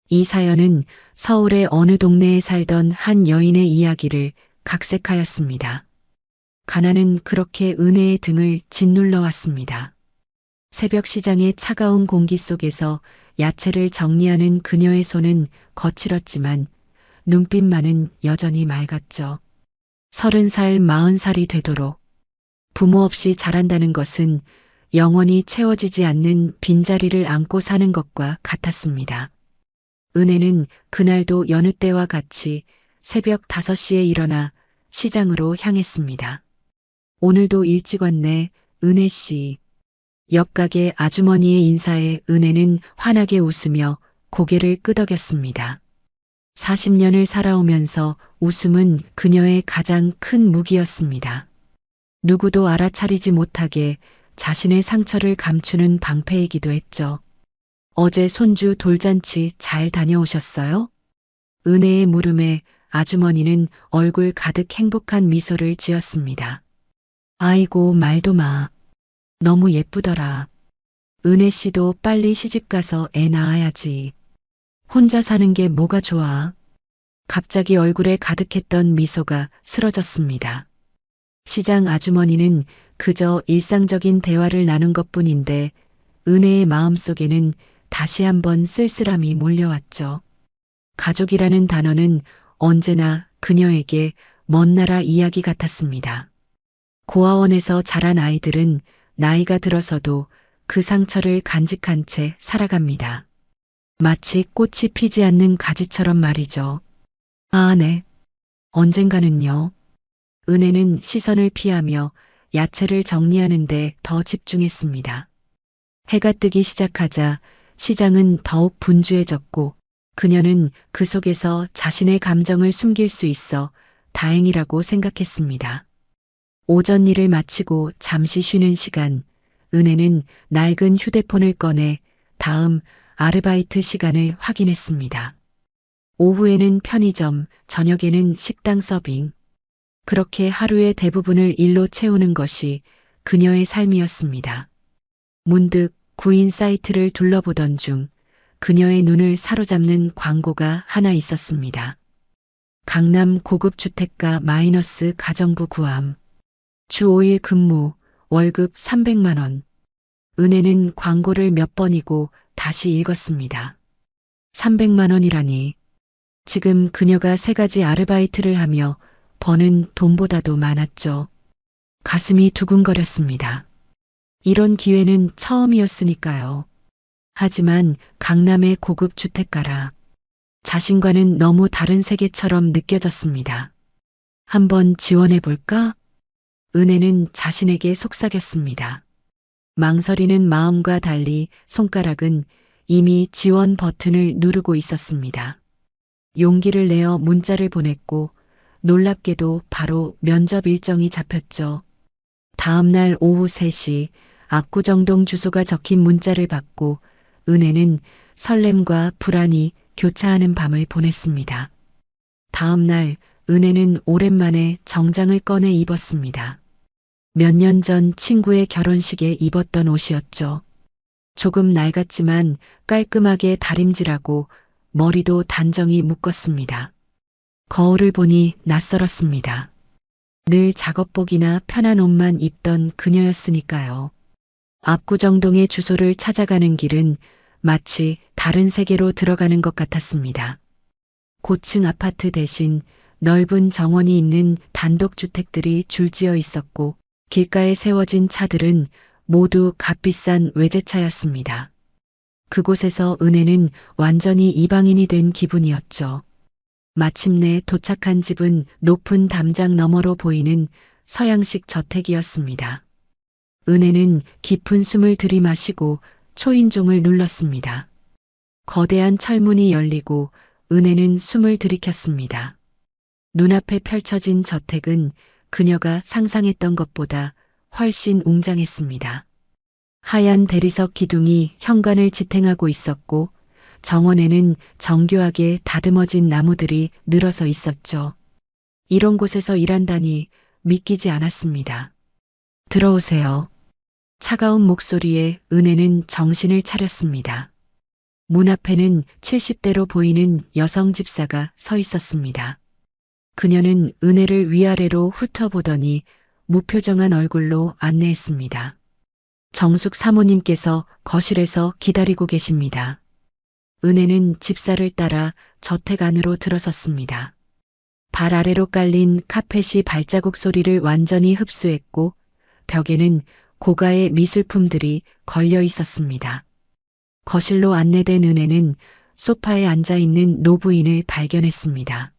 이 사연은 서울의 어느 동네에 살던 한 여인의 이야기를 각색하였습니다. 가난은 그렇게 은혜의 등을 짓눌러 왔습니다. 새벽 시장의 차가운 공기 속에서 야채를 정리하는 그녀의 손은 거칠었지만 눈빛만은 여전히 맑았죠. 30살, 40살이 되도록 부모 없이 자란다는 것은 영원히 채워지지 않는 빈자리를 안고 사는 것과 같았습니다. 은혜는 그날도 여느 때와 같이 새벽 5시에 일어나 시장으로 향했습니다. 오늘도 일찍 왔네, 은혜 씨. 옆 가게 아주머니의 인사에 은혜는 환하게 웃으며 고개를 끄덕였습니다. 40년을 살아오면서 웃음은 그녀의 가장 큰 무기였습니다. 누구도 알아차리지 못하게 자신의 상처를 감추는 방패이기도 했죠. 어제 손주 돌잔치 잘 다녀오셨어요? 은혜의 물음에 아주머니는 얼굴 가득 행복한 미소를 지었습니다. 아이고, 말도 마. 너무 예쁘더라. 은혜 씨도 빨리 시집가서 애 낳아야지. 혼자 사는 게 뭐가 좋아? 갑자기 얼굴에 가득했던 미소가 쓰러졌습니다. 시장 아주머니는 그저 일상적인 대화를 나눈 것뿐인데 은혜의 마음속에는 다시 한번 쓸쓸함이 몰려왔죠. 가족이라는 단어는 언제나 그녀에게 먼 나라 이야기 같았습니다. 고아원에서 자란 아이들은 나이가 들어서도 그 상처를 간직한 채 살아갑니다. 마치 꽃이 피지 않는 가지처럼 말이죠. 아, 네. 언젠가는요. 은혜는 시선을 피하며 야채를 정리하는데 더 집중했습니다. 해가 뜨기 시작하자 시장은 더욱 분주해졌고 그녀는 그 속에서 자신의 감정을 숨길 수 있어 다행이라고 생각했습니다. 오전 일을 마치고 잠시 쉬는 시간, 은혜는 낡은 휴대폰을 꺼내 다음 아르바이트 시간을 확인했습니다. 오후에는 편의점, 저녁에는 식당 서빙. 그렇게 하루의 대부분을 일로 채우는 것이 그녀의 삶이었습니다. 문득 구인 사이트를 둘러보던 중 그녀의 눈을 사로잡는 광고가 하나 있었습니다. 강남 고급 주택가 마이너스 가정부 구함. 주 5일 근무, 월급 300만 원. 은혜는 광고를 몇 번이고 다시 읽었습니다. 300만 원이라니. 지금 그녀가 3가지 아르바이트를 하며 버는 돈보다도 많았죠. 가슴이 두근거렸습니다. 이런 기회는 처음이었으니까요. 하지만 강남의 고급 주택가라. 자신과는 너무 다른 세계처럼 느껴졌습니다. 한번 지원해볼까? 은혜는 자신에게 속삭였습니다. 망설이는 마음과 달리 손가락은 이미 지원 버튼을 누르고 있었습니다. 용기를 내어 문자를 보냈고 놀랍게도 바로 면접 일정이 잡혔죠. 다음 날 오후 3시 압구정동 주소가 적힌 문자를 받고 은혜는 설렘과 불안이 교차하는 밤을 보냈습니다. 다음 날 은혜는 오랜만에 정장을 꺼내 입었습니다. 몇 년 전 친구의 결혼식에 입었던 옷이었죠. 조금 낡았지만 깔끔하게 다림질하고 머리도 단정히 묶었습니다. 거울을 보니 낯설었습니다. 늘 작업복이나 편한 옷만 입던 그녀였으니까요. 압구정동의 주소를 찾아가는 길은 마치 다른 세계로 들어가는 것 같았습니다. 고층 아파트 대신 넓은 정원이 있는 단독주택들이 줄지어 있었고 길가에 세워진 차들은 모두 값비싼 외제차였습니다. 그곳에서 은혜는 완전히 이방인이 된 기분이었죠. 마침내 도착한 집은 높은 담장 너머로 보이는 서양식 저택이었습니다. 은혜는 깊은 숨을 들이마시고 초인종을 눌렀습니다. 거대한 철문이 열리고 은혜는 숨을 들이켰습니다. 눈앞에 펼쳐진 저택은 그녀가 상상했던 것보다 훨씬 웅장했습니다. 하얀 대리석 기둥이 현관을 지탱하고 있었고 정원에는 정교하게 다듬어진 나무들이 늘어서 있었죠. 이런 곳에서 일한다니 믿기지 않았습니다. 들어오세요. 차가운 목소리에 은혜는 정신을 차렸습니다. 문 앞에는 70대로 보이는 여성 집사가 서 있었습니다. 그녀는 은혜를 위아래로 훑어보더니 무표정한 얼굴로 안내했습니다. 정숙 사모님께서 거실에서 기다리고 계십니다. 은혜는 집사를 따라 저택 안으로 들어섰습니다. 발 아래로 깔린 카펫이 발자국 소리를 완전히 흡수했고 벽에는 고가의 미술품들이 걸려 있었습니다. 거실로 안내된 은혜는 소파에 앉아 있는 노부인을 발견했습니다.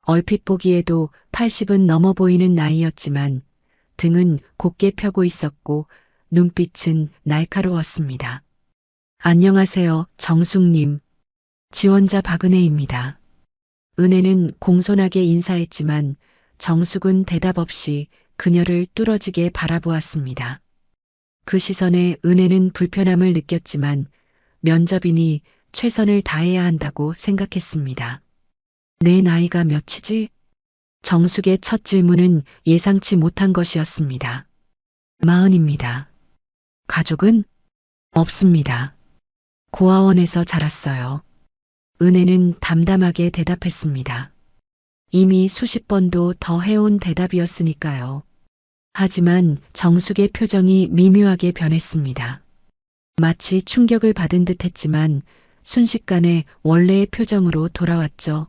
얼핏 보기에도 80은 넘어 보이는 나이였지만 등은 곧게 펴고 있었고 눈빛은 날카로웠습니다. 안녕하세요, 정숙님. 지원자 박은혜입니다. 은혜는 공손하게 인사했지만 정숙은 대답 없이 그녀를 뚫어지게 바라보았습니다. 그 시선에 은혜는 불편함을 느꼈지만 면접이니 최선을 다해야 한다고 생각했습니다. 내 나이가 몇이지? 정숙의 첫 질문은 예상치 못한 것이었습니다. 40입니다. 가족은? 없습니다. 고아원에서 자랐어요. 은혜는 담담하게 대답했습니다. 이미 수십 번도 더 해온 대답이었으니까요. 하지만 정숙의 표정이 미묘하게 변했습니다. 마치 충격을 받은 듯 했지만 순식간에 원래의 표정으로 돌아왔죠.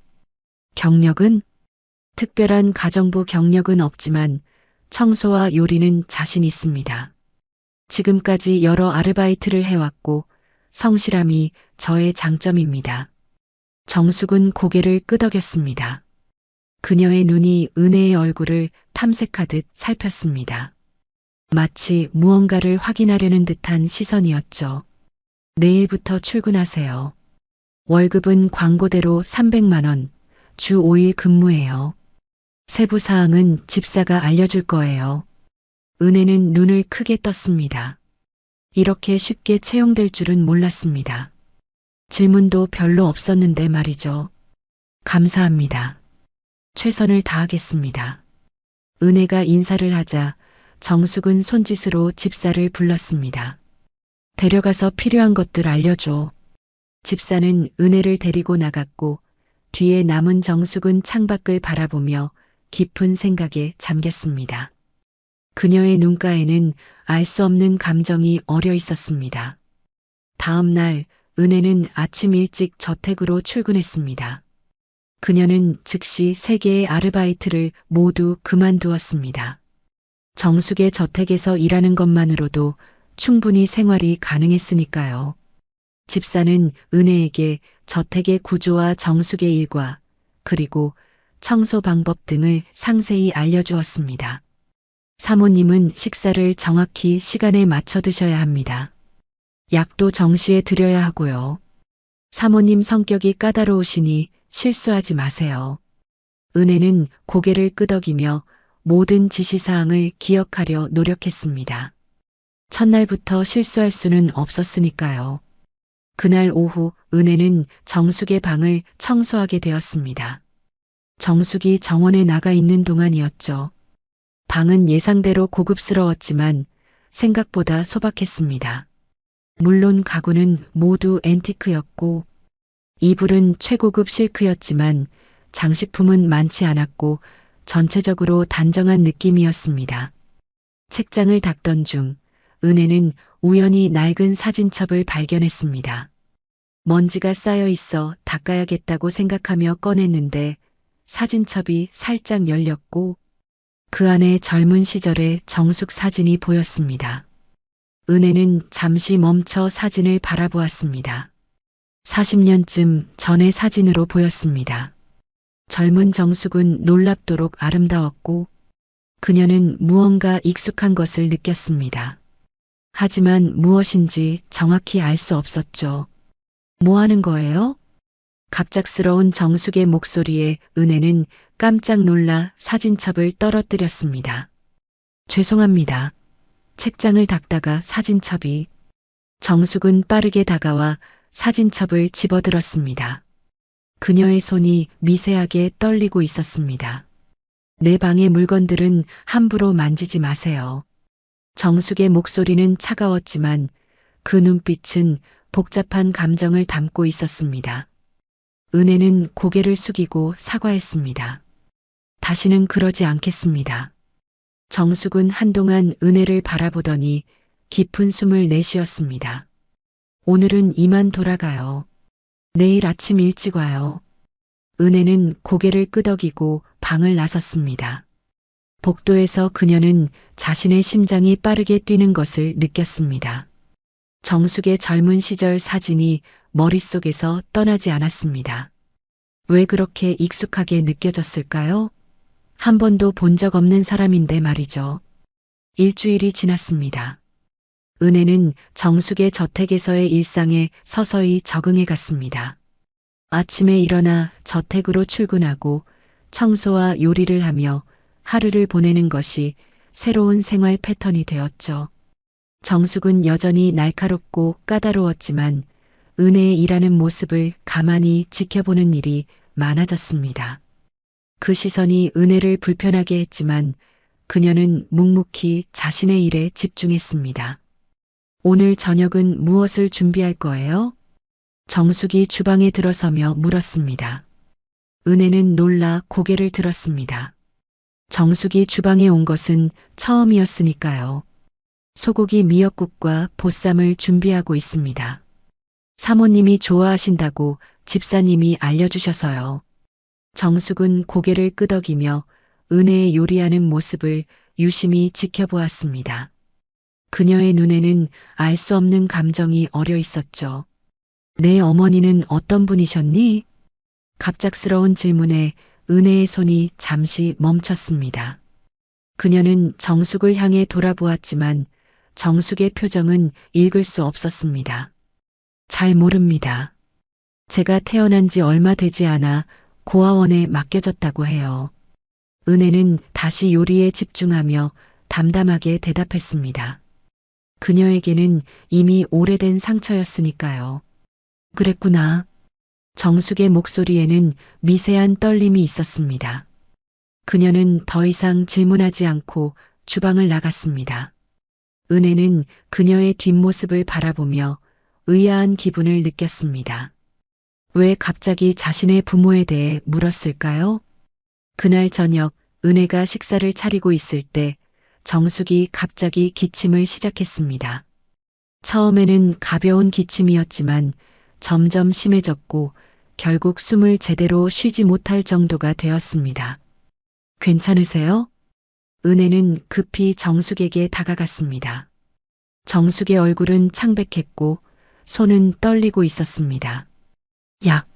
경력은? 특별한 가정부 경력은 없지만 청소와 요리는 자신 있습니다. 지금까지 여러 아르바이트를 해왔고 성실함이 저의 장점입니다. 정숙은 고개를 끄덕였습니다. 그녀의 눈이 은혜의 얼굴을 탐색하듯 살폈습니다. 마치 무언가를 확인하려는 듯한 시선이었죠. 내일부터 출근하세요. 월급은 광고대로 300만 원, 주 5일 근무해요. 세부 사항은 집사가 알려줄 거예요. 은혜는 눈을 크게 떴습니다. 이렇게 쉽게 채용될 줄은 몰랐습니다. 질문도 별로 없었는데 말이죠. 감사합니다. 최선을 다하겠습니다. 은혜가 인사를 하자 정숙은 손짓으로 집사를 불렀습니다. 데려가서 필요한 것들 알려줘. 집사는 은혜를 데리고 나갔고 뒤에 남은 정숙은 창밖을 바라보며 깊은 생각에 잠겼습니다. 그녀의 눈가에는 알 수 없는 감정이 어려 있었습니다. 다음 날 은혜는 아침 일찍 저택으로 출근했습니다. 그녀는 즉시 3개의 아르바이트를 모두 그만두었습니다. 정숙의 저택에서 일하는 것만으로도 충분히 생활이 가능했으니까요. 집사는 은혜에게 저택의 구조와 정숙의 일과 그리고 청소 방법 등을 상세히 알려주었습니다. 사모님은 식사를 정확히 시간에 맞춰 드셔야 합니다. 약도 정시에 드려야 하고요. 사모님 성격이 까다로우시니 실수하지 마세요. 은혜는 고개를 끄덕이며 모든 지시사항을 기억하려 노력했습니다. 첫날부터 실수할 수는 없었으니까요. 그날 오후 은혜는 정숙의 방을 청소하게 되었습니다. 정숙이 정원에 나가 있는 동안이었죠. 방은 예상대로 고급스러웠지만 생각보다 소박했습니다. 물론 가구는 모두 앤티크였고 이불은 최고급 실크였지만 장식품은 많지 않았고 전체적으로 단정한 느낌이었습니다. 책장을 닦던 중 은혜는 우연히 낡은 사진첩을 발견했습니다. 먼지가 쌓여 있어 닦아야겠다고 생각하며 꺼냈는데 사진첩이 살짝 열렸고 그 안에 젊은 시절의 정숙 사진이 보였습니다. 은혜는 잠시 멈춰 사진을 바라보았습니다. 40년쯤 전의 사진으로 보였습니다. 젊은 정숙은 놀랍도록 아름다웠고 그녀는 무언가 익숙한 것을 느꼈습니다. 하지만 무엇인지 정확히 알 수 없었죠. 뭐 하는 거예요? 갑작스러운 정숙의 목소리에 은혜는 깜짝 놀라 사진첩을 떨어뜨렸습니다. 죄송합니다. 책장을 닦다가 사진첩이. 정숙은 빠르게 다가와 사진첩을 집어들었습니다. 그녀의 손이 미세하게 떨리고 있었습니다. 내 방의 물건들은 함부로 만지지 마세요. 정숙의 목소리는 차가웠지만 그 눈빛은 복잡한 감정을 담고 있었습니다. 은혜는 고개를 숙이고 사과했습니다. 다시는 그러지 않겠습니다. 정숙은 한동안 은혜를 바라보더니 깊은 숨을 내쉬었습니다. 오늘은 이만 돌아가요. 내일 아침 일찍 와요. 은혜는 고개를 끄덕이고 방을 나섰습니다. 복도에서 그녀는 자신의 심장이 빠르게 뛰는 것을 느꼈습니다. 정숙의 젊은 시절 사진이 머릿속에서 떠나지 않았습니다. 왜 그렇게 익숙하게 느껴졌을까요? 한 번도 본 적 없는 사람인데 말이죠. 일주일이 지났습니다. 은혜는 정숙의 저택에서의 일상에 서서히 적응해 갔습니다. 아침에 일어나 저택으로 출근하고 청소와 요리를 하며 하루를 보내는 것이 새로운 생활 패턴이 되었죠. 정숙은 여전히 날카롭고 까다로웠지만 은혜의 일하는 모습을 가만히 지켜보는 일이 많아졌습니다. 그 시선이 은혜를 불편하게 했지만 그녀는 묵묵히 자신의 일에 집중했습니다. 오늘 저녁은 무엇을 준비할 거예요? 정숙이 주방에 들어서며 물었습니다. 은혜는 놀라 고개를 들었습니다. 정숙이 주방에 온 것은 처음이었으니까요. 소고기 미역국과 보쌈을 준비하고 있습니다. 사모님이 좋아하신다고 집사님이 알려주셔서요. 정숙은 고개를 끄덕이며 은혜의 요리하는 모습을 유심히 지켜보았습니다. 그녀의 눈에는 알 수 없는 감정이 어려 있었죠. 내 어머니는 어떤 분이셨니? 갑작스러운 질문에 은혜의 손이 잠시 멈췄습니다. 그녀는 정숙을 향해 돌아보았지만 정숙의 표정은 읽을 수 없었습니다. 잘 모릅니다. 제가 태어난 지 얼마 되지 않아 고아원에 맡겨졌다고 해요. 은혜는 다시 요리에 집중하며 담담하게 대답했습니다. 그녀에게는 이미 오래된 상처였으니까요. 그랬구나. 정숙의 목소리에는 미세한 떨림이 있었습니다. 그녀는 더 이상 질문하지 않고 주방을 나갔습니다. 은혜는 그녀의 뒷모습을 바라보며 의아한 기분을 느꼈습니다. 왜 갑자기 자신의 부모에 대해 물었을까요? 그날 저녁 은혜가 식사를 차리고 있을 때 정숙이 갑자기 기침을 시작했습니다. 처음에는 가벼운 기침이었지만 점점 심해졌고 결국 숨을 제대로 쉬지 못할 정도가 되었습니다. 괜찮으세요? 은혜는 급히 정숙에게 다가갔습니다. 정숙의 얼굴은 창백했고 손은 떨리고 있었습니다. 약,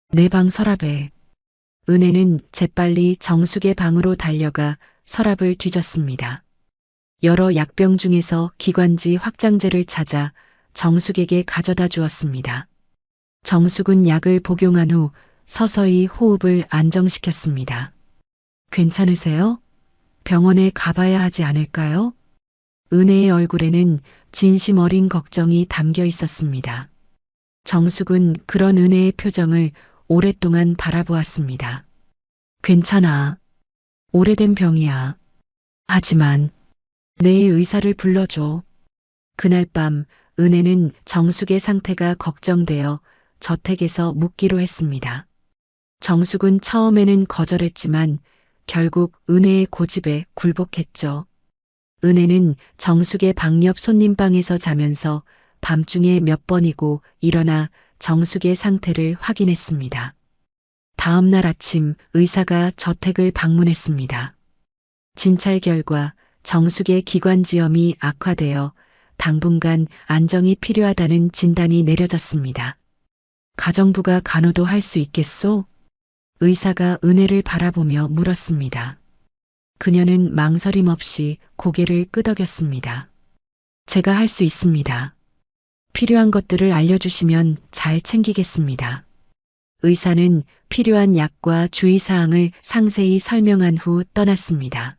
내 방 서랍에. 은혜는 재빨리 정숙의 방으로 달려가 서랍을 뒤졌습니다. 여러 약병 중에서 기관지 확장제를 찾아 정숙에게 가져다 주었습니다. 정숙은 약을 복용한 후 서서히 호흡을 안정시켰습니다. 괜찮으세요? 병원에 가봐야 하지 않을까요? 은혜의 얼굴에는 진심 어린 걱정이 담겨 있었습니다. 정숙은 그런 은혜의 표정을 오랫동안 바라보았습니다. 괜찮아. 오래된 병이야. 하지만 내일 의사를 불러줘. 그날 밤 은혜는 정숙의 상태가 걱정되어 저택에서 묵기로 했습니다. 정숙은 처음에는 거절했지만 결국 은혜의 고집에 굴복했죠. 은혜는 정숙의 방 옆 손님방에서 자면서 밤중에 몇 번이고 일어나 정숙의 상태를 확인했습니다. 다음 날 아침 의사가 저택을 방문했습니다. 진찰 결과 정숙의 기관지염이 악화되어 당분간 안정이 필요하다는 진단이 내려졌습니다. 가정부가 간호도 할 수 있겠소? 의사가 은혜를 바라보며 물었습니다. 그녀는 망설임 없이 고개를 끄덕였습니다. 제가 할 수 있습니다. 필요한 것들을 알려주시면 잘 챙기겠습니다. 의사는 필요한 약과 주의사항을 상세히 설명한 후 떠났습니다.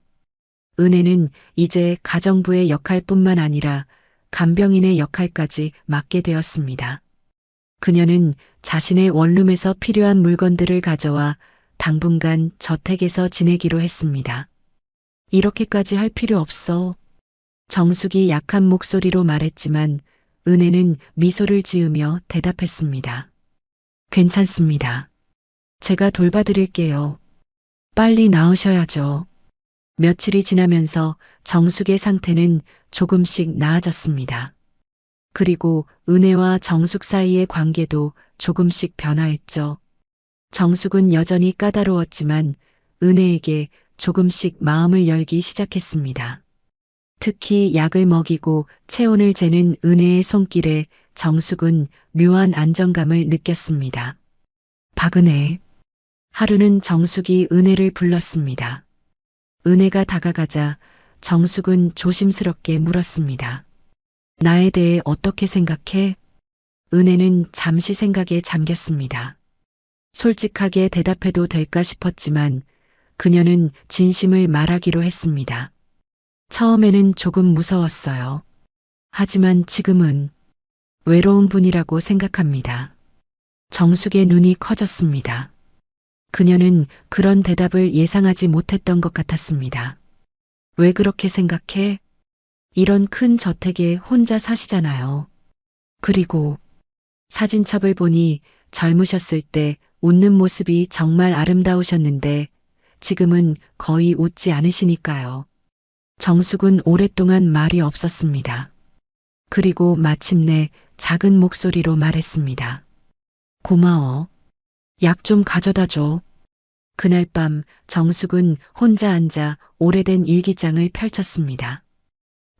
은혜는 이제 가정부의 역할뿐만 아니라 간병인의 역할까지 맡게 되었습니다. 그녀는 자신의 원룸에서 필요한 물건들을 가져와 당분간 저택에서 지내기로 했습니다. 이렇게까지 할 필요 없어. 정숙이 약한 목소리로 말했지만 은혜는 미소를 지으며 대답했습니다. 괜찮습니다. 제가 돌봐드릴게요. 빨리 나으셔야죠. 며칠이 지나면서 정숙의 상태는 조금씩 나아졌습니다. 그리고 은혜와 정숙 사이의 관계도 조금씩 변화했죠. 정숙은 여전히 까다로웠지만 은혜에게 조금씩 마음을 열기 시작했습니다. 특히 약을 먹이고 체온을 재는 은혜의 손길에 정숙은 묘한 안정감을 느꼈습니다. 박은혜. 하루는 정숙이 은혜를 불렀습니다. 은혜가 다가가자 정숙은 조심스럽게 물었습니다. 나에 대해 어떻게 생각해? 은혜는 잠시 생각에 잠겼습니다. 솔직하게 대답해도 될까 싶었지만 그녀는 진심을 말하기로 했습니다. 처음에는 조금 무서웠어요. 하지만 지금은 외로운 분이라고 생각합니다. 정숙의 눈이 커졌습니다. 그녀는 그런 대답을 예상하지 못했던 것 같았습니다. 왜 그렇게 생각해? 이런 큰 저택에 혼자 사시잖아요. 그리고 사진첩을 보니 젊으셨을 때 웃는 모습이 정말 아름다우셨는데 지금은 거의 웃지 않으시니까요. 정숙은 오랫동안 말이 없었습니다. 그리고 마침내 작은 목소리로 말했습니다. 고마워. 약 좀 가져다 줘. 그날 밤 정숙은 혼자 앉아 오래된 일기장을 펼쳤습니다.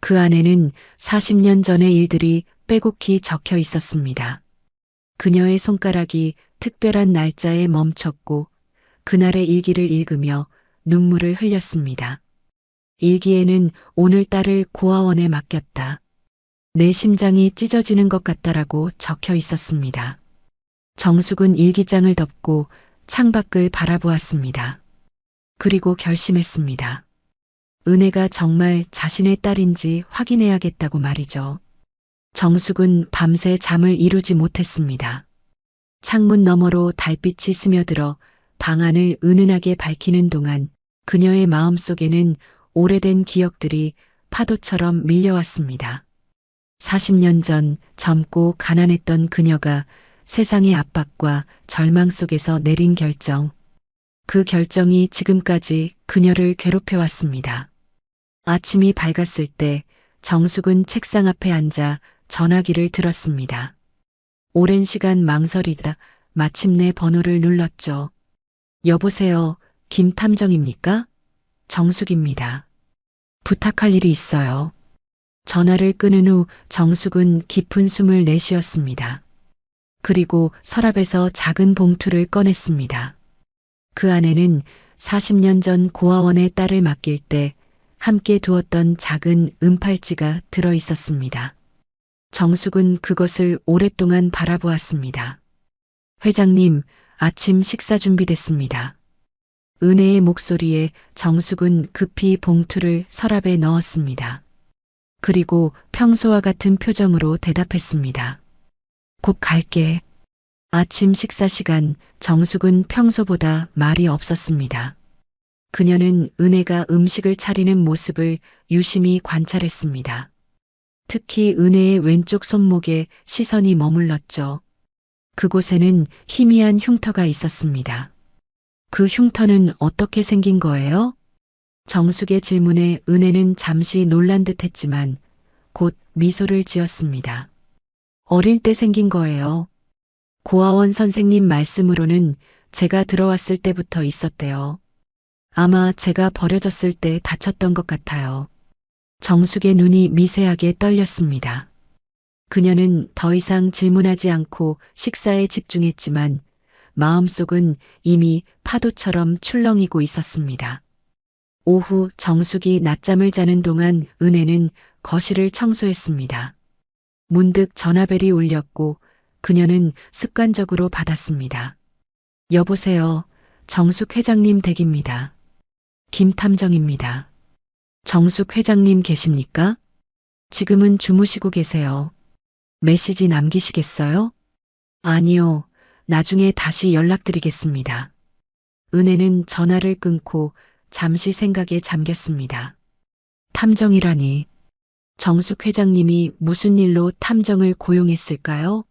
그 안에는 40년 전의 일들이 빼곡히 적혀 있었습니다. 그녀의 손가락이 특별한 날짜에 멈췄고 그날의 일기를 읽으며 눈물을 흘렸습니다. 일기에는 오늘 딸을 고아원에 맡겼다. 내 심장이 찢어지는 것 같다라고 적혀 있었습니다. 정숙은 일기장을 덮고 창밖을 바라보았습니다. 그리고 결심했습니다. 은혜가 정말 자신의 딸인지 확인해야겠다고 말이죠. 정숙은 밤새 잠을 이루지 못했습니다. 창문 너머로 달빛이 스며들어 방 안을 은은하게 밝히는 동안 그녀의 마음속에는 오래된 기억들이 파도처럼 밀려왔습니다. 40년 전 젊고 가난했던 그녀가 세상의 압박과 절망 속에서 내린 결정. 그 결정이 지금까지 그녀를 괴롭혀왔습니다. 아침이 밝았을 때 정숙은 책상 앞에 앉아 전화기를 들었습니다. 오랜 시간 망설이다 마침내 번호를 눌렀죠. 여보세요, 김탐정입니까? 정숙입니다. 부탁할 일이 있어요. 전화를 끊은 후 정숙은 깊은 숨을 내쉬었습니다. 그리고 서랍에서 작은 봉투를 꺼냈습니다. 그 안에는 40년 전 고아원에 딸을 맡길 때 함께 두었던 작은 은팔찌가 들어 있었습니다. 정숙은 그것을 오랫동안 바라보았습니다. 회장님, 아침 식사 준비됐습니다. 은혜의 목소리에 정숙은 급히 봉투를 서랍에 넣었습니다. 그리고 평소와 같은 표정으로 대답했습니다. 곧 갈게. 아침 식사 시간 정숙은 평소보다 말이 없었습니다. 그녀는 은혜가 음식을 차리는 모습을 유심히 관찰했습니다. 특히 은혜의 왼쪽 손목에 시선이 머물렀죠. 그곳에는 희미한 흉터가 있었습니다. 그 흉터는 어떻게 생긴 거예요? 정숙의 질문에 은혜는 잠시 놀란 듯 했지만 곧 미소를 지었습니다. 어릴 때 생긴 거예요. 고아원 선생님 말씀으로는 제가 들어왔을 때부터 있었대요. 아마 제가 버려졌을 때 다쳤던 것 같아요. 정숙의 눈이 미세하게 떨렸습니다. 그녀는 더 이상 질문하지 않고 식사에 집중했지만 마음속은 이미 파도처럼 출렁이고 있었습니다. 오후 정숙이 낮잠을 자는 동안 은혜는 거실을 청소했습니다. 문득 전화벨이 울렸고 그녀는 습관적으로 받았습니다. 여보세요. 정숙 회장님 댁입니다. 김탐정입니다. 정숙 회장님 계십니까? 지금은 주무시고 계세요. 메시지 남기시겠어요? 아니요. 나중에 다시 연락드리겠습니다. 은혜는 전화를 끊고 잠시 생각에 잠겼습니다. 탐정이라니. 정숙 회장님이 무슨 일로 탐정을 고용했을까요?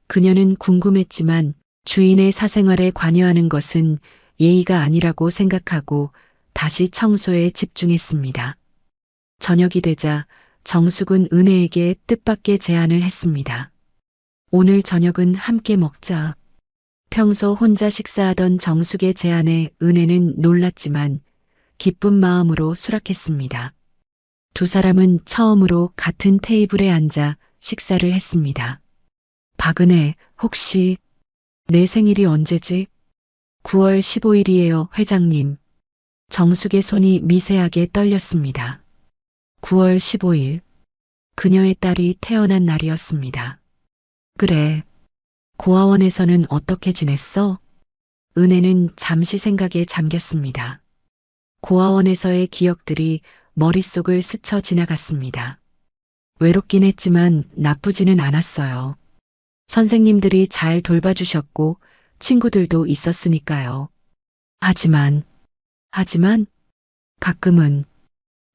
그녀는 궁금했지만 주인의 사생활에 관여하는 것은 예의가 아니라고 생각하고 다시 청소에 집중했습니다. 저녁이 되자 정숙은 은혜에게 뜻밖의 제안을 했습니다. 오늘 저녁은 함께 먹자. 평소 혼자 식사하던 정숙의 제안에 은혜는 놀랐지만 기쁜 마음으로 수락했습니다. 두 사람은 처음으로 같은 테이블에 앉아 식사를 했습니다. 박은혜, 혹시 내 생일이 언제지? 9월 15일이에요, 회장님. 정숙의 손이 미세하게 떨렸습니다. 9월 15일. 그녀의 딸이 태어난 날이었습니다. 그래. 고아원에서는 어떻게 지냈어? 은혜는 잠시 생각에 잠겼습니다. 고아원에서의 기억들이 머릿속을 스쳐 지나갔습니다. 외롭긴 했지만 나쁘지는 않았어요. 선생님들이 잘 돌봐주셨고 친구들도 있었으니까요. 하지만 가끔은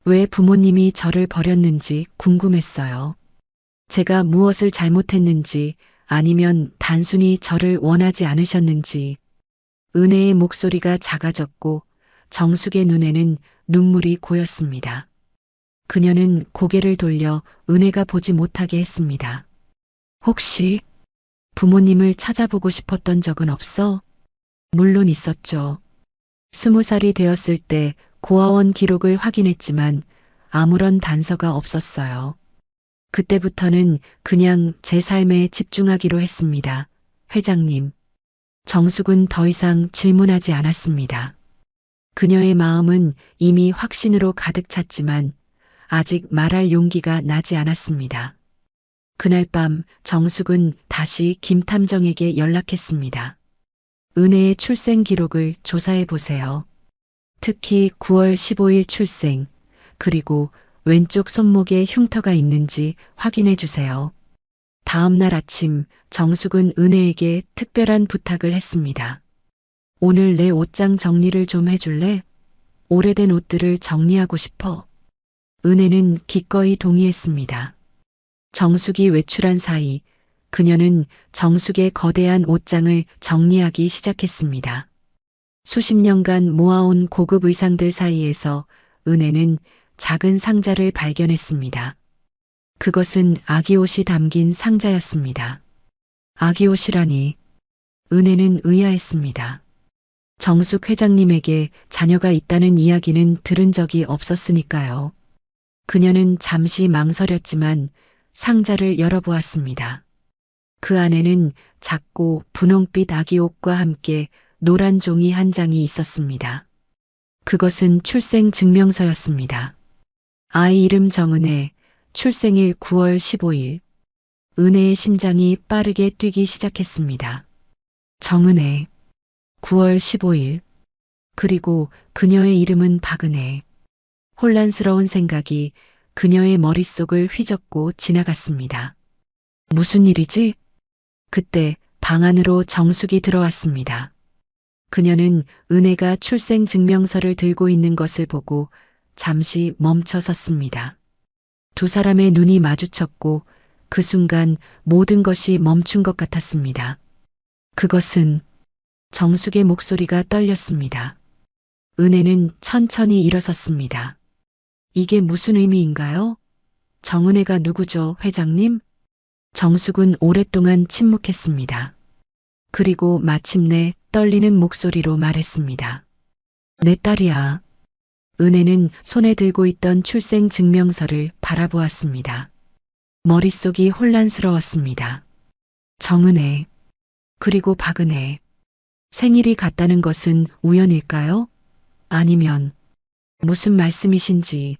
왜 부모님이 저를 버렸는지 궁금했어요. 제가 무엇을 잘못했는지 아니면 단순히 저를 원하지 않으셨는지. 은혜의 목소리가 작아졌고 정숙의 눈에는 눈물이 고였습니다. 그녀는 고개를 돌려 은혜가 보지 못하게 했습니다. 혹시 부모님을 찾아보고 싶었던 적은 없어? 물론 있었죠. 20살이 되었을 때 고아원 기록을 확인했지만 아무런 단서가 없었어요. 그때부터는 그냥 제 삶에 집중하기로 했습니다. 회장님. 정숙은 더 이상 질문하지 않았습니다. 그녀의 마음은 이미 확신으로 가득 찼지만 아직 말할 용기가 나지 않았습니다. 그날 밤 정숙은 다시 김 탐정에게 연락했습니다. 은혜의 출생 기록을 조사해 보세요. 특히 9월 15일 출생, 그리고 왼쪽 손목에 흉터가 있는지 확인해 주세요. 다음 날 아침 정숙은 은혜에게 특별한 부탁을 했습니다. 오늘 내 옷장 정리를 좀 해줄래? 오래된 옷들을 정리하고 싶어. 은혜는 기꺼이 동의했습니다. 정숙이 외출한 사이 그녀는 정숙의 거대한 옷장을 정리하기 시작했습니다. 수십 년간 모아온 고급 의상들 사이에서 은혜는 작은 상자를 발견했습니다. 그것은 아기 옷이 담긴 상자였습니다. 아기 옷이라니. 은혜는 의아했습니다. 정숙 회장님에게 자녀가 있다는 이야기는 들은 적이 없었으니까요. 그녀는 잠시 망설였지만 상자를 열어보았습니다. 그 안에는 작고 분홍빛 아기 옷과 함께 노란 종이 한 장이 있었습니다. 그것은 출생 증명서였습니다. 아이 이름 정은혜, 출생일 9월 15일. 은혜의 심장이 빠르게 뛰기 시작했습니다. 정은혜, 9월 15일. 그리고 그녀의 이름은 박은혜. 혼란스러운 생각이 그녀의 머릿속을 휘젓고 지나갔습니다. 무슨 일이지? 그때 방 안으로 정숙이 들어왔습니다. 그녀는 은혜가 출생 증명서를 들고 있는 것을 보고 잠시 멈춰 섰습니다. 두 사람의 눈이 마주쳤고 그 순간 모든 것이 멈춘 것 같았습니다. 그것은 정숙의 목소리가 떨렸습니다. 은혜는 천천히 일어섰습니다. 이게 무슨 의미인가요? 정은혜가 누구죠, 회장님? 정숙은 오랫동안 침묵했습니다. 그리고 마침내 떨리는 목소리로 말했습니다. 내 딸이야. 은혜는 손에 들고 있던 출생 증명서를 바라보았습니다. 머릿속이 혼란스러웠습니다. 정은혜, 그리고 박은혜. 생일이 같다는 것은 우연일까요? 아니면 무슨 말씀이신지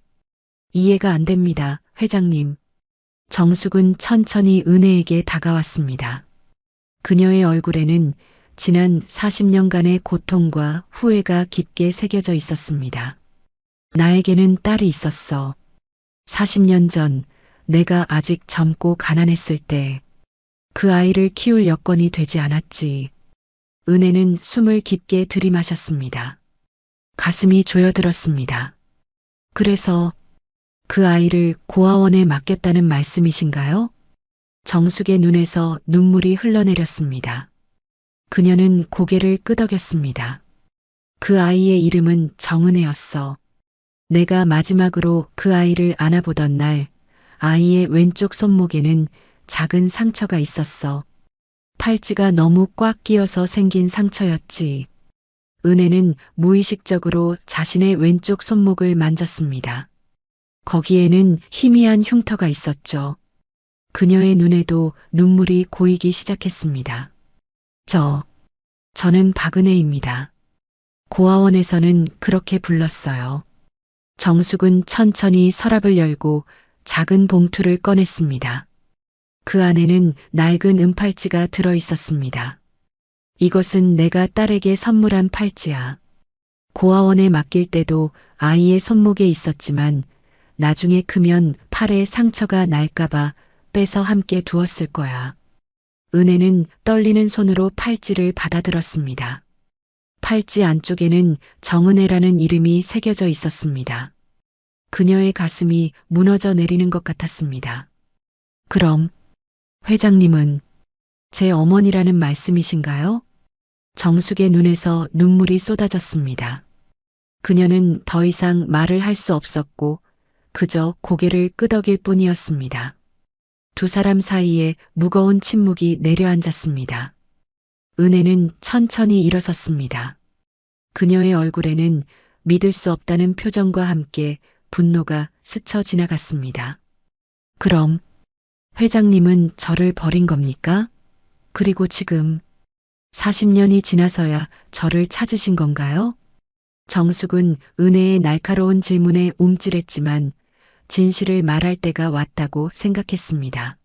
이해가 안 됩니다, 회장님. 정숙은 천천히 은혜에게 다가왔습니다. 그녀의 얼굴에는 지난 40년간의 고통과 후회가 깊게 새겨져 있었습니다. 나에게는 딸이 있었어. 40년 전 내가 아직 젊고 가난했을 때 그 아이를 키울 여건이 되지 않았지. 은혜는 숨을 깊게 들이마셨습니다. 가슴이 조여들었습니다. 그래서 그 아이를 고아원에 맡겼다는 말씀이신가요? 정숙의 눈에서 눈물이 흘러내렸습니다. 그녀는 고개를 끄덕였습니다. 그 아이의 이름은 정은혜였어. 내가 마지막으로 그 아이를 안아보던 날, 아이의 왼쪽 손목에는 작은 상처가 있었어. 팔찌가 너무 꽉 끼어서 생긴 상처였지. 은혜는 무의식적으로 자신의 왼쪽 손목을 만졌습니다. 거기에는 희미한 흉터가 있었죠. 그녀의 눈에도 눈물이 고이기 시작했습니다. 저는 박은혜입니다. 고아원에서는 그렇게 불렀어요. 정숙은 천천히 서랍을 열고 작은 봉투를 꺼냈습니다. 그 안에는 낡은 은팔찌가 들어 있었습니다. 이것은 내가 딸에게 선물한 팔찌야. 고아원에 맡길 때도 아이의 손목에 있었지만 나중에 크면 팔에 상처가 날까봐 빼서 함께 두었을 거야. 은혜는 떨리는 손으로 팔찌를 받아들었습니다. 팔찌 안쪽에는 정은혜라는 이름이 새겨져 있었습니다. 그녀의 가슴이 무너져 내리는 것 같았습니다. 그럼 회장님은 제 어머니라는 말씀이신가요? 정숙의 눈에서 눈물이 쏟아졌습니다. 그녀는 더 이상 말을 할 수 없었고 그저 고개를 끄덕일 뿐이었습니다. 두 사람 사이에 무거운 침묵이 내려앉았습니다. 은혜는 천천히 일어섰습니다. 그녀의 얼굴에는 믿을 수 없다는 표정과 함께 분노가 스쳐 지나갔습니다. 그럼 회장님은 저를 버린 겁니까? 그리고 지금 40년이 지나서야 저를 찾으신 건가요? 정숙은 은혜의 날카로운 질문에 움찔했지만 진실을 말할 때가 왔다고 생각했습니다.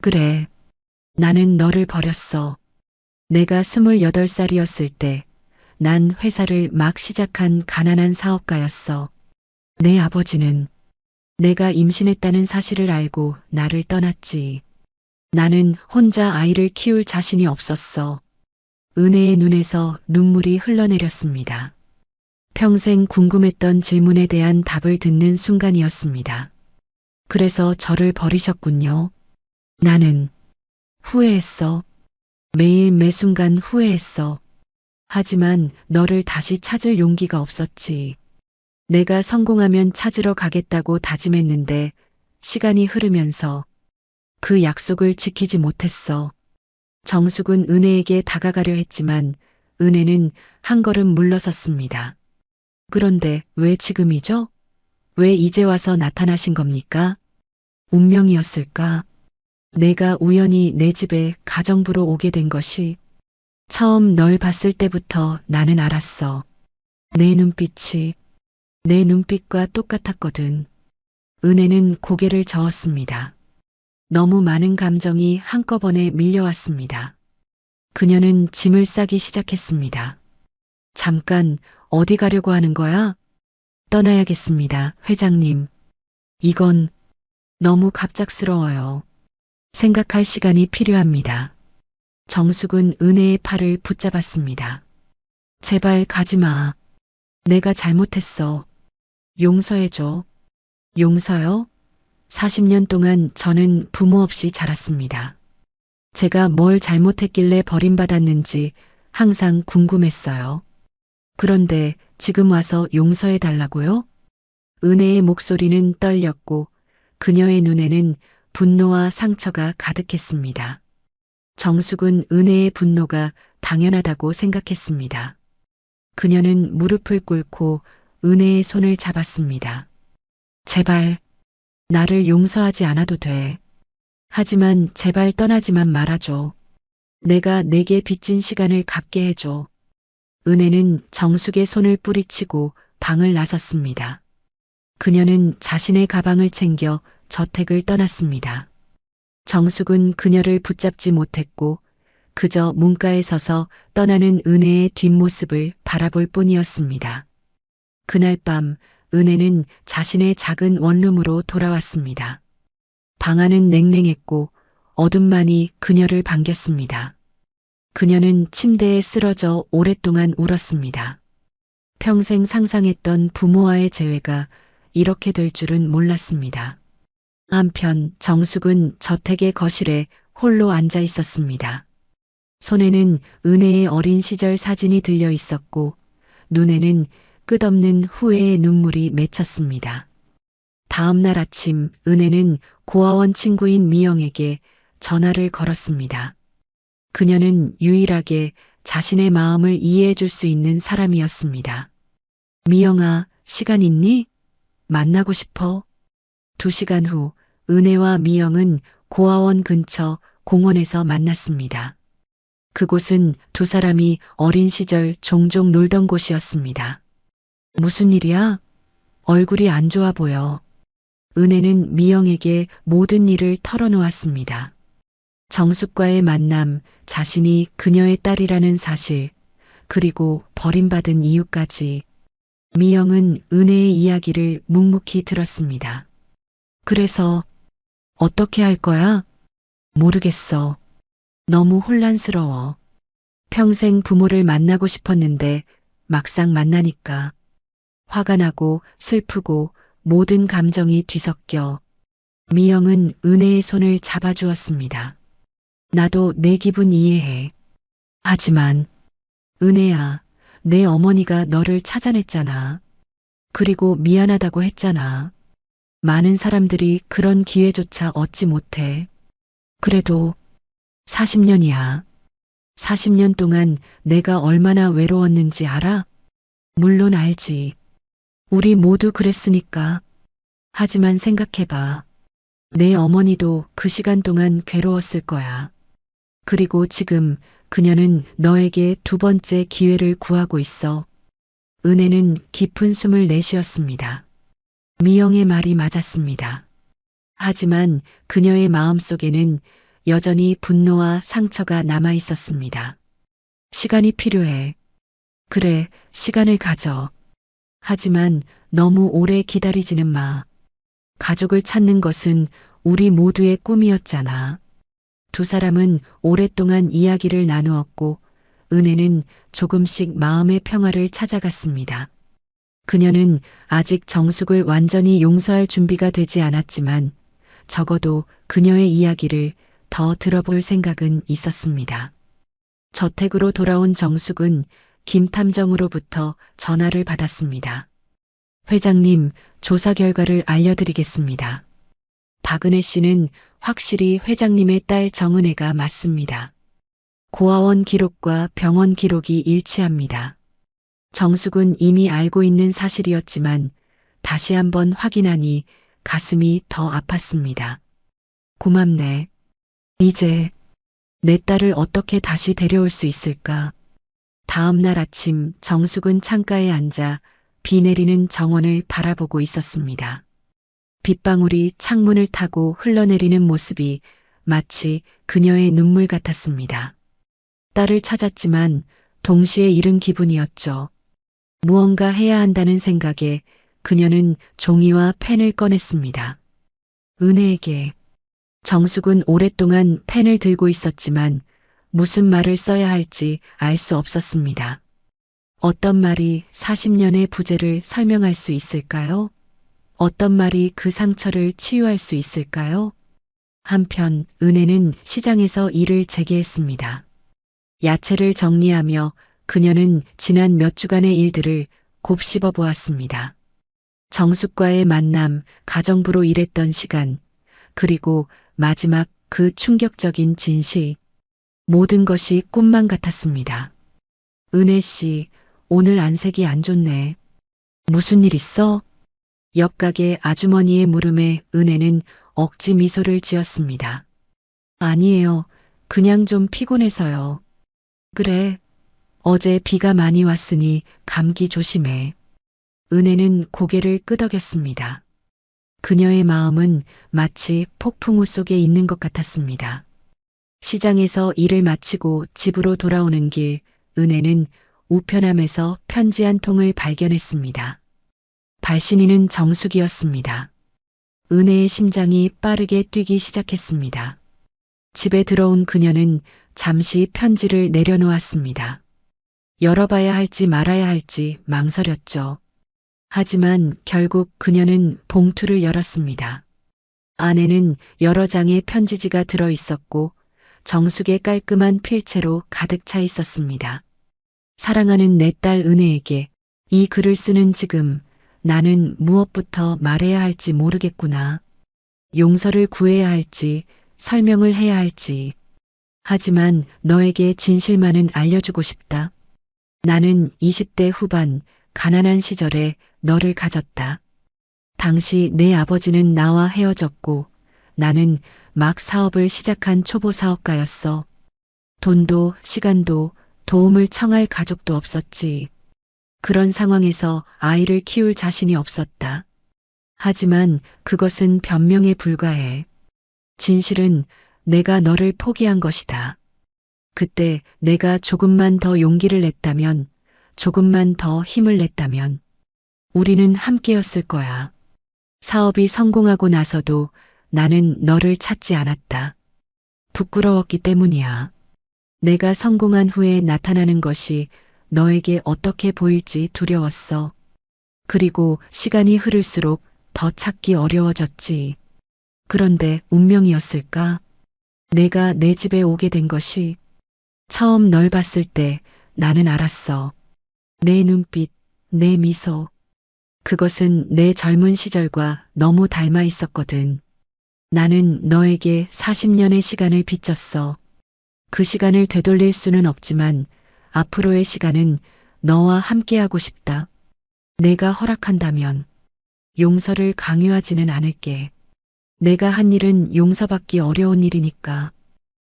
그래, 나는 너를 버렸어. 내가 28살이었을 때 난 회사를 막 시작한 가난한 사업가였어. 내 아버지는 내가 임신했다는 사실을 알고 나를 떠났지. 나는 혼자 아이를 키울 자신이 없었어. 은혜의 눈에서 눈물이 흘러내렸습니다. 평생 궁금했던 질문에 대한 답을 듣는 순간이었습니다. 그래서 저를 버리셨군요. 나는 후회했어. 매일 매 순간 후회했어. 하지만 너를 다시 찾을 용기가 없었지. 내가 성공하면 찾으러 가겠다고 다짐했는데 시간이 흐르면서 그 약속을 지키지 못했어. 정숙은 은혜에게 다가가려 했지만 은혜는 한 걸음 물러섰습니다. 그런데 왜 지금이죠? 왜 이제 와서 나타나신 겁니까? 운명이었을까? 내가 우연히 내 집에 가정부로 오게 된 것이 처음 널 봤을 때부터 나는 알았어. 내 눈빛이 내 눈빛과 똑같았거든. 은혜는 고개를 저었습니다. 너무 많은 감정이 한꺼번에 밀려왔습니다. 그녀는 짐을 싸기 시작했습니다. 잠깐, 어디 가려고 하는 거야? 떠나야겠습니다, 회장님. 이건 너무 갑작스러워요. 생각할 시간이 필요합니다. 정숙은 은혜의 팔을 붙잡았습니다. 제발 가지 마. 내가 잘못했어. 용서해줘. 용서요? 40년 동안 저는 부모 없이 자랐습니다. 제가 뭘 잘못했길래 버림받았는지 항상 궁금했어요. 그런데 지금 와서 용서해 달라고요? 은혜의 목소리는 떨렸고 그녀의 눈에는 분노와 상처가 가득했습니다. 정숙은 은혜의 분노가 당연하다고 생각했습니다. 그녀는 무릎을 꿇고 은혜의 손을 잡았습니다. 제발, 나를 용서하지 않아도 돼. 하지만 제발 떠나지만 말아줘. 내가 내게 빚진 시간을 갚게 해줘. 은혜는 정숙의 손을 뿌리치고 방을 나섰습니다. 그녀는 자신의 가방을 챙겨 저택을 떠났습니다. 정숙은 그녀를 붙잡지 못했고 그저 문가에 서서 떠나는 은혜의 뒷모습을 바라볼 뿐이었습니다. 그날 밤 은혜는 자신의 작은 원룸으로 돌아왔습니다. 방 안은 냉랭했고 어둠만이 그녀를 반겼습니다. 그녀는 침대에 쓰러져 오랫동안 울었습니다. 평생 상상했던 부모와의 재회가 이렇게 될 줄은 몰랐습니다. 한편 정숙은 저택의 거실에 홀로 앉아 있었습니다. 손에는 은혜의 어린 시절 사진이 들려 있었고 눈에는 끝없는 후회의 눈물이 맺혔습니다. 다음 날 아침 은혜는 고아원 친구인 미영에게 전화를 걸었습니다. 그녀는 유일하게 자신의 마음을 이해해 줄 수 있는 사람이었습니다. 미영아, 시간 있니? 만나고 싶어. 2시간 후 은혜와 미영은 고아원 근처 공원에서 만났습니다. 그곳은 두 사람이 어린 시절 종종 놀던 곳이었습니다. 무슨 일이야? 얼굴이 안 좋아 보여. 은혜는 미영에게 모든 일을 털어놓았습니다. 정숙과의 만남, 자신이 그녀의 딸이라는 사실, 그리고 버림받은 이유까지. 미영은 은혜의 이야기를 묵묵히 들었습니다. 그래서 어떻게 할 거야? 모르겠어. 너무 혼란스러워. 평생 부모를 만나고 싶었는데 막상 만나니까 화가 나고 슬프고 모든 감정이 뒤섞여. 미영은 은혜의 손을 잡아주었습니다. 나도 내 기분 이해해. 하지만 은혜야, 내 어머니가 너를 찾아냈잖아. 그리고 미안하다고 했잖아. 많은 사람들이 그런 기회조차 얻지 못해. 그래도 40년이야. 40년 동안 내가 얼마나 외로웠는지 알아? 물론 알지. 우리 모두 그랬으니까. 하지만 생각해봐. 내 어머니도 그 시간 동안 괴로웠을 거야. 그리고 지금 그녀는 너에게 2번째 기회를 구하고 있어. 은혜는 깊은 숨을 내쉬었습니다. 미영의 말이 맞았습니다. 하지만 그녀의 마음속에는 여전히 분노와 상처가 남아 있었습니다. 시간이 필요해. 그래, 시간을 가져. 하지만 너무 오래 기다리지는 마. 가족을 찾는 것은 우리 모두의 꿈이었잖아. 두 사람은 오랫동안 이야기를 나누었고 은혜는 조금씩 마음의 평화를 찾아갔습니다. 그녀는 아직 정숙을 완전히 용서할 준비가 되지 않았지만 적어도 그녀의 이야기를 더 들어볼 생각은 있었습니다. 저택으로 돌아온 정숙은 김 탐정으로부터 전화를 받았습니다. 회장님, 조사 결과를 알려드리겠습니다. 박은혜 씨는 확실히 회장님의 딸 정은혜가 맞습니다. 고아원 기록과 병원 기록이 일치합니다. 정숙은 이미 알고 있는 사실이었지만 다시 한번 확인하니 가슴이 더 아팠습니다. 고맙네. 이제 내 딸을 어떻게 다시 데려올 수 있을까? 다음 날 아침 정숙은 창가에 앉아 비 내리는 정원을 바라보고 있었습니다. 빗방울이 창문을 타고 흘러내리는 모습이 마치 그녀의 눈물 같았습니다. 딸을 찾았지만 동시에 잃은 기분이었죠. 무언가 해야 한다는 생각에 그녀는 종이와 펜을 꺼냈습니다. 은혜에게. 정숙은 오랫동안 펜을 들고 있었지만 무슨 말을 써야 할지 알 수 없었습니다. 어떤 말이 40년의 부재를 설명할 수 있을까요? 어떤 말이 그 상처를 치유할 수 있을까요? 한편 은혜는 시장에서 일을 재개했습니다. 야채를 정리하며 그녀는 지난 몇 주간의 일들을 곱씹어 보았습니다. 정숙과의 만남, 가정부로 일했던 시간, 그리고 마지막 그 충격적인 진실. 모든 것이 꿈만 같았습니다. 은혜 씨, 오늘 안색이 안 좋네. 무슨 일 있어? 옆 가게 아주머니의 물음에 은혜는 억지 미소를 지었습니다. 아니에요. 그냥 좀 피곤해서요. 그래. 어제 비가 많이 왔으니 감기 조심해. 은혜는 고개를 끄덕였습니다. 그녀의 마음은 마치 폭풍우 속에 있는 것 같았습니다. 시장에서 일을 마치고 집으로 돌아오는 길, 은혜는 우편함에서 편지 한 통을 발견했습니다. 발신인은 정숙이었습니다. 은혜의 심장이 빠르게 뛰기 시작했습니다. 집에 들어온 그녀는 잠시 편지를 내려놓았습니다. 열어봐야 할지 말아야 할지 망설였죠. 하지만 결국 그녀는 봉투를 열었습니다. 안에는 여러 장의 편지지가 들어 있었고 정숙의 깔끔한 필체로 가득 차 있었습니다. 사랑하는 내 딸 은혜에게 이 글을 쓰는 지금 나는 무엇부터 말해야 할지 모르겠구나. 용서를 구해야 할지 설명을 해야 할지. 하지만 너에게 진실만은 알려주고 싶다. 나는 20대 후반 가난한 시절에 너를 가졌다. 당시 내 아버지는 나와 헤어졌고 나는 막 사업을 시작한 초보 사업가였어. 돈도 시간도 도움을 청할 가족도 없었지. 그런 상황에서 아이를 키울 자신이 없었다. 하지만 그것은 변명에 불과해. 진실은 내가 너를 포기한 것이다. 그때 내가 조금만 더 용기를 냈다면, 조금만 더 힘을 냈다면, 우리는 함께였을 거야. 사업이 성공하고 나서도 나는 너를 찾지 않았다. 부끄러웠기 때문이야. 내가 성공한 후에 나타나는 것이 너에게 어떻게 보일지 두려웠어. 그리고 시간이 흐를수록 더 찾기 어려워졌지. 그런데 운명이었을까? 내가 내 집에 오게 된 것이 처음 널 봤을 때 나는 알았어. 내 눈빛, 내 미소. 그것은 내 젊은 시절과 너무 닮아 있었거든. 나는 너에게 40년의 시간을 빚졌어. 그 시간을 되돌릴 수는 없지만 앞으로의 시간은 너와 함께하고 싶다. 내가 허락한다면 용서를 강요하지는 않을게. 내가 한 일은 용서받기 어려운 일이니까.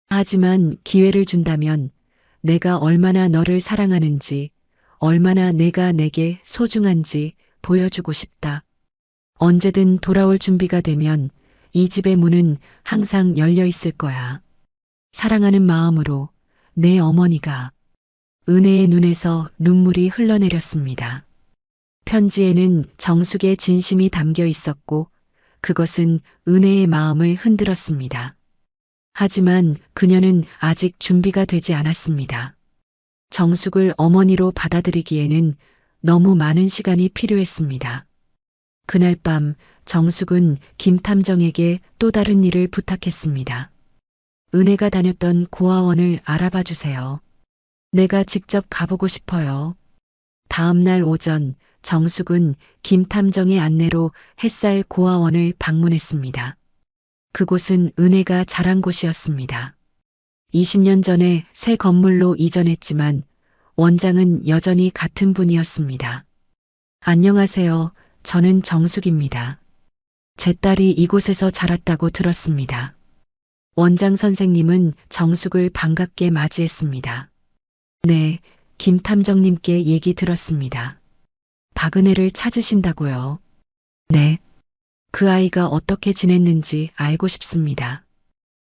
하지만 기회를 준다면 내가 얼마나 너를 사랑하는지, 얼마나 내가 내게 소중한지 보여주고 싶다. 언제든 돌아올 준비가 되면 이 집의 문은 항상 열려 있을 거야. 사랑하는 마음으로 내 어머니가. 은혜의 눈에서 눈물이 흘러내렸습니다. 편지에는 정숙의 진심이 담겨 있었고 그것은 은혜의 마음을 흔들었습니다. 하지만 그녀는 아직 준비가 되지 않았습니다. 정숙을 어머니로 받아들이기에는 너무 많은 시간이 필요했습니다. 그날 밤 정숙은 김 탐정에게 또 다른 일을 부탁했습니다. 은혜가 다녔던 고아원을 알아봐 주세요. 내가 직접 가보고 싶어요. 다음 날 오전 정숙은 김 탐정의 안내로 햇살 고아원을 방문했습니다. 그곳은 은혜가 자란 곳이었습니다. 20년 전에 새 건물로 이전했지만 원장은 여전히 같은 분이었습니다. 안녕하세요. 저는 정숙입니다. 제 딸이 이곳에서 자랐다고 들었습니다. 원장 선생님은 정숙을 반갑게 맞이했습니다. 네, 김 탐정님께 얘기 들었습니다. 박은혜를 찾으신다고요? 네. 그 아이가 어떻게 지냈는지 알고 싶습니다.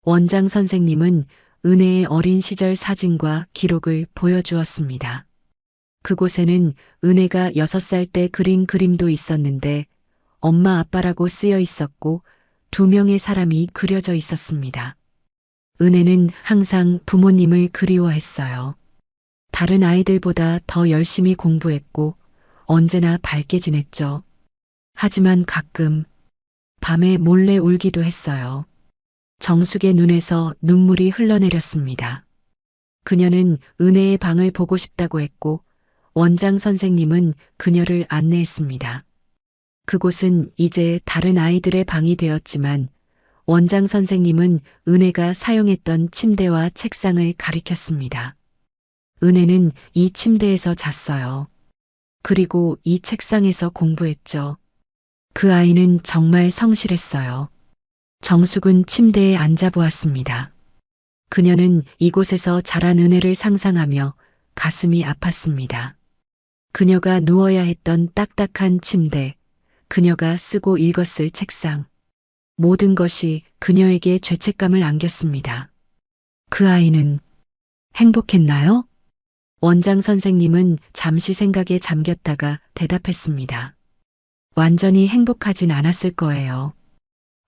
원장 선생님은 은혜의 어린 시절 사진과 기록을 보여주었습니다. 그곳에는 은혜가 6살 때 그린 그림도 있었는데 엄마 아빠라고 쓰여 있었고 2명의 사람이 그려져 있었습니다. 은혜는 항상 부모님을 그리워했어요. 다른 아이들보다 더 열심히 공부했고 언제나 밝게 지냈죠. 하지만 가끔 밤에 몰래 울기도 했어요. 정숙의 눈에서 눈물이 흘러내렸습니다. 그녀는 은혜의 방을 보고 싶다고 했고 원장 선생님은 그녀를 안내했습니다. 그곳은 이제 다른 아이들의 방이 되었지만 원장 선생님은 은혜가 사용했던 침대와 책상을 가리켰습니다. 은혜는 이 침대에서 잤어요. 그리고 이 책상에서 공부했죠. 그 아이는 정말 성실했어요. 정숙은 침대에 앉아보았습니다. 그녀는 이곳에서 자란 은혜를 상상하며 가슴이 아팠습니다. 그녀가 누워야 했던 딱딱한 침대, 그녀가 쓰고 읽었을 책상, 모든 것이 그녀에게 죄책감을 안겼습니다. 그 아이는 행복했나요? 원장 선생님은 잠시 생각에 잠겼다가 대답했습니다. 완전히 행복하진 않았을 거예요.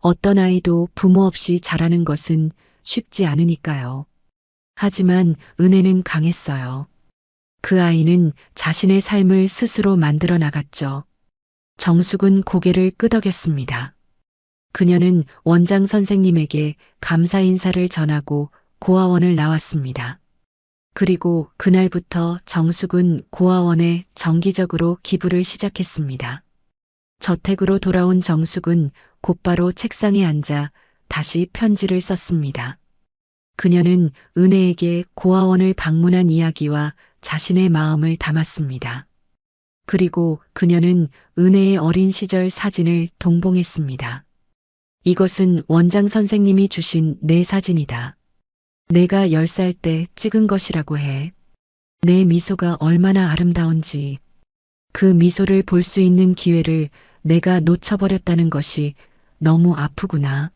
어떤 아이도 부모 없이 자라는 것은 쉽지 않으니까요. 하지만 은혜는 강했어요. 그 아이는 자신의 삶을 스스로 만들어 나갔죠. 정숙은 고개를 끄덕였습니다. 그녀는 원장 선생님에게 감사 인사를 전하고 고아원을 나왔습니다. 그리고 그날부터 정숙은 고아원에 정기적으로 기부를 시작했습니다. 저택으로 돌아온 정숙은 곧바로 책상에 앉아 다시 편지를 썼습니다. 그녀는 은혜에게 고아원을 방문한 이야기와 자신의 마음을 담았습니다. 그리고 그녀는 은혜의 어린 시절 사진을 동봉했습니다. 이것은 원장 선생님이 주신 내 사진이다. 내가 10살 때 찍은 것이라고 해. 내 미소가 얼마나 아름다운지. 그 미소를 볼 수 있는 기회를 내가 놓쳐버렸다는 것이 너무 아프구나.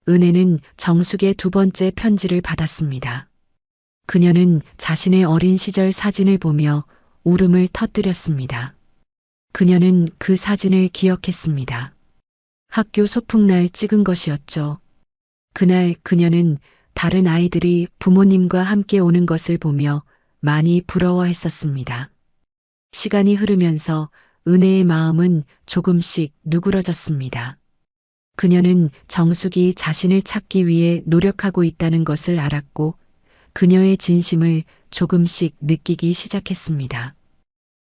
은혜는 정숙의 두 번째 편지를 받았습니다. 그녀는 자신의 어린 시절 사진을 보며 울음을 터뜨렸습니다. 그녀는 그 사진을 기억했습니다. 학교 소풍날 찍은 것이었죠. 그날 그녀는 다른 아이들이 부모님과 함께 오는 것을 보며 많이 부러워했었습니다. 시간이 흐르면서 은혜의 마음은 조금씩 누그러졌습니다. 그녀는 정숙이 자신을 찾기 위해 노력하고 있다는 것을 알았고 그녀의 진심을 조금씩 느끼기 시작했습니다.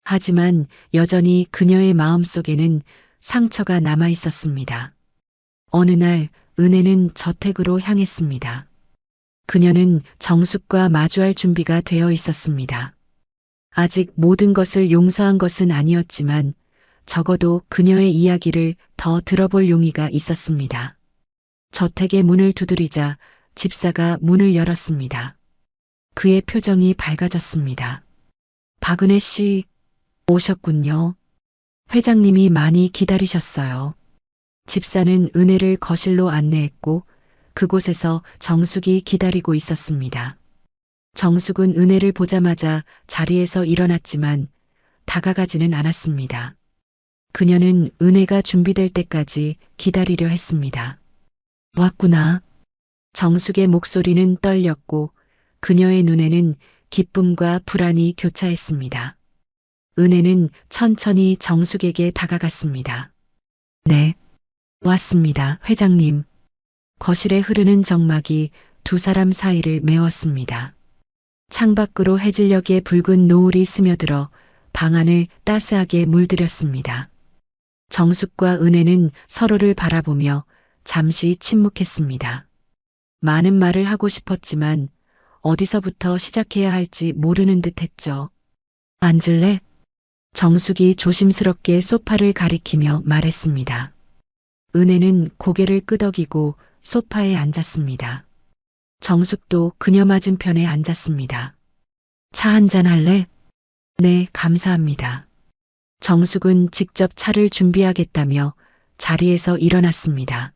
하지만 여전히 그녀의 마음속에는 상처가 남아 있었습니다. 어느 날 은혜는 저택으로 향했습니다. 그녀는 정숙과 마주할 준비가 되어 있었습니다. 아직 모든 것을 용서한 것은 아니었지만 적어도 그녀의 이야기를 더 들어볼 용의가 있었습니다. 저택의 문을 두드리자 집사가 문을 열었습니다. 그의 표정이 밝아졌습니다. 박은혜 씨, 오셨군요. 회장님이 많이 기다리셨어요. 집사는 은혜를 거실로 안내했고 그곳에서 정숙이 기다리고 있었습니다. 정숙은 은혜를 보자마자 자리에서 일어났지만 다가가지는 않았습니다. 그녀는 은혜가 준비될 때까지 기다리려 했습니다. 왔구나. 정숙의 목소리는 떨렸고 그녀의 눈에는 기쁨과 불안이 교차했습니다. 은혜는 천천히 정숙에게 다가갔습니다. 네, 왔습니다, 회장님. 거실에 흐르는 정막이 두 사람 사이를 메웠습니다. 창밖으로 해질녘의 붉은 노을이 스며들어 방 안을 따스하게 물들였습니다. 정숙과 은혜는 서로를 바라보며 잠시 침묵했습니다. 많은 말을 하고 싶었지만 어디서부터 시작해야 할지 모르는 듯 했죠. 앉을래? 정숙이 조심스럽게 소파를 가리키며 말했습니다. 은혜는 고개를 끄덕이고 소파에 앉았습니다. 정숙도 그녀 맞은편에 앉았습니다. 차 한잔 할래? 네, 감사합니다. 정숙은 직접 차를 준비하겠다며 자리에서 일어났습니다.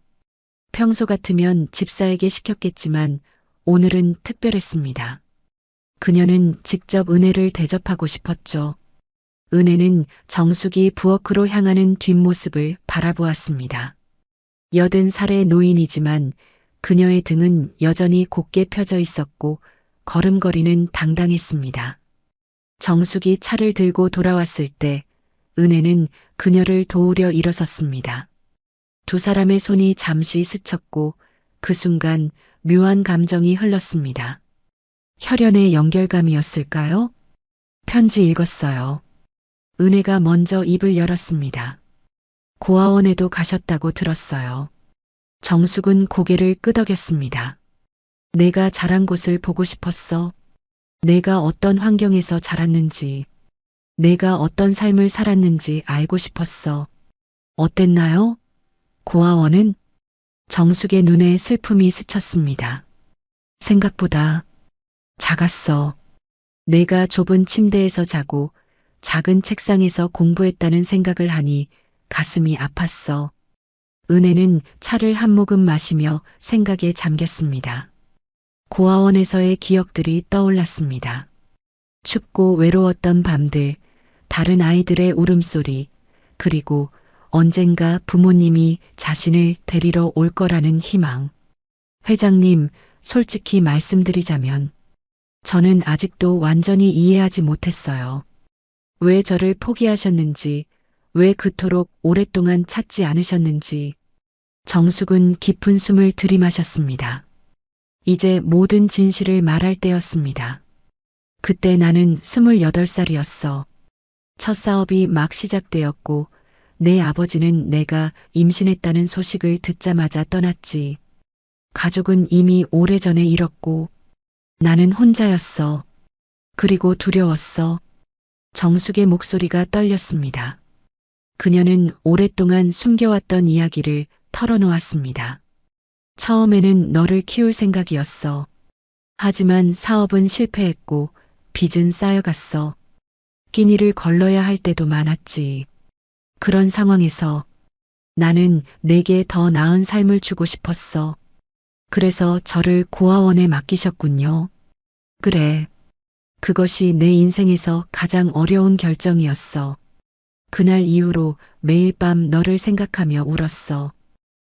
평소 같으면 집사에게 시켰겠지만 오늘은 특별했습니다. 그녀는 직접 은혜를 대접하고 싶었죠. 은혜는 정숙이 부엌으로 향하는 뒷모습을 바라보았습니다. 80살의 노인이지만 그녀의 등은 여전히 곧게 펴져 있었고 걸음걸이는 당당했습니다. 정숙이 차를 들고 돌아왔을 때 은혜는 그녀를 도우려 일어섰습니다. 두 사람의 손이 잠시 스쳤고 그 순간 묘한 감정이 흘렀습니다. 혈연의 연결감이었을까요? 편지 읽었어요. 은혜가 먼저 입을 열었습니다. 고아원에도 가셨다고 들었어요. 정숙은 고개를 끄덕였습니다. 내가 자란 곳을 보고 싶었어. 내가 어떤 환경에서 자랐는지, 내가 어떤 삶을 살았는지 알고 싶었어. 어땠나요? 고아원은? 정숙의 눈에 슬픔이 스쳤습니다. 생각보다 작았어. 내가 좁은 침대에서 자고 작은 책상에서 공부했다는 생각을 하니 가슴이 아팠어. 은혜는 차를 한 모금 마시며 생각에 잠겼습니다. 고아원에서의 기억들이 떠올랐습니다. 춥고 외로웠던 밤들, 다른 아이들의 울음소리, 그리고 언젠가 부모님이 자신을 데리러 올 거라는 희망. 회장님, 솔직히 말씀드리자면 저는 아직도 완전히 이해하지 못했어요. 왜 저를 포기하셨는지, 왜 그토록 오랫동안 찾지 않으셨는지. 정숙은 깊은 숨을 들이마셨습니다. 이제 모든 진실을 말할 때였습니다. 그때 나는 28살이었어. 첫 사업이 막 시작되었고 내 아버지는 내가 임신했다는 소식을 듣자마자 떠났지. 가족은 이미 오래전에 잃었고 나는 혼자였어. 그리고 두려웠어. 정숙의 목소리가 떨렸습니다. 그녀는 오랫동안 숨겨왔던 이야기를 털어놓았습니다. 처음에는 너를 키울 생각이었어. 하지만 사업은 실패했고 빚은 쌓여갔어. 끼니를 걸러야 할 때도 많았지. 그런 상황에서 나는 내게 더 나은 삶을 주고 싶었어. 그래서 저를 고아원에 맡기셨군요. 그래. 그것이 내 인생에서 가장 어려운 결정이었어. 그날 이후로 매일 밤 너를 생각하며 울었어.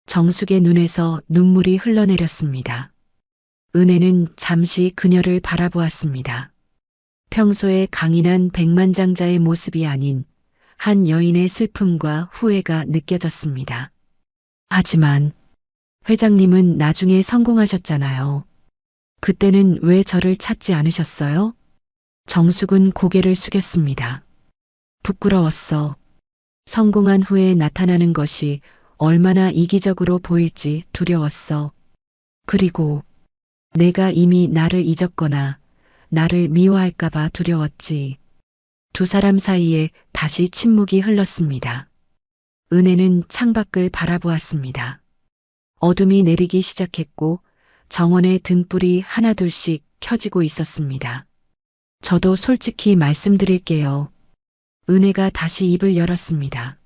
정숙의 눈에서 눈물이 흘러내렸습니다. 은혜는 잠시 그녀를 바라보았습니다. 평소에 강인한 백만장자의 모습이 아닌 한 여인의 슬픔과 후회가 느껴졌습니다. 하지만 회장님은 나중에 성공하셨잖아요. 그때는 왜 저를 찾지 않으셨어요? 정숙은 고개를 숙였습니다. 부끄러웠어. 성공한 후에 나타나는 것이 얼마나 이기적으로 보일지 두려웠어. 그리고 내가 이미 나를 잊었거나 나를 미워할까봐 두려웠지. 두 사람 사이에 다시 침묵이 흘렀습니다. 은혜는 창밖을 바라보았습니다. 어둠이 내리기 시작했고 정원의 등불이 하나둘씩 켜지고 있었습니다. 저도 솔직히 말씀드릴게요. 은혜가 다시 입을 열었습니다.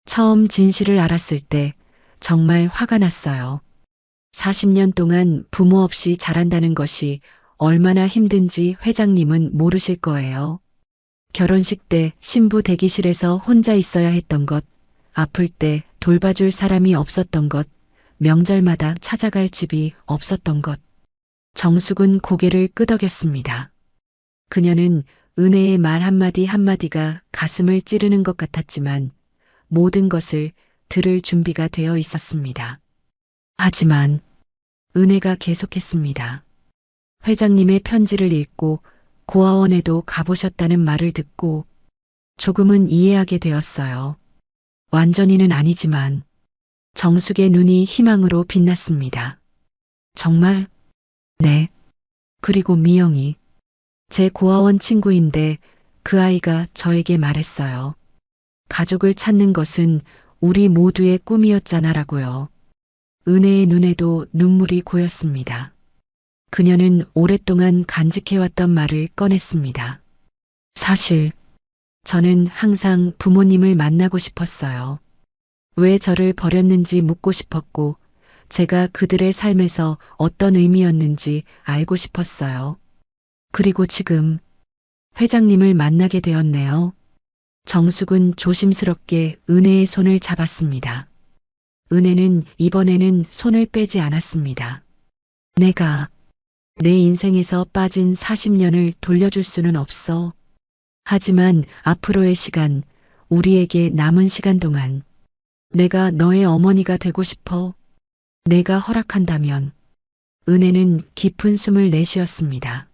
처음 진실을 알았을 때 정말 화가 났어요. 40년 동안 부모 없이 자란다는 것이 얼마나 힘든지 회장님은 모르실 거예요. 결혼식 때 신부 대기실에서 혼자 있어야 했던 것, 아플 때 돌봐줄 사람이 없었던 것, 명절마다 찾아갈 집이 없었던 것. 정숙은 고개를 끄덕였습니다. 그녀는 은혜의 말 한마디 한마디가 가슴을 찌르는 것 같았지만 모든 것을 들을 준비가 되어 있었습니다. 하지만 은혜가 계속했습니다. 회장님의 편지를 읽고 고아원에도 가보셨다는 말을 듣고 조금은 이해하게 되었어요. 완전히는 아니지만 정숙의 눈이 희망으로 빛났습니다. 정말? 네. 그리고 미영이 제 고아원 친구인데 그 아이가 저에게 말했어요. 가족을 찾는 것은 우리 모두의 꿈이었잖아라고요. 은혜의 눈에도 눈물이 고였습니다. 그녀는 오랫동안 간직해왔던 말을 꺼냈습니다. 사실 저는 항상 부모님을 만나고 싶었어요. 왜 저를 버렸는지 묻고 싶었고 제가 그들의 삶에서 어떤 의미였는지 알고 싶었어요. 그리고 지금 회장님을 만나게 되었네요. 정숙은 조심스럽게 은혜의 손을 잡았습니다. 은혜는 이번에는 손을 빼지 않았습니다. 내가 내 인생에서 빠진 40년을 돌려줄 수는 없어. 하지만 앞으로의 시간, 우리에게 남은 시간 동안 내가 너의 어머니가 되고 싶어. 내가 허락한다면. 은혜는 깊은 숨을 내쉬었습니다.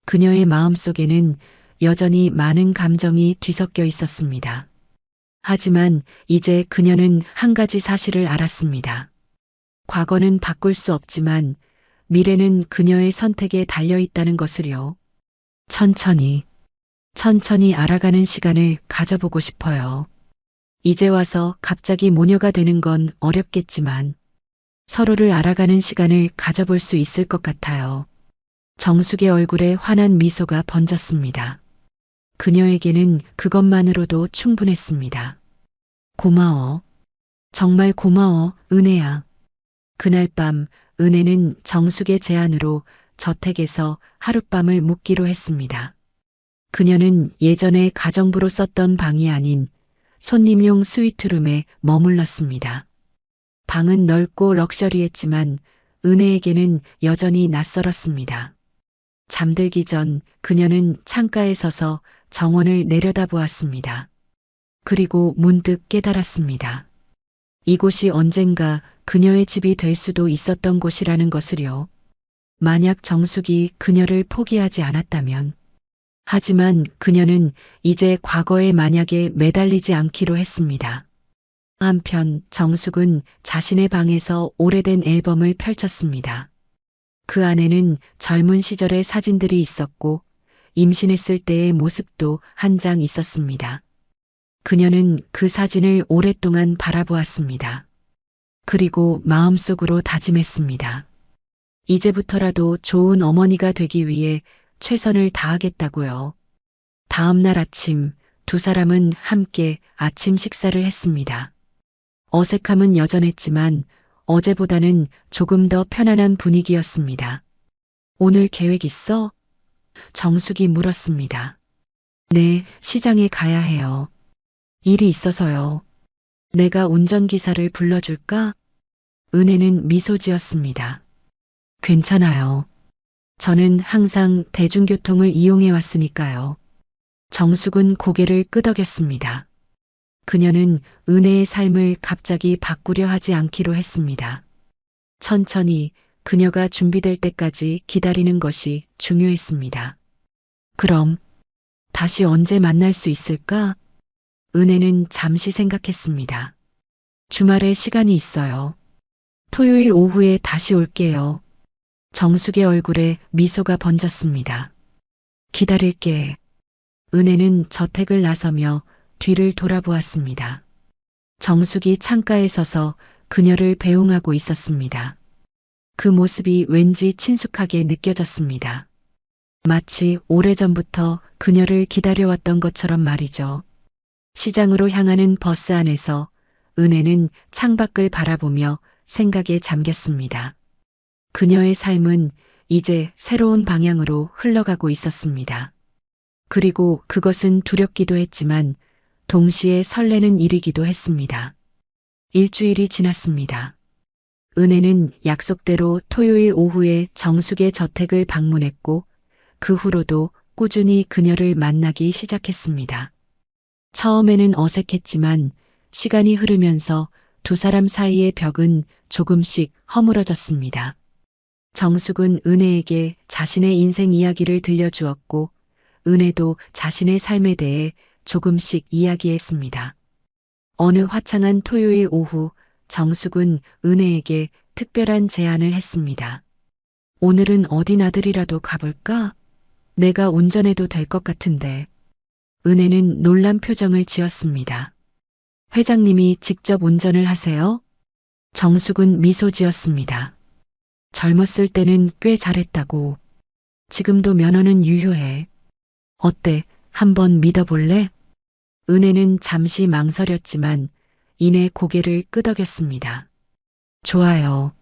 그녀의 마음속에는 여전히 많은 감정이 뒤섞여 있었습니다. 하지만 이제 그녀는 한 가지 사실을 알았습니다. 과거는 바꿀 수 없지만 미래는 그녀의 선택에 달려 있다는 것을요. 천천히 알아가는 시간을 가져보고 싶어요. 이제 와서 갑자기 모녀가 되는 건 어렵겠지만 서로를 알아가는 시간을 가져볼 수 있을 것 같아요. 정숙의 얼굴에 환한 미소가 번졌습니다. 그녀에게는 그것만으로도 충분했습니다. 고마워. 정말 고마워, 은혜야. 그날 밤 은혜는 정숙의 제안으로 저택에서 하룻밤을 묵기로 했습니다. 그녀는 예전에 가정부로 썼던 방이 아닌 손님용 스위트룸에 머물렀습니다. 방은 넓고 럭셔리했지만 은혜에게는 여전히 낯설었습니다. 잠들기 전 그녀는 창가에 서서 정원을 내려다보았습니다. 그리고 문득 깨달았습니다. 이곳이 언젠가 그녀의 집이 될 수도 있었던 곳이라는 것을요. 만약 정숙이 그녀를 포기하지 않았다면. 하지만 그녀는 이제 과거의 만약에 매달리지 않기로 했습니다. 한편 정숙은 자신의 방에서 오래된 앨범을 펼쳤습니다. 그 안에는 젊은 시절의 사진들이 있었고 임신했을 때의 모습도 한 장 있었습니다. 그녀는 그 사진을 오랫동안 바라보았습니다. 그리고 마음속으로 다짐했습니다. 이제부터라도 좋은 어머니가 되기 위해 최선을 다하겠다고요. 다음 날 아침 두 사람은 함께 아침 식사를 했습니다. 어색함은 여전했지만 어제보다는 조금 더 편안한 분위기였습니다. 오늘 계획 있어? 정숙이 물었습니다. 네, 시장에 가야 해요. 일이 있어서요. 내가 운전기사를 불러줄까? 은혜는 미소 지었습니다. 괜찮아요. 저는 항상 대중교통을 이용해 왔으니까요. 정숙은 고개를 끄덕였습니다. 그녀는 은혜의 삶을 갑자기 바꾸려 하지 않기로 했습니다. 천천히 그녀가 준비될 때까지 기다리는 것이 중요했습니다. 그럼 다시 언제 만날 수 있을까? 은혜는 잠시 생각했습니다. 주말에 시간이 있어요. 토요일 오후에 다시 올게요. 정숙의 얼굴에 미소가 번졌습니다. 기다릴게. 은혜는 저택을 나서며 뒤를 돌아보았습니다. 정숙이 창가에 서서 그녀를 배웅하고 있었습니다. 그 모습이 왠지 친숙하게 느껴졌습니다. 마치 오래전부터 그녀를 기다려왔던 것처럼 말이죠. 시장으로 향하는 버스 안에서 은혜는 창밖을 바라보며 생각에 잠겼습니다. 그녀의 삶은 이제 새로운 방향으로 흘러가고 있었습니다. 그리고 그것은 두렵기도 했지만 동시에 설레는 일이기도 했습니다. 일주일이 지났습니다. 은혜는 약속대로 토요일 오후에 정숙의 저택을 방문했고 그 후로도 꾸준히 그녀를 만나기 시작했습니다. 처음에는 어색했지만 시간이 흐르면서 두 사람 사이의 벽은 조금씩 허물어졌습니다. 정숙은 은혜에게 자신의 인생 이야기를 들려주었고 은혜도 자신의 삶에 대해 조금씩 이야기했습니다. 어느 화창한 토요일 오후 정숙은 은혜에게 특별한 제안을 했습니다. 오늘은 어디 나들이라도 가볼까? 내가 운전해도 될 것 같은데. 은혜는 놀란 표정을 지었습니다. 회장님이 직접 운전을 하세요? 정숙은 미소 지었습니다. 젊었을 때는 꽤 잘했다고. 지금도 면허는 유효해. 어때? 한번 믿어볼래? 은혜는 잠시 망설였지만 이내 고개를 끄덕였습니다. 좋아요.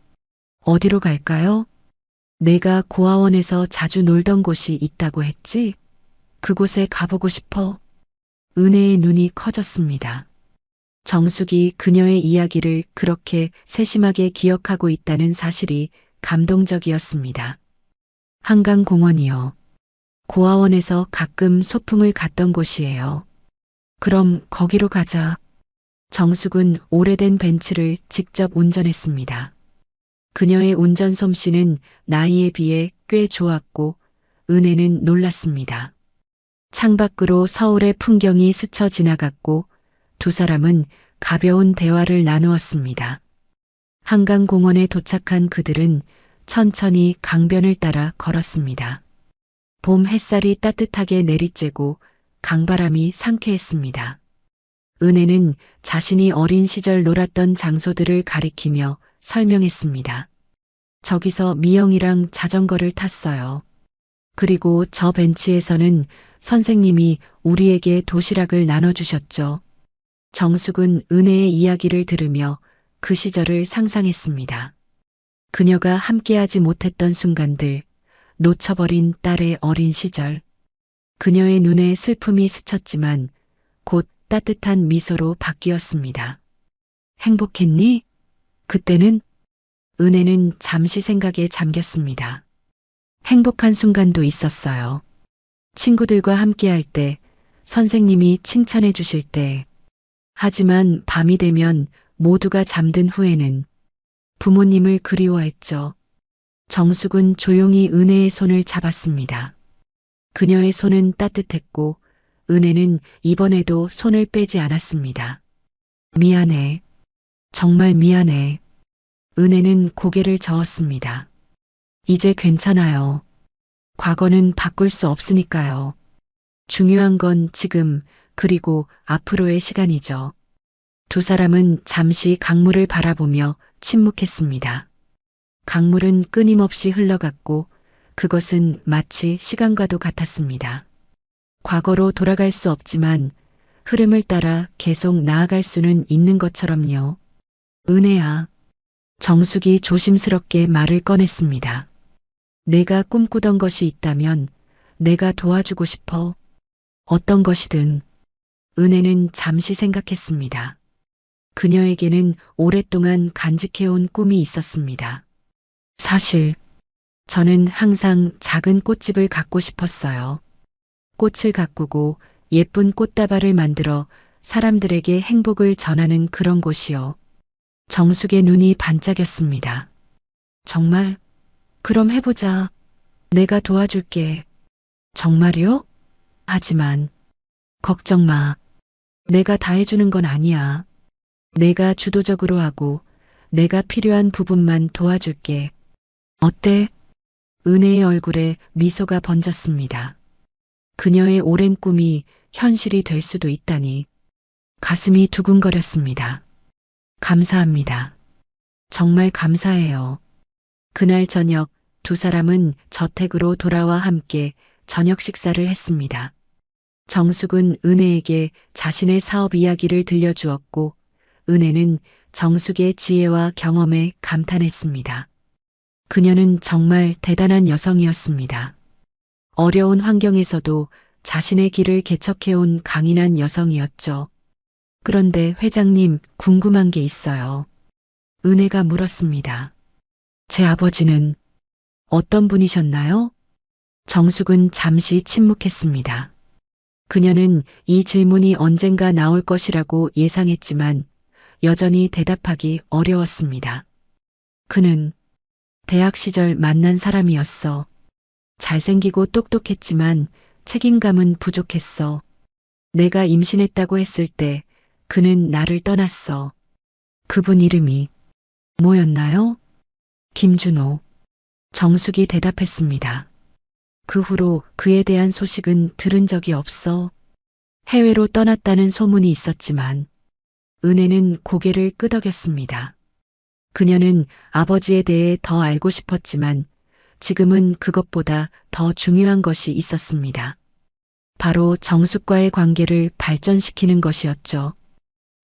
어디로 갈까요? 내가 고아원에서 자주 놀던 곳이 있다고 했지? 그곳에 가보고 싶어. 은혜의 눈이 커졌습니다. 정숙이 그녀의 이야기를 그렇게 세심하게 기억하고 있다는 사실이 감동적이었습니다. 한강공원이요. 고아원에서 가끔 소풍을 갔던 곳이에요. 그럼 거기로 가자. 정숙은 오래된 벤츠를 직접 운전했습니다. 그녀의 운전 솜씨는 나이에 비해 꽤 좋았고 은혜는 놀랐습니다. 창밖으로 서울의 풍경이 스쳐 지나갔고 두 사람은 가벼운 대화를 나누었습니다. 한강공원에 도착한 그들은 천천히 강변을 따라 걸었습니다. 봄 햇살이 따뜻하게 내리쬐고 강바람이 상쾌했습니다. 은혜는 자신이 어린 시절 놀았던 장소들을 가리키며 설명했습니다. 저기서 미영이랑 자전거를 탔어요. 그리고 저 벤치에서는 선생님이 우리에게 도시락을 나눠주셨죠. 정숙은 은혜의 이야기를 들으며 그 시절을 상상했습니다. 그녀가 함께하지 못했던 순간들, 놓쳐버린 딸의 어린 시절. 그녀의 눈에 슬픔이 스쳤지만 곧 따뜻한 미소로 바뀌었습니다. 행복했니? 그때는 은혜는 잠시 생각에 잠겼습니다. 행복한 순간도 있었어요. 친구들과 함께할 때, 선생님이 칭찬해 주실 때, 하지만 밤이 되면 모두가 잠든 후에는 부모님을 그리워했죠. 정숙은 조용히 은혜의 손을 잡았습니다. 그녀의 손은 따뜻했고 은혜는 이번에도 손을 빼지 않았습니다. 미안해. 정말 미안해. 은혜는 고개를 저었습니다. 이제 괜찮아요. 과거는 바꿀 수 없으니까요. 중요한 건 지금 그리고 앞으로의 시간이죠. 두 사람은 잠시 강물을 바라보며 침묵했습니다. 강물은 끊임없이 흘러갔고 그것은 마치 시간과도 같았습니다. 과거로 돌아갈 수 없지만 흐름을 따라 계속 나아갈 수는 있는 것처럼요. 은혜야. 정숙이 조심스럽게 말을 꺼냈습니다. 내가 꿈꾸던 것이 있다면 내가 도와주고 싶어. 어떤 것이든. 은혜는 잠시 생각했습니다. 그녀에게는 오랫동안 간직해온 꿈이 있었습니다. 사실 저는 항상 작은 꽃집을 갖고 싶었어요. 꽃을 가꾸고 예쁜 꽃다발을 만들어 사람들에게 행복을 전하는 그런 곳이요. 정숙의 눈이 반짝였습니다. 정말? 그럼 해보자. 내가 도와줄게. 정말요? 하지만 걱정 마. 내가 다 해주는 건 아니야. 내가 주도적으로 하고 내가 필요한 부분만 도와줄게. 어때? 은혜의 얼굴에 미소가 번졌습니다. 그녀의 오랜 꿈이 현실이 될 수도 있다니. 가슴이 두근거렸습니다. 감사합니다. 정말 감사해요. 그날 저녁 두 사람은 저택으로 돌아와 함께 저녁 식사를 했습니다. 정숙은 은혜에게 자신의 사업 이야기를 들려주었고 은혜는 정숙의 지혜와 경험에 감탄했습니다. 그녀는 정말 대단한 여성이었습니다. 어려운 환경에서도 자신의 길을 개척해온 강인한 여성이었죠. 그런데 회장님, 궁금한 게 있어요. 은혜가 물었습니다. 제 아버지는 어떤 분이셨나요? 정숙은 잠시 침묵했습니다. 그녀는 이 질문이 언젠가 나올 것이라고 예상했지만 여전히 대답하기 어려웠습니다. 그는 대학 시절 만난 사람이었어. 잘생기고 똑똑했지만 책임감은 부족했어. 내가 임신했다고 했을 때 그는 나를 떠났어. 그분 이름이 뭐였나요? 김준호. 정숙이 대답했습니다. 그 후로 그에 대한 소식은 들은 적이 없어. 해외로 떠났다는 소문이 있었지만 은혜는 고개를 끄덕였습니다. 그녀는 아버지에 대해 더 알고 싶었지만 지금은 그것보다 더 중요한 것이 있었습니다. 바로 정숙과의 관계를 발전시키는 것이었죠.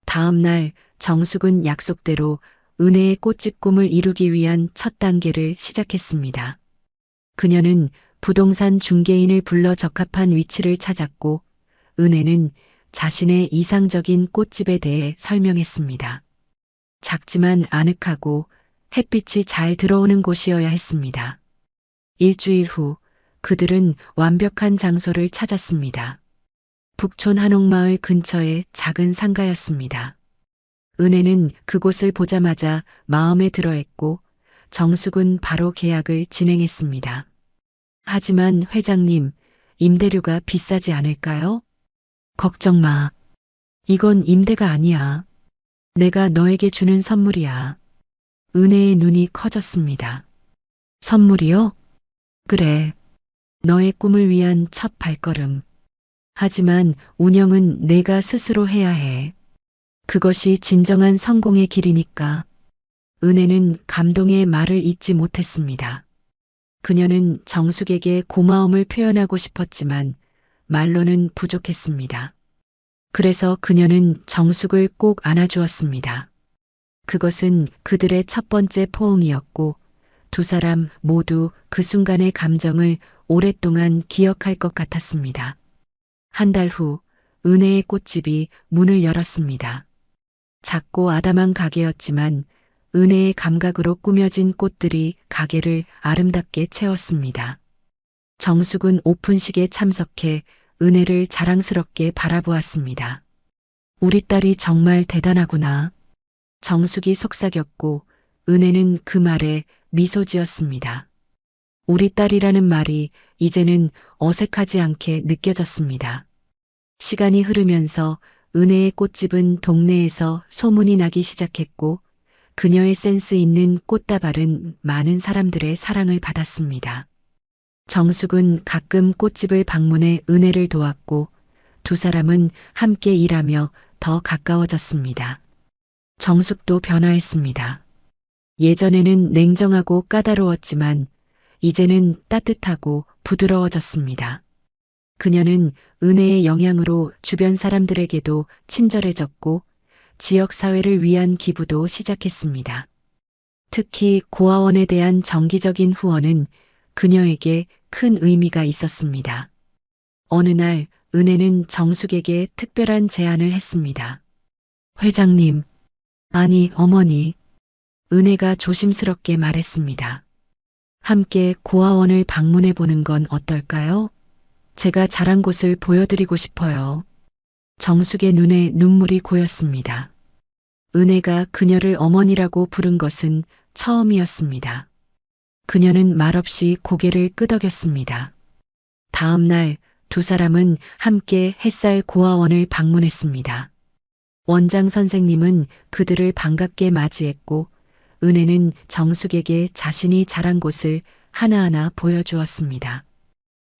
다음 날 정숙은 약속대로 은혜의 꽃집 꿈을 이루기 위한 첫 단계를 시작했습니다. 그녀는 부동산 중개인을 불러 적합한 위치를 찾았고 은혜는 자신의 이상적인 꽃집에 대해 설명했습니다. 작지만 아늑하고 햇빛이 잘 들어오는 곳이어야 했습니다. 일주일 후 그들은 완벽한 장소를 찾았습니다. 북촌 한옥마을 근처의 작은 상가였습니다. 은혜는 그곳을 보자마자 마음에 들어했고 정숙은 바로 계약을 진행했습니다. 하지만 회장님, 임대료가 비싸지 않을까요? 걱정 마. 이건 임대가 아니야. 내가 너에게 주는 선물이야. 은혜의 눈이 커졌습니다. 선물이요? 그래. 너의 꿈을 위한 첫 발걸음. 하지만 운영은 내가 스스로 해야 해. 그것이 진정한 성공의 길이니까. 은혜는 감동의 말을 잇지 못했습니다. 그녀는 정숙에게 고마움을 표현하고 싶었지만 말로는 부족했습니다. 그래서 그녀는 정숙을 꼭 안아주었습니다. 그것은 그들의 첫 번째 포옹이었고 두 사람 모두 그 순간의 감정을 오랫동안 기억할 것 같았습니다. 한 달 후 은혜의 꽃집이 문을 열었습니다. 작고 아담한 가게였지만 은혜의 감각으로 꾸며진 꽃들이 가게를 아름답게 채웠습니다. 정숙은 오픈식에 참석해 은혜를 자랑스럽게 바라보았습니다. 우리 딸이 정말 대단하구나. 정숙이 속삭였고 은혜는 그 말에 미소 지었습니다. 우리 딸이라는 말이 이제는 어색하지 않게 느껴졌습니다. 시간이 흐르면서 은혜의 꽃집은 동네에서 소문이 나기 시작했고 그녀의 센스 있는 꽃다발은 많은 사람들의 사랑을 받았습니다. 정숙은 가끔 꽃집을 방문해 은혜를 도왔고 두 사람은 함께 일하며 더 가까워졌습니다. 정숙도 변화했습니다. 예전에는 냉정하고 까다로웠지만 이제는 따뜻하고 부드러워졌습니다. 그녀는 은혜의 영향으로 주변 사람들에게도 친절해졌고 지역사회를 위한 기부도 시작했습니다. 특히 고아원에 대한 정기적인 후원은 그녀에게 큰 의미가 있었습니다. 어느 날 은혜는 정숙에게 특별한 제안을 했습니다. 회장님, 아니 어머니, 은혜가 조심스럽게 말했습니다. 함께 고아원을 방문해 보는 건 어떨까요? 제가 자란 곳을 보여드리고 싶어요. 정숙의 눈에 눈물이 고였습니다. 은혜가 그녀를 어머니라고 부른 것은 처음이었습니다. 그녀는 말없이 고개를 끄덕였습니다. 다음 날 두 사람은 함께 햇살 고아원을 방문했습니다. 원장 선생님은 그들을 반갑게 맞이했고 은혜는 정숙에게 자신이 자란 곳을 하나하나 보여주었습니다.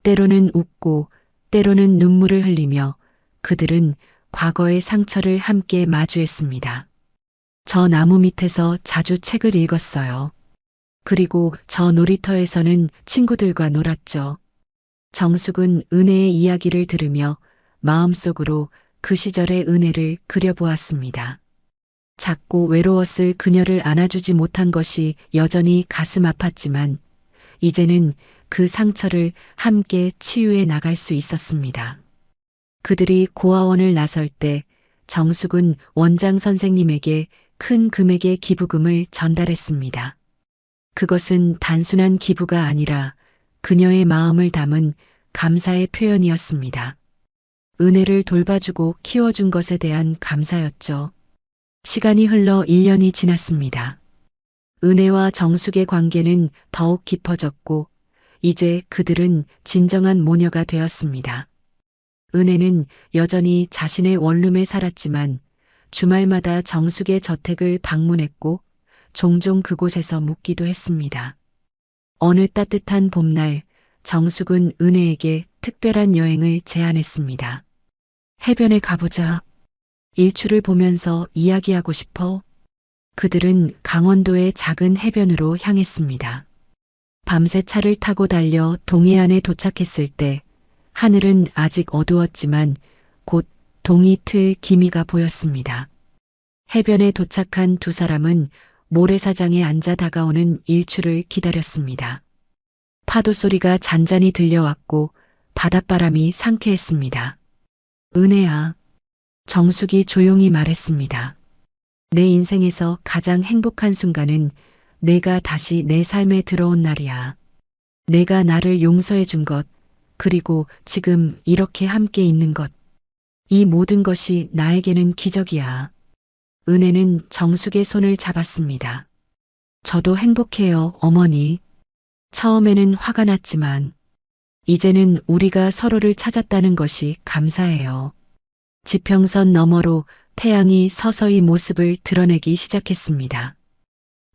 때로는 웃고 때로는 눈물을 흘리며 그들은 과거의 상처를 함께 마주했습니다. 저 나무 밑에서 자주 책을 읽었어요. 그리고 저 놀이터에서는 친구들과 놀았죠. 정숙은 은혜의 이야기를 들으며 마음속으로 그 시절의 은혜를 그려보았습니다. 작고 외로웠을 그녀를 안아주지 못한 것이 여전히 가슴 아팠지만 이제는 그 상처를 함께 치유해 나갈 수 있었습니다. 그들이 고아원을 나설 때 정숙은 원장 선생님에게 큰 금액의 기부금을 전달했습니다. 그것은 단순한 기부가 아니라 그녀의 마음을 담은 감사의 표현이었습니다. 은혜를 돌봐주고 키워준 것에 대한 감사였죠. 시간이 흘러 1년이 지났습니다. 은혜와 정숙의 관계는 더욱 깊어졌고 이제 그들은 진정한 모녀가 되었습니다. 은혜는 여전히 자신의 원룸에 살았지만 주말마다 정숙의 저택을 방문했고 종종 그곳에서 묵기도 했습니다. 어느 따뜻한 봄날 정숙은 은혜에게 특별한 여행을 제안했습니다. 해변에 가보자. 일출을 보면서 이야기하고 싶어. 그들은 강원도의 작은 해변으로 향했습니다. 밤새 차를 타고 달려 동해안에 도착했을 때 하늘은 아직 어두웠지만 곧 동이 틀 기미가 보였습니다. 해변에 도착한 두 사람은 모래사장에 앉아 다가오는 일출을 기다렸습니다. 파도 소리가 잔잔히 들려왔고 바닷바람이 상쾌했습니다. 은혜야, 정숙이 조용히 말했습니다. 내 인생에서 가장 행복한 순간은 내가 다시 내 삶에 들어온 날이야. 내가 나를 용서해 준 것, 그리고 지금 이렇게 함께 있는 것. 이 모든 것이 나에게는 기적이야. 은혜는 정숙의 손을 잡았습니다. 저도 행복해요, 어머니. 처음에는 화가 났지만 이제는 우리가 서로를 찾았다는 것이 감사해요. 지평선 너머로 태양이 서서히 모습을 드러내기 시작했습니다.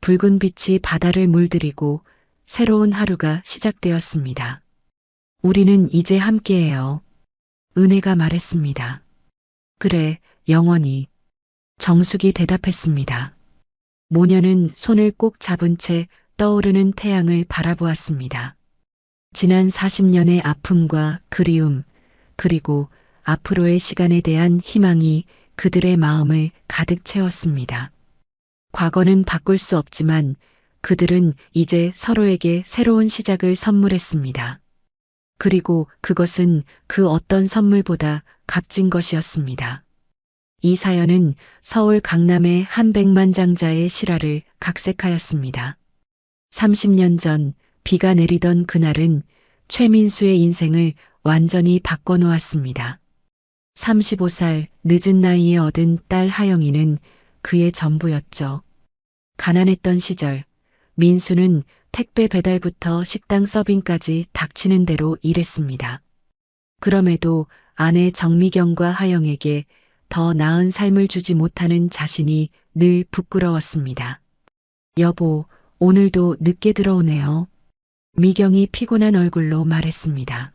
붉은 빛이 바다를 물들이고 새로운 하루가 시작되었습니다. 우리는 이제 함께해요. 은혜가 말했습니다. 그래, 영원히. 정숙이 대답했습니다. 모녀는 손을 꼭 잡은 채 떠오르는 태양을 바라보았습니다. 지난 40년의 아픔과 그리움, 그리고 앞으로의 시간에 대한 희망이 그들의 마음을 가득 채웠습니다. 과거는 바꿀 수 없지만 그들은 이제 서로에게 새로운 시작을 선물했습니다. 그리고 그것은 그 어떤 선물보다 값진 것이었습니다. 이 사연은 서울 강남의 한 백만장자의 실화를 각색하였습니다. 30년 전 비가 내리던 그날은 최민수의 인생을 완전히 바꿔놓았습니다. 35살 늦은 나이에 얻은 딸 하영이는 그의 전부였죠. 가난했던 시절, 민수는 택배 배달부터 식당 서빙까지 닥치는 대로 일했습니다. 그럼에도 아내 정미경과 하영에게 더 나은 삶을 주지 못하는 자신이 늘 부끄러웠습니다. 여보, 오늘도 늦게 들어오네요. 미경이 피곤한 얼굴로 말했습니다.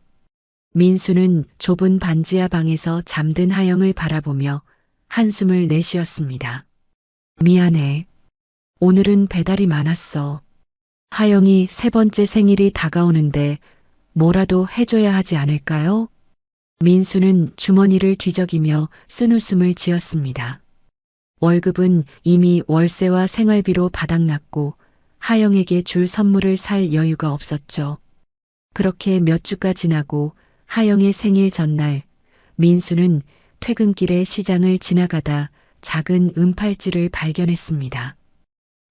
민수는 좁은 반지하 방에서 잠든 하영을 바라보며 한숨을 내쉬었습니다. 미안해. 오늘은 배달이 많았어. 하영이 세 번째 생일이 다가오는데 뭐라도 해줘야 하지 않을까요? 민수는 주머니를 뒤적이며 쓴웃음을 지었습니다. 월급은 이미 월세와 생활비로 바닥났고 하영에게 줄 선물을 살 여유가 없었죠. 그렇게 몇 주가 지나고 하영의 생일 전날, 민수는 퇴근길에 시장을 지나가다 작은 은팔찌를 발견했습니다.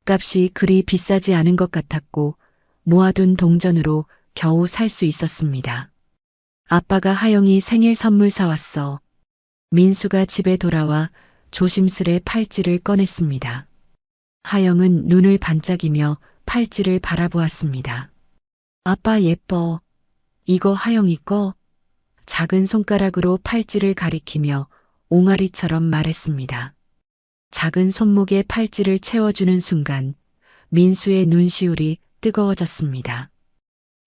값이 그리 비싸지 않은 것 같았고 모아둔 동전으로 겨우 살 수 있었습니다. 아빠가 하영이 생일 선물 사왔어. 민수가 집에 돌아와 조심스레 팔찌를 꺼냈습니다. 하영은 눈을 반짝이며 팔찌를 바라보았습니다. 아빠 예뻐. 이거 하영이 거? 작은 손가락으로 팔찌를 가리키며 옹알이처럼 말했습니다. 작은 손목에 팔찌를 채워주는 순간 민수의 눈시울이 뜨거워졌습니다.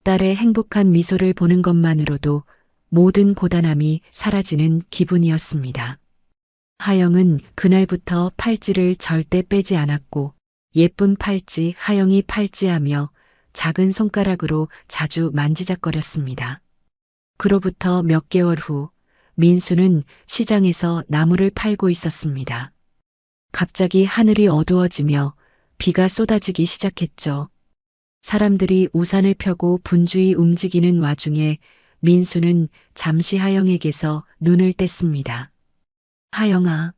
딸의 행복한 미소를 보는 것만으로도 모든 고단함이 사라지는 기분이었습니다. 하영은 그날부터 팔찌를 절대 빼지 않았고 예쁜 팔찌 하영이 팔찌하며 작은 손가락으로 자주 만지작거렸습니다. 그로부터 몇 개월 후 민수는 시장에서 나무를 팔고 있었습니다. 갑자기 하늘이 어두워지며 비가 쏟아지기 시작했죠. 사람들이 우산을 펴고 분주히 움직이는 와중에 민수는 잠시 하영에게서 눈을 뗐습니다. 하영아,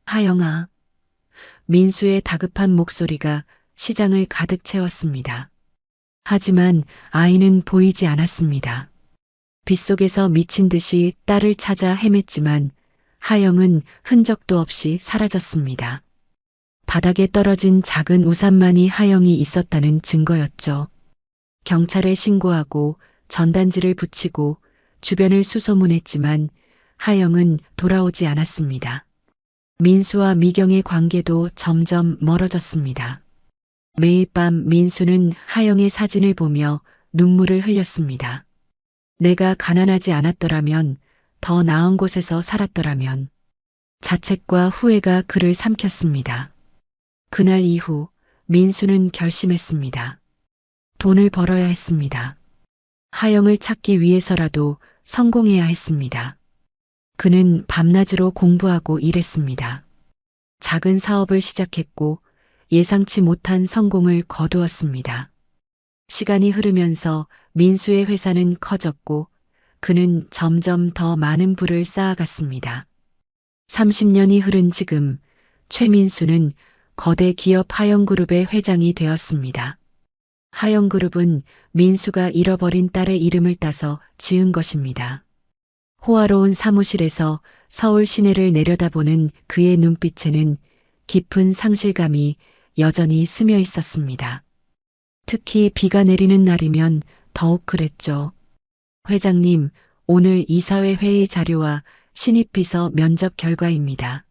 하영아. 민수의 다급한 목소리가 시장을 가득 채웠습니다. 하지만 아이는 보이지 않았습니다. 빗속에서 미친 듯이 딸을 찾아 헤맸지만 하영은 흔적도 없이 사라졌습니다. 바닥에 떨어진 작은 우산만이 하영이 있었다는 증거였죠. 경찰에 신고하고 전단지를 붙이고 주변을 수소문했지만 하영은 돌아오지 않았습니다. 민수와 미경의 관계도 점점 멀어졌습니다. 매일 밤 민수는 하영의 사진을 보며 눈물을 흘렸습니다. 내가 가난하지 않았더라면, 더 나은 곳에서 살았더라면. 자책과 후회가 그를 삼켰습니다. 그날 이후 민수는 결심했습니다. 돈을 벌어야 했습니다. 하영을 찾기 위해서라도 성공해야 했습니다. 그는 밤낮으로 공부하고 일했습니다. 작은 사업을 시작했고 예상치 못한 성공을 거두었습니다. 시간이 흐르면서 민수의 회사는 커졌고 그는 점점 더 많은 부를 쌓아갔습니다. 30년이 흐른 지금 최민수는 거대 기업 하영그룹의 회장이 되었습니다. 하영그룹은 민수가 잃어버린 딸의 이름을 따서 지은 것입니다. 호화로운 사무실에서 서울 시내를 내려다보는 그의 눈빛에는 깊은 상실감이 여전히 스며 있었습니다. 특히 비가 내리는 날이면 더욱 그랬죠. 회장님, 오늘 이사회 회의 자료와 신입 비서 면접 결과입니다.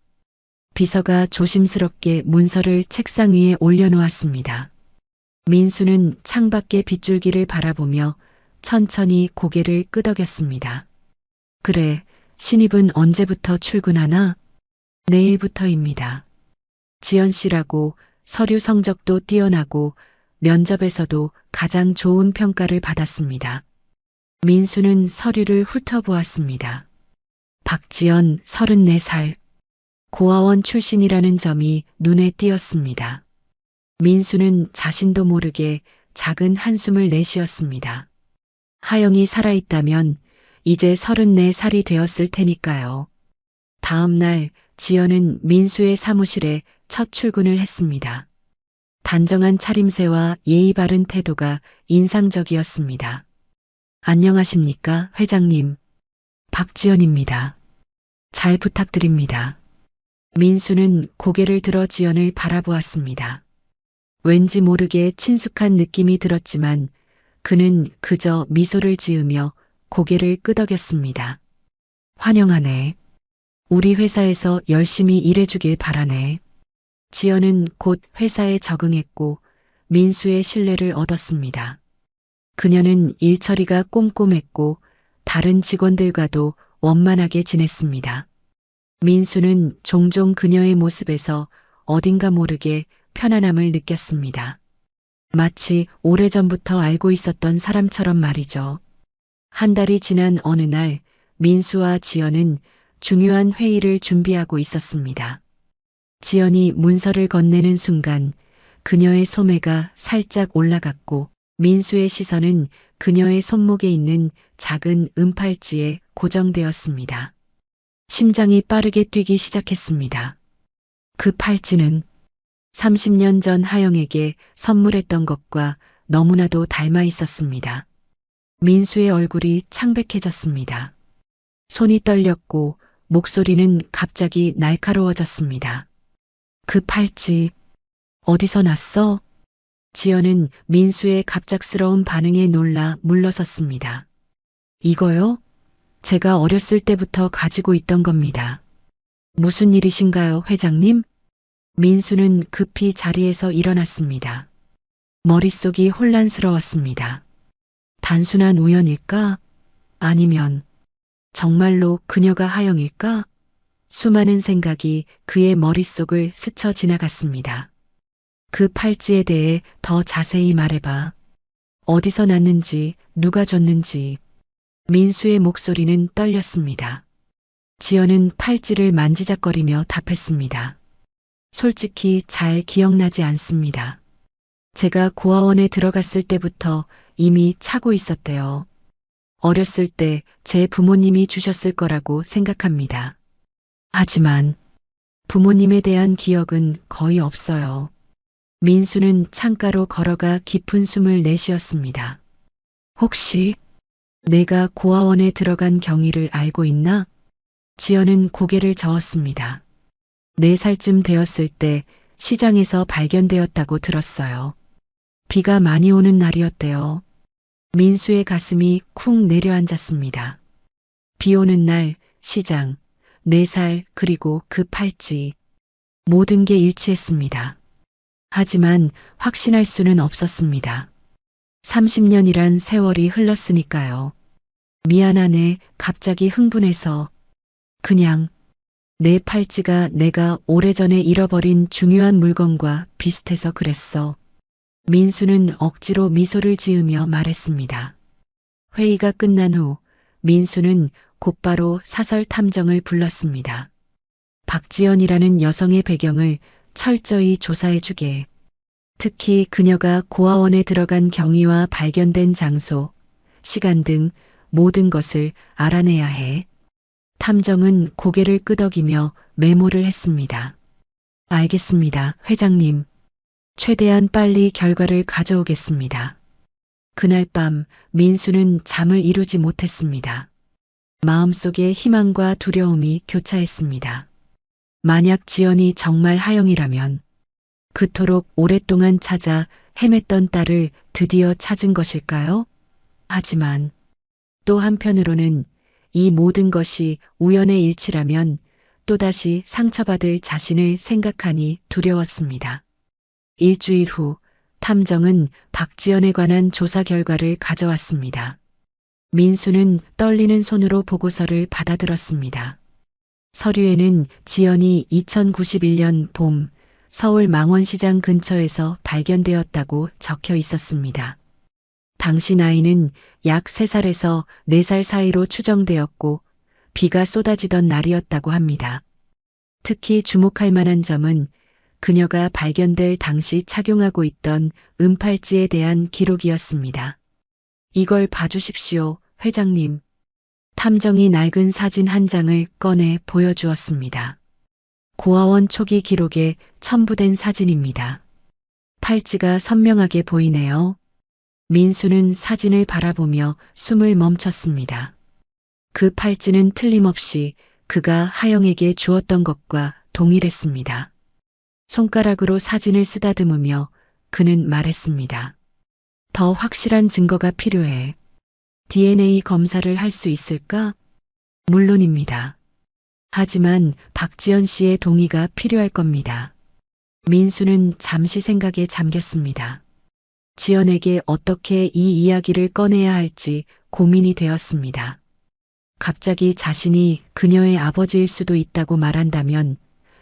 비서가 조심스럽게 문서를 책상 위에 올려놓았습니다. 민수는 창밖의 빗줄기를 바라보며 천천히 고개를 끄덕였습니다. 그래, 신입은 언제부터 출근하나? 내일부터입니다. 지연 씨라고 서류 성적도 뛰어나고 면접에서도 가장 좋은 평가를 받았습니다. 민수는 서류를 훑어보았습니다. 박지연 34살. 고아원 출신이라는 점이 눈에 띄었습니다. 민수는 자신도 모르게 작은 한숨을 내쉬었습니다. 하영이 살아있다면 이제 34살이 되었을 테니까요. 다음 날 지연은 민수의 사무실에 첫 출근을 했습니다. 단정한 차림새와 예의 바른 태도가 인상적이었습니다. 안녕하십니까, 회장님. 박지연입니다. 잘 부탁드립니다. 민수는 고개를 들어 지연을 바라보았습니다. 왠지 모르게 친숙한 느낌이 들었지만 그는 그저 미소를 지으며 고개를 끄덕였습니다. 환영하네. 우리 회사에서 열심히 일해주길 바라네. 지연은 곧 회사에 적응했고 민수의 신뢰를 얻었습니다. 그녀는 일처리가 꼼꼼했고 다른 직원들과도 원만하게 지냈습니다. 민수는 종종 그녀의 모습에서 어딘가 모르게 편안함을 느꼈습니다. 마치 오래전부터 알고 있었던 사람처럼 말이죠. 한 달이 지난 어느 날 민수와 지연은 중요한 회의를 준비하고 있었습니다. 지연이 문서를 건네는 순간 그녀의 소매가 살짝 올라갔고 민수의 시선은 그녀의 손목에 있는 작은 은팔찌에 고정되었습니다. 심장이 빠르게 뛰기 시작했습니다. 그 팔찌는 30년 전 하영에게 선물했던 것과 너무나도 닮아 있었습니다. 민수의 얼굴이 창백해졌습니다. 손이 떨렸고 목소리는 갑자기 날카로워졌습니다. 그 팔찌 어디서 났어? 지연은 민수의 갑작스러운 반응에 놀라 물러섰습니다. 이거요? 제가 어렸을 때부터 가지고 있던 겁니다. 무슨 일이신가요, 회장님? 민수는 급히 자리에서 일어났습니다. 머릿속이 혼란스러웠습니다. 단순한 우연일까? 아니면 정말로 그녀가 하영일까? 수많은 생각이 그의 머릿속을 스쳐 지나갔습니다. 그 팔찌에 대해 더 자세히 말해봐. 어디서 났는지, 누가 줬는지. 민수의 목소리는 떨렸습니다. 지연은 팔찌를 만지작거리며 답했습니다. 솔직히 잘 기억나지 않습니다. 제가 고아원에 들어갔을 때부터 이미 차고 있었대요. 어렸을 때 제 부모님이 주셨을 거라고 생각합니다. 하지만 부모님에 대한 기억은 거의 없어요. 민수는 창가로 걸어가 깊은 숨을 내쉬었습니다. 혹시 내가 고아원에 들어간 경위를 알고 있나? 지연은 고개를 저었습니다. 4살쯤 되었을 때 시장에서 발견되었다고 들었어요. 비가 많이 오는 날이었대요. 민수의 가슴이 쿵 내려앉았습니다. 비 오는 날, 시장, 4살 그리고 그 팔찌. 모든 게 일치했습니다. 하지만 확신할 수는 없었습니다. 30년이란 세월이 흘렀으니까요. 미안하네. 갑자기 흥분해서. 그냥 내 팔찌가 내가 오래전에 잃어버린 중요한 물건과 비슷해서 그랬어. 민수는 억지로 미소를 지으며 말했습니다. 회의가 끝난 후 민수는 곧바로 사설 탐정을 불렀습니다. 박지연이라는 여성의 배경을 철저히 조사해주게. 특히 그녀가 고아원에 들어간 경위와 발견된 장소, 시간 등 모든 것을 알아내야 해. 탐정은 고개를 끄덕이며 메모를 했습니다. 알겠습니다, 회장님. 최대한 빨리 결과를 가져오겠습니다. 그날 밤 민수는 잠을 이루지 못했습니다. 마음속에 희망과 두려움이 교차했습니다. 만약 지연이 정말 하영이라면 그토록 오랫동안 찾아 헤맸던 딸을 드디어 찾은 것일까요? 하지만 또 한편으로는 이 모든 것이 우연의 일치라면 또다시 상처받을 자신을 생각하니 두려웠습니다. 일주일 후 탐정은 박지연에 관한 조사 결과를 가져왔습니다. 민수는 떨리는 손으로 보고서를 받아들었습니다. 서류에는 지연이 2091년 봄 서울 망원시장 근처에서 발견되었다고 적혀 있었습니다. 당시 나이는 약 3살에서 4살 사이로 추정되었고 비가 쏟아지던 날이었다고 합니다. 특히 주목할 만한 점은 그녀가 발견될 당시 착용하고 있던 은팔찌에 대한 기록이었습니다. 이걸 봐주십시오, 회장님. 탐정이 낡은 사진 한 장을 꺼내 보여주었습니다. 고아원 초기 기록에 첨부된 사진입니다. 팔찌가 선명하게 보이네요. 민수는 사진을 바라보며 숨을 멈췄습니다. 그 팔찌는 틀림없이 그가 하영에게 주었던 것과 동일했습니다. 손가락으로 사진을 쓰다듬으며 그는 말했습니다. 더 확실한 증거가 필요해. DNA 검사를 할 수 있을까? 물론입니다. 하지만 박지연 씨의 동의가 필요할 겁니다. 민수는 잠시 생각에 잠겼습니다. 지연에게 어떻게 이 이야기를 꺼내야 할지 고민이 되었습니다. 갑자기 자신이 그녀의 아버지일 수도 있다고 말한다면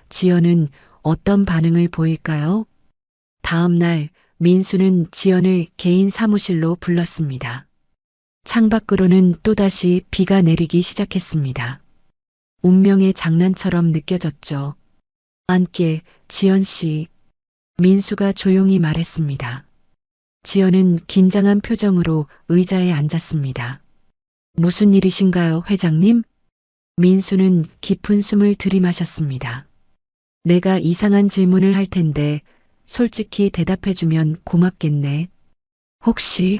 지연은 어떤 반응을 보일까요? 다음 날 민수는 지연을 개인 사무실로 불렀습니다. 창밖으로는 또다시 비가 내리기 시작했습니다. 운명의 장난처럼 느껴졌죠. 함께 지연 씨. 민수가 조용히 말했습니다. 지연은 긴장한 표정으로 의자에 앉았습니다. 무슨 일이신가요, 회장님? 민수는 깊은 숨을 들이마셨습니다. 내가 이상한 질문을 할 텐데 솔직히 대답해주면 고맙겠네. 혹시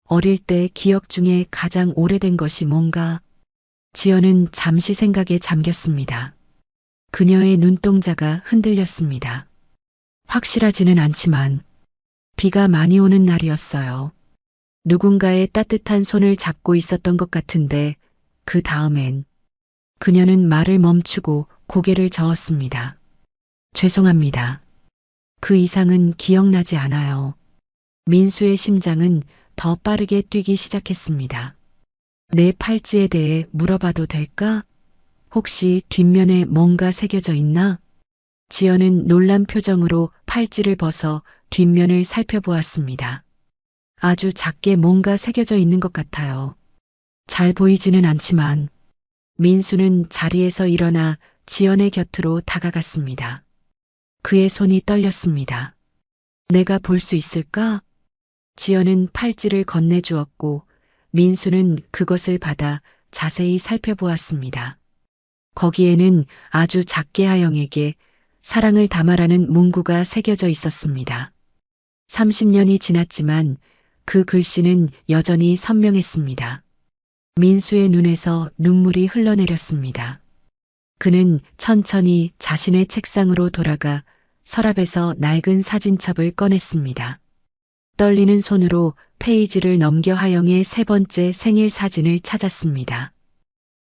어릴 때 기억 중에 가장 오래된 것이 뭔가? 지연은 잠시 생각에 잠겼습니다. 그녀의 눈동자가 흔들렸습니다. 확실하지는 않지만 비가 많이 오는 날이었어요. 누군가의 따뜻한 손을 잡고 있었던 것 같은데 그 다음엔 그녀는 말을 멈추고 고개를 저었습니다. 죄송합니다. 그 이상은 기억나지 않아요. 민수의 심장은 더 빠르게 뛰기 시작했습니다. 내 팔찌에 대해 물어봐도 될까? 혹시 뒷면에 뭔가 새겨져 있나? 지연은 놀란 표정으로 팔찌를 벗어 뒷면을 살펴보았습니다. 아주 작게 뭔가 새겨져 있는 것 같아요. 잘 보이지는 않지만 민수는 자리에서 일어나 지연의 곁으로 다가갔습니다. 그의 손이 떨렸습니다. 내가 볼 수 있을까? 지연은 팔찌를 건네주었고 민수는 그것을 받아 자세히 살펴보았습니다. 거기에는 아주 작게 하영에게 사랑을 담아라는 문구가 새겨져 있었습니다. 30년이 지났지만 그 글씨는 여전히 선명했습니다. 민수의 눈에서 눈물이 흘러내렸습니다. 그는 천천히 자신의 책상으로 돌아가 서랍에서 낡은 사진첩을 꺼냈습니다. 떨리는 손으로 페이지를 넘겨 하영의 세 번째 생일 사진을 찾았습니다.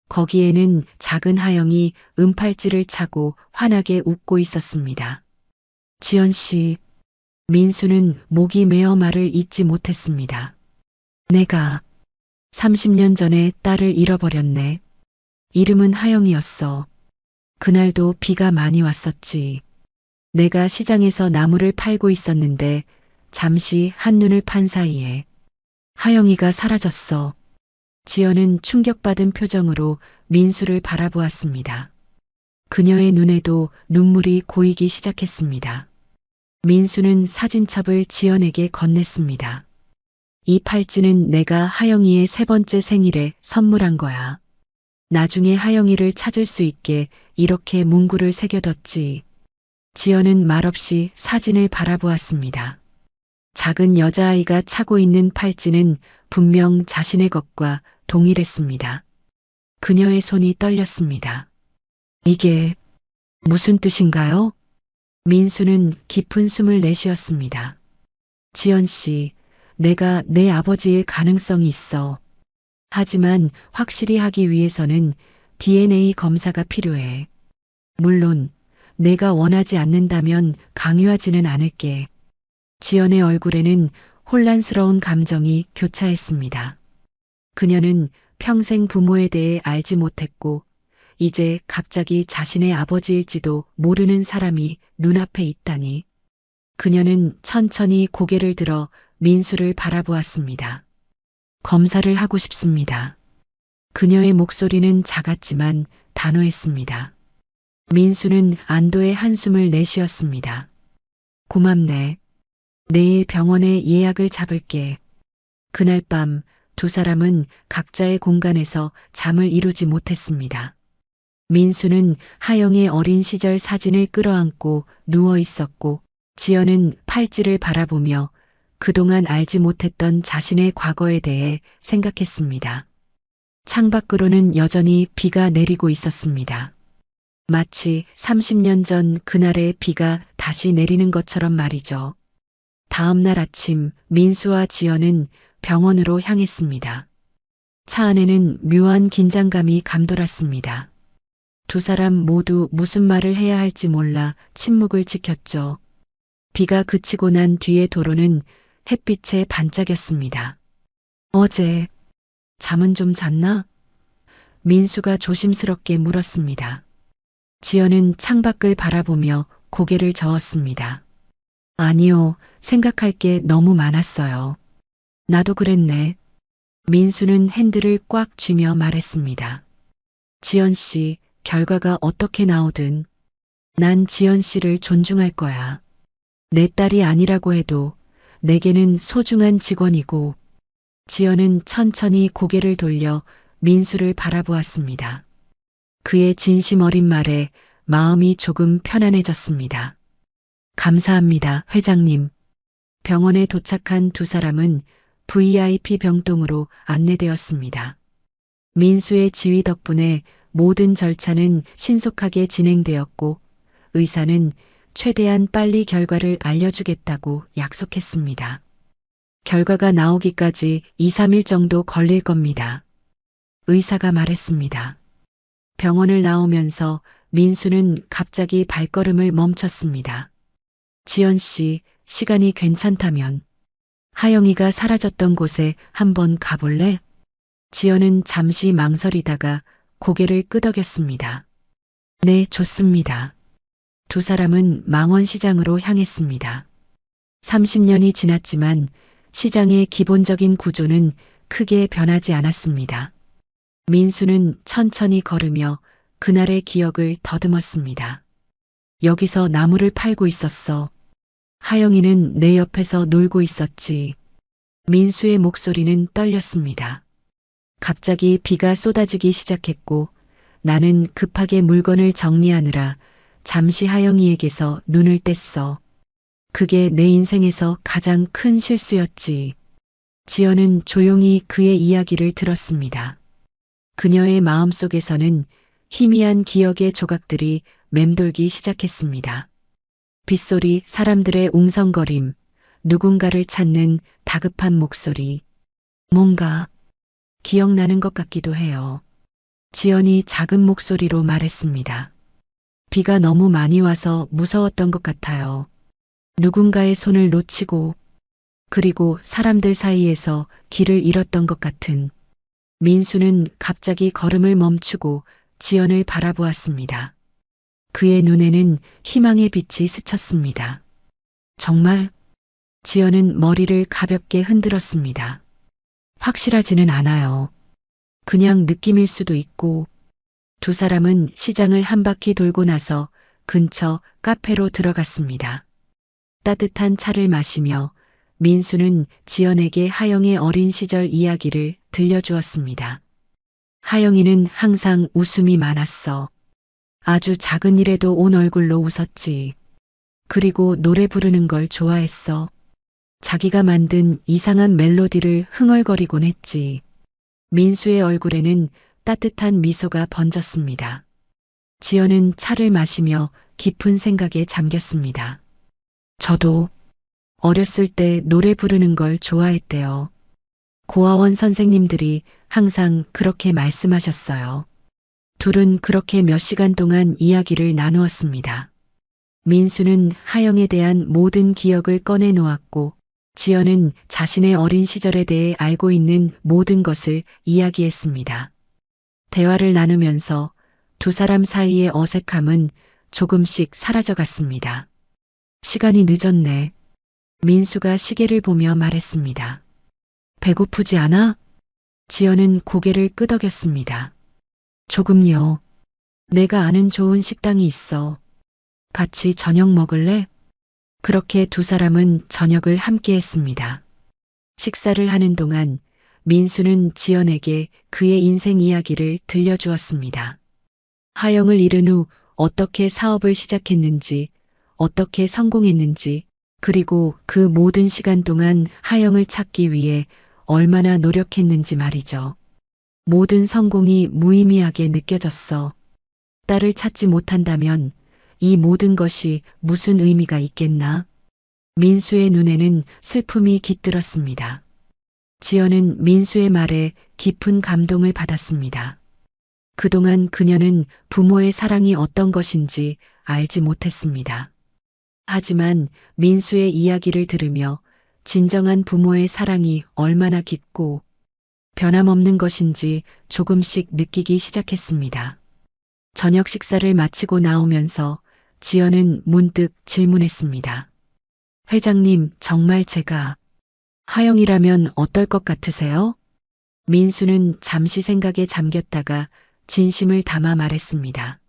거기에는 작은 하영이 은팔찌를 차고 환하게 웃고 있었습니다. 지연 씨, 민수는 목이 메어 말을 잇지 못했습니다. 내가 30년 전에 딸을 잃어버렸네. 이름은 하영이었어. 그날도 비가 많이 왔었지. 내가 시장에서 나무를 팔고 있었는데 잠시 한눈을 판 사이에 하영이가 사라졌어. 지연은 충격받은 표정으로 민수를 바라보았습니다. 그녀의 눈에도 눈물이 고이기 시작했습니다. 민수는 사진첩을 지연에게 건넸습니다. 이 팔찌는 내가 하영이의 세 번째 생일에 선물한 거야. 나중에 하영이를 찾을 수 있게 이렇게 문구를 새겨뒀지. 지연은 말없이 사진을 바라보았습니다. 작은 여자아이가 차고 있는 팔찌는 분명 자신의 것과 동일했습니다. 그녀의 손이 떨렸습니다. 이게 무슨 뜻인가요? 민수는 깊은 숨을 내쉬었습니다. 지연 씨, 내가 내 아버지일 가능성이 있어. 하지만 확실히 하기 위해서는 DNA 검사가 필요해. 물론 내가 원하지 않는다면 강요하지는 않을게. 지연의 얼굴에는 혼란스러운 감정이 교차했습니다. 그녀는 평생 부모에 대해 알지 못했고 이제 갑자기 자신의 아버지일지도 모르는 사람이 눈앞에 있다니. 그녀는 천천히 고개를 들어 민수를 바라보았습니다. 검사를 하고 싶습니다. 그녀의 목소리는 작았지만 단호했습니다. 민수는 안도의 한숨을 내쉬었습니다. 고맙네. 내일 병원에 예약을 잡을게. 그날 밤 두 사람은 각자의 공간에서 잠을 이루지 못했습니다. 민수는 하영의 어린 시절 사진을 끌어안고 누워 있었고 지연은 팔찌를 바라보며 그동안 알지 못했던 자신의 과거에 대해 생각했습니다. 창밖으로는 여전히 비가 내리고 있었습니다. 마치 30년 전 그날의 비가 다시 내리는 것처럼 말이죠. 다음 날 아침 민수와 지연은 병원으로 향했습니다. 차 안에는 묘한 긴장감이 감돌았습니다. 두 사람 모두 무슨 말을 해야 할지 몰라 침묵을 지켰죠. 비가 그치고 난 뒤의 도로는 햇빛에 반짝였습니다. 어제 잠은 좀 잤나? 민수가 조심스럽게 물었습니다. 지연은 창밖을 바라보며 고개를 저었습니다. 아니요, 생각할 게 너무 많았어요. 나도 그랬네. 민수는 핸들을 꽉 쥐며 말했습니다. 지연 씨, 결과가 어떻게 나오든 난 지연 씨를 존중할 거야. 내 딸이 아니라고 해도 내게는 소중한 직원이고. 지연은 천천히 고개를 돌려 민수를 바라보았습니다. 그의 진심 어린 말에 마음이 조금 편안해졌습니다. 감사합니다, 회장님. 병원에 도착한 두 사람은 VIP 병동으로 안내되었습니다. 민수의 지휘 덕분에 모든 절차는 신속하게 진행되었고 의사는 최대한 빨리 결과를 알려주겠다고 약속했습니다. 결과가 나오기까지 2, 3일 정도 걸릴 겁니다. 의사가 말했습니다. 병원을 나오면서 민수는 갑자기 발걸음을 멈췄습니다. 지연 씨, 시간이 괜찮다면 하영이가 사라졌던 곳에 한번 가볼래? 지연은 잠시 망설이다가 고개를 끄덕였습니다. 네, 좋습니다. 두 사람은 망원시장으로 향했습니다. 30년이 지났지만 시장의 기본적인 구조는 크게 변하지 않았습니다. 민수는 천천히 걸으며 그날의 기억을 더듬었습니다. 여기서 나무를 팔고 있었어. 하영이는 내 옆에서 놀고 있었지. 민수의 목소리는 떨렸습니다. 갑자기 비가 쏟아지기 시작했고 나는 급하게 물건을 정리하느라 잠시 하영이에게서 눈을 뗐어. 그게 내 인생에서 가장 큰 실수였지. 지연은 조용히 그의 이야기를 들었습니다. 그녀의 마음속에서는 희미한 기억의 조각들이 맴돌기 시작했습니다. 빗소리, 사람들의 웅성거림, 누군가를 찾는 다급한 목소리. 뭔가 기억나는 것 같기도 해요. 지연이 작은 목소리로 말했습니다. 비가 너무 많이 와서 무서웠던 것 같아요. 누군가의 손을 놓치고 그리고 사람들 사이에서 길을 잃었던 것 같은. 민수는 갑자기 걸음을 멈추고 지연을 바라보았습니다. 그의 눈에는 희망의 빛이 스쳤습니다. 정말? 지연은 머리를 가볍게 흔들었습니다. 확실하지는 않아요. 그냥 느낌일 수도 있고. 두 사람은 시장을 한 바퀴 돌고 나서 근처 카페로 들어갔습니다. 따뜻한 차를 마시며 민수는 지연에게 하영의 어린 시절 이야기를 들려주었습니다. 하영이는 항상 웃음이 많았어. 아주 작은 일에도 온 얼굴로 웃었지. 그리고 노래 부르는 걸 좋아했어. 자기가 만든 이상한 멜로디를 흥얼거리곤 했지. 민수의 얼굴에는 따뜻한 미소가 번졌습니다. 지연은 차를 마시며 깊은 생각에 잠겼습니다. 저도 어렸을 때 노래 부르는 걸 좋아했대요. 고아원 선생님들이 항상 그렇게 말씀하셨어요. 둘은 그렇게 몇 시간 동안 이야기를 나누었습니다. 민수는 하영에 대한 모든 기억을 꺼내 놓았고 지연은 자신의 어린 시절에 대해 알고 있는 모든 것을 이야기했습니다. 대화를 나누면서 두 사람 사이의 어색함은 조금씩 사라져갔습니다. 시간이 늦었네. 민수가 시계를 보며 말했습니다. 배고프지 않아? 지연은 고개를 끄덕였습니다. 조금요. 내가 아는 좋은 식당이 있어. 같이 저녁 먹을래? 그렇게 두 사람은 저녁을 함께 했습니다. 식사를 하는 동안 민수는 지연에게 그의 인생 이야기를 들려주었습니다. 하영을 잃은 후 어떻게 사업을 시작했는지, 어떻게 성공했는지, 그리고 그 모든 시간 동안 하영을 찾기 위해 얼마나 노력했는지 말이죠. 모든 성공이 무의미하게 느껴졌어. 딸을 찾지 못한다면 이 모든 것이 무슨 의미가 있겠나? 민수의 눈에는 슬픔이 깃들었습니다. 지연은 민수의 말에 깊은 감동을 받았습니다. 그동안 그녀는 부모의 사랑이 어떤 것인지 알지 못했습니다. 하지만 민수의 이야기를 들으며 진정한 부모의 사랑이 얼마나 깊고 변함없는 것인지 조금씩 느끼기 시작했습니다. 저녁 식사를 마치고 나오면서 지연은 문득 질문했습니다. 회장님, 정말 제가 하영이라면 어떨 것 같으세요? 민수는 잠시 생각에 잠겼다가 진심을 담아 말했습니다.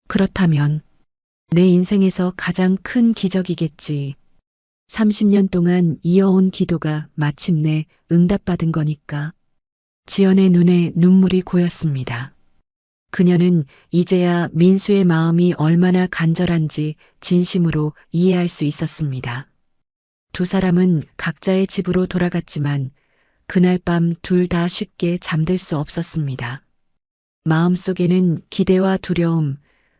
그렇다면 내 인생에서 가장 큰 기적이겠지. 30년 동안 이어온 기도가 마침내 응답받은 거니까. 지연의 눈에 눈물이 고였습니다. 그녀는 이제야 민수의 마음이 얼마나 간절한지 진심으로 이해할 수 있었습니다. 두 사람은 각자의 집으로 돌아갔지만 그날 밤 둘 다 쉽게 잠들 수 없었습니다. 마음속에는 기대와 두려움,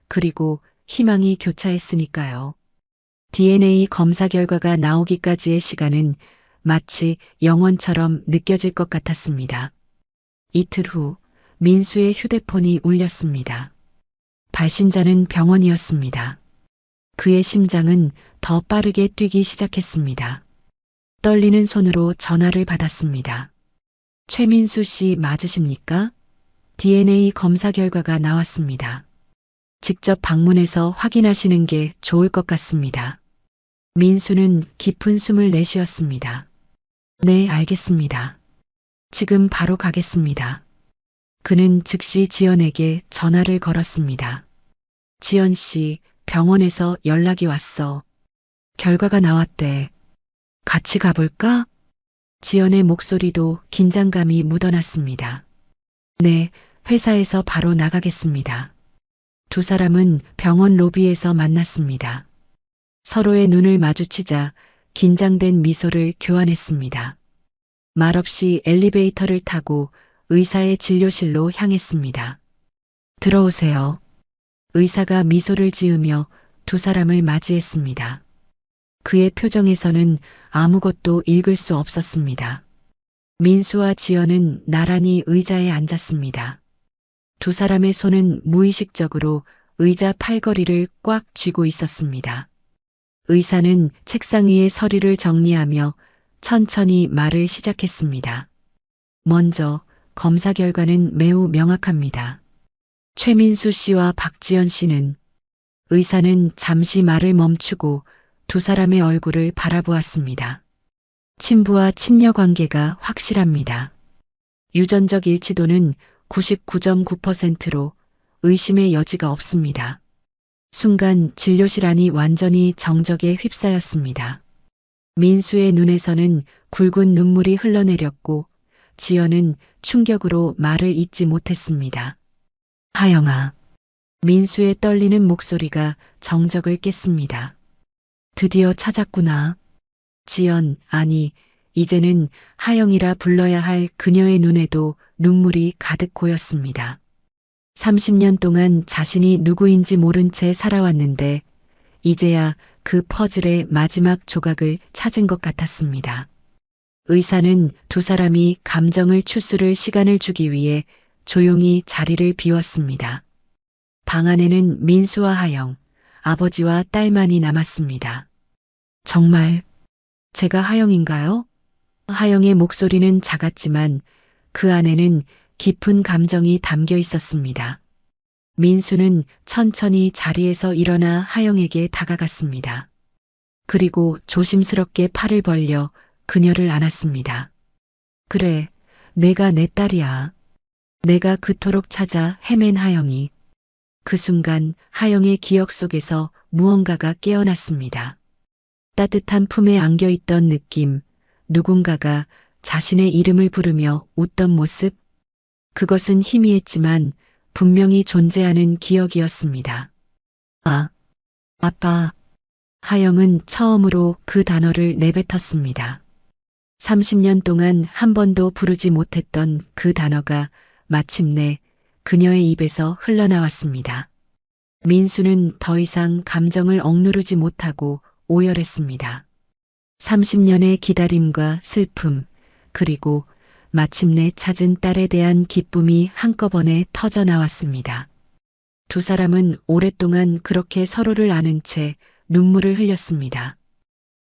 그리고 희망이 교차했으니까요. DNA 검사 결과가 나오기까지의 시간은 마치 영원처럼 느껴질 것 같았습니다. 이틀 후 민수의 휴대폰이 울렸습니다. 발신자는 병원이었습니다. 그의 심장은 더 빠르게 뛰기 시작했습니다. 떨리는 손으로 전화를 받았습니다. 최민수 씨 맞으십니까? DNA 검사 결과가 나왔습니다. 직접 방문해서 확인하시는 게 좋을 것 같습니다. 민수는 깊은 숨을 내쉬었습니다. 네, 알겠습니다. 지금 바로 가겠습니다. 그는 즉시 지연에게 전화를 걸었습니다. 지연 씨, 병원에서 연락이 왔어. 결과가 나왔대. 같이 가볼까? 지연의 목소리도 긴장감이 묻어났습니다. 네, 회사에서 바로 나가겠습니다. 두 사람은 병원 로비에서 만났습니다. 서로의 눈을 마주치자 긴장된 미소를 교환했습니다. 말없이 엘리베이터를 타고 의사의 진료실로 향했습니다. 들어오세요. 의사가 미소를 지으며 두 사람을 맞이했습니다. 그의 표정에서는 아무것도 읽을 수 없었습니다. 민수와 지연은 나란히 의자에 앉았습니다. 두 사람의 손은 무의식적으로 의자 팔걸이를 꽉 쥐고 있었습니다. 의사는 책상 위에 서류를 정리하며 천천히 말을 시작했습니다. 먼저 검사 결과는 매우 명확합니다. 최민수 씨와 박지연 씨는 의사는 잠시 말을 멈추고 두 사람의 얼굴을 바라보았습니다. 친부와 친녀 관계가 확실합니다. 유전적 일치도는 99.9%로 의심의 여지가 없습니다. 순간 진료실 안이 완전히 정적에 휩싸였습니다. 민수의 눈에서는 굵은 눈물이 흘러내렸고 지연은 충격으로 말을 잇지 못했습니다. 하영아. 민수의 떨리는 목소리가 정적을 깼습니다. 드디어 찾았구나. 지연, 아니, 이제는 하영이라 불러야 할 그녀의 눈에도 눈물이 가득 고였습니다. 30년 동안 자신이 누구인지 모른 채 살아왔는데 이제야 그 퍼즐의 마지막 조각을 찾은 것 같았습니다. 의사는 두 사람이 감정을 추스를 시간을 주기 위해 조용히 자리를 비웠습니다. 방 안에는 민수와 하영, 아버지와 딸만이 남았습니다. 정말 제가 하영인가요? 하영의 목소리는 작았지만 그 안에는 깊은 감정이 담겨 있었습니다. 민수는 천천히 자리에서 일어나 하영에게 다가갔습니다. 그리고 조심스럽게 팔을 벌려 그녀를 안았습니다. 그래, 내가 내 딸이야. 내가 그토록 찾아 헤맨 하영이. 그 순간 하영의 기억 속에서 무언가가 깨어났습니다. 따뜻한 품에 안겨있던 느낌, 누군가가 자신의 이름을 부르며 웃던 모습. 그것은 희미했지만 분명히 존재하는 기억이었습니다. 아, 아빠. 하영은 처음으로 그 단어를 내뱉었습니다. 30년 동안 한 번도 부르지 못했던 그 단어가 마침내 그녀의 입에서 흘러나왔습니다. 민수는 더 이상 감정을 억누르지 못하고 오열했습니다. 30년의 기다림과 슬픔, 그리고 마침내 찾은 딸에 대한 기쁨이 한꺼번에 터져 나왔습니다. 두 사람은 오랫동안 그렇게 서로를 아는 채 눈물을 흘렸습니다.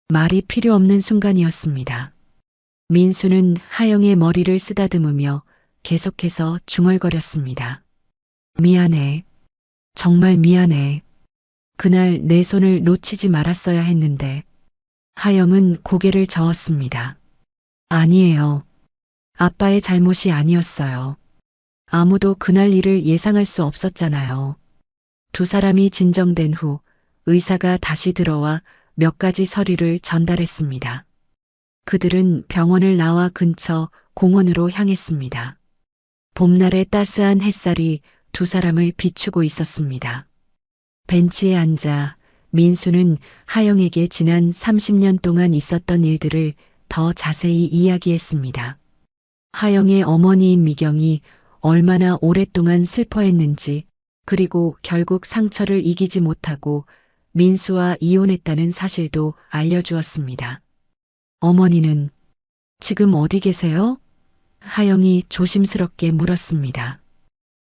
말이 필요 없는 순간이었습니다. 민수는 하영의 머리를 쓰다듬으며 계속해서 중얼거렸습니다. 미안해. 정말 미안해. 그날 내 손을 놓치지 말았어야 했는데. 하영은 고개를 저었습니다. 아니에요. 아빠의 잘못이 아니었어요. 아무도 그날 일을 예상할 수 없었잖아요. 두 사람이 진정된 후 의사가 다시 들어와 몇 가지 서류를 전달했습니다. 그들은 병원을 나와 근처 공원으로 향했습니다. 봄날의 따스한 햇살이 두 사람을 비추고 있었습니다. 벤치에 앉아 민수는 하영에게 지난 30년 동안 있었던 일들을 더 자세히 이야기했습니다. 하영의 어머니인 미경이 얼마나 오랫동안 슬퍼했는지, 그리고 결국 상처를 이기지 못하고 민수와 이혼했다는 사실도 알려주었습니다. 어머니는 지금 어디 계세요? 하영이 조심스럽게 물었습니다.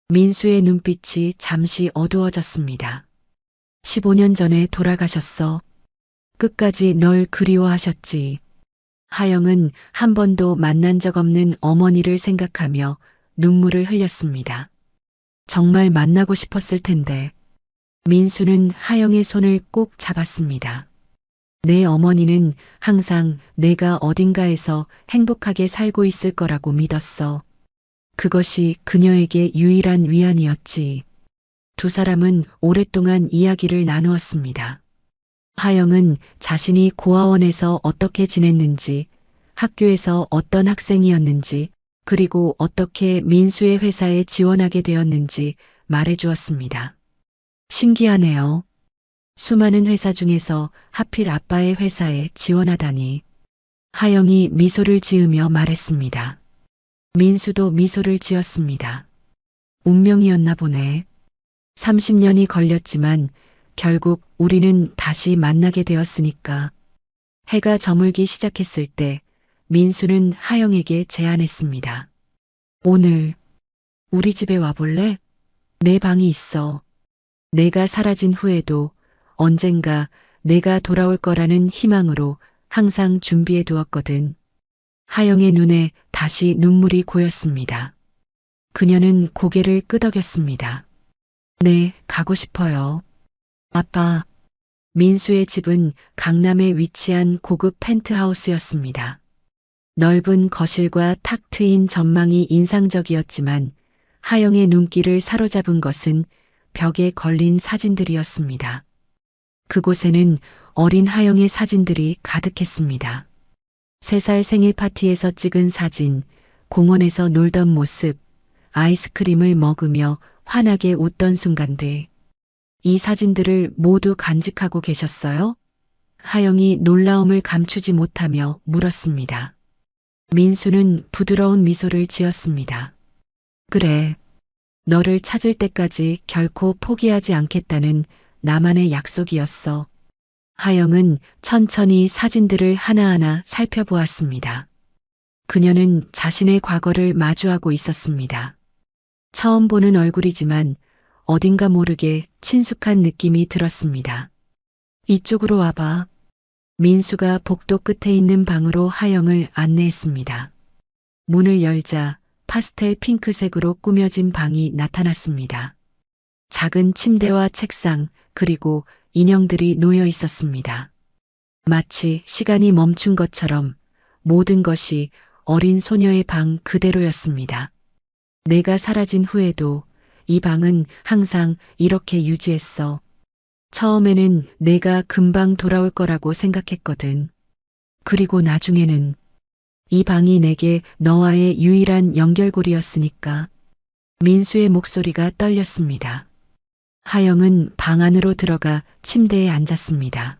민수의 눈빛이 잠시 어두워졌습니다. 15년 전에 돌아가셨어. 끝까지 널 그리워하셨지. 하영은 한 번도 만난 적 없는 어머니를 생각하며 눈물을 흘렸습니다. 정말 만나고 싶었을 텐데. 민수는 하영의 손을 꼭 잡았습니다. 내 어머니는 항상 내가 어딘가에서 행복하게 살고 있을 거라고 믿었어. 그것이 그녀에게 유일한 위안이었지. 두 사람은 오랫동안 이야기를 나누었습니다. 하영은 자신이 고아원에서 어떻게 지냈는지, 학교에서 어떤 학생이었는지, 그리고 어떻게 민수의 회사에 지원하게 되었는지 말해주었습니다. 신기하네요. 수많은 회사 중에서 하필 아빠의 회사에 지원하다니. 하영이 미소를 지으며 말했습니다. 민수도 미소를 지었습니다. 운명이었나 보네. 30년이 걸렸지만 결국 우리는 다시 만나게 되었으니까. 해가 저물기 시작했을 때 민수는 하영에게 제안했습니다. 오늘 우리 집에 와볼래? 내 방이 있어. 내가 사라진 후에도 언젠가 내가 돌아올 거라는 희망으로 항상 준비해 두었거든. 하영의 눈에 다시 눈물이 고였습니다. 그녀는 고개를 끄덕였습니다. 네, 가고 싶어요. 아빠. 민수의 집은 강남에 위치한 고급 펜트하우스였습니다. 넓은 거실과 탁 트인 전망이 인상적이었지만 하영의 눈길을 사로잡은 것은 벽에 걸린 사진들이었습니다. 그곳에는 어린 하영의 사진들이 가득했습니다. 3살 생일 파티에서 찍은 사진, 공원에서 놀던 모습, 아이스크림을 먹으며 환하게 웃던 순간들. 이 사진들을 모두 간직하고 계셨어요? 하영이 놀라움을 감추지 못하며 물었습니다. 민수는 부드러운 미소를 지었습니다. 그래. 너를 찾을 때까지 결코 포기하지 않겠다는 나만의 약속이었어. 하영은 천천히 사진들을 하나하나 살펴보았습니다. 그녀는 자신의 과거를 마주하고 있었습니다. 처음 보는 얼굴이지만 어딘가 모르게 친숙한 느낌이 들었습니다. 이쪽으로 와봐. 민수가 복도 끝에 있는 방으로 하영을 안내했습니다. 문을 열자 파스텔 핑크색으로 꾸며진 방이 나타났습니다. 작은 침대와 책상, 그리고 인형들이 놓여 있었습니다. 마치 시간이 멈춘 것처럼 모든 것이 어린 소녀의 방 그대로였습니다. 내가 사라진 후에도 이 방은 항상 이렇게 유지했어. 처음에는 내가 금방 돌아올 거라고 생각했거든. 그리고 나중에는 이 방이 내게 너와의 유일한 연결고리였으니까. 민수의 목소리가 떨렸습니다. 하영은 방 안으로 들어가 침대에 앉았습니다.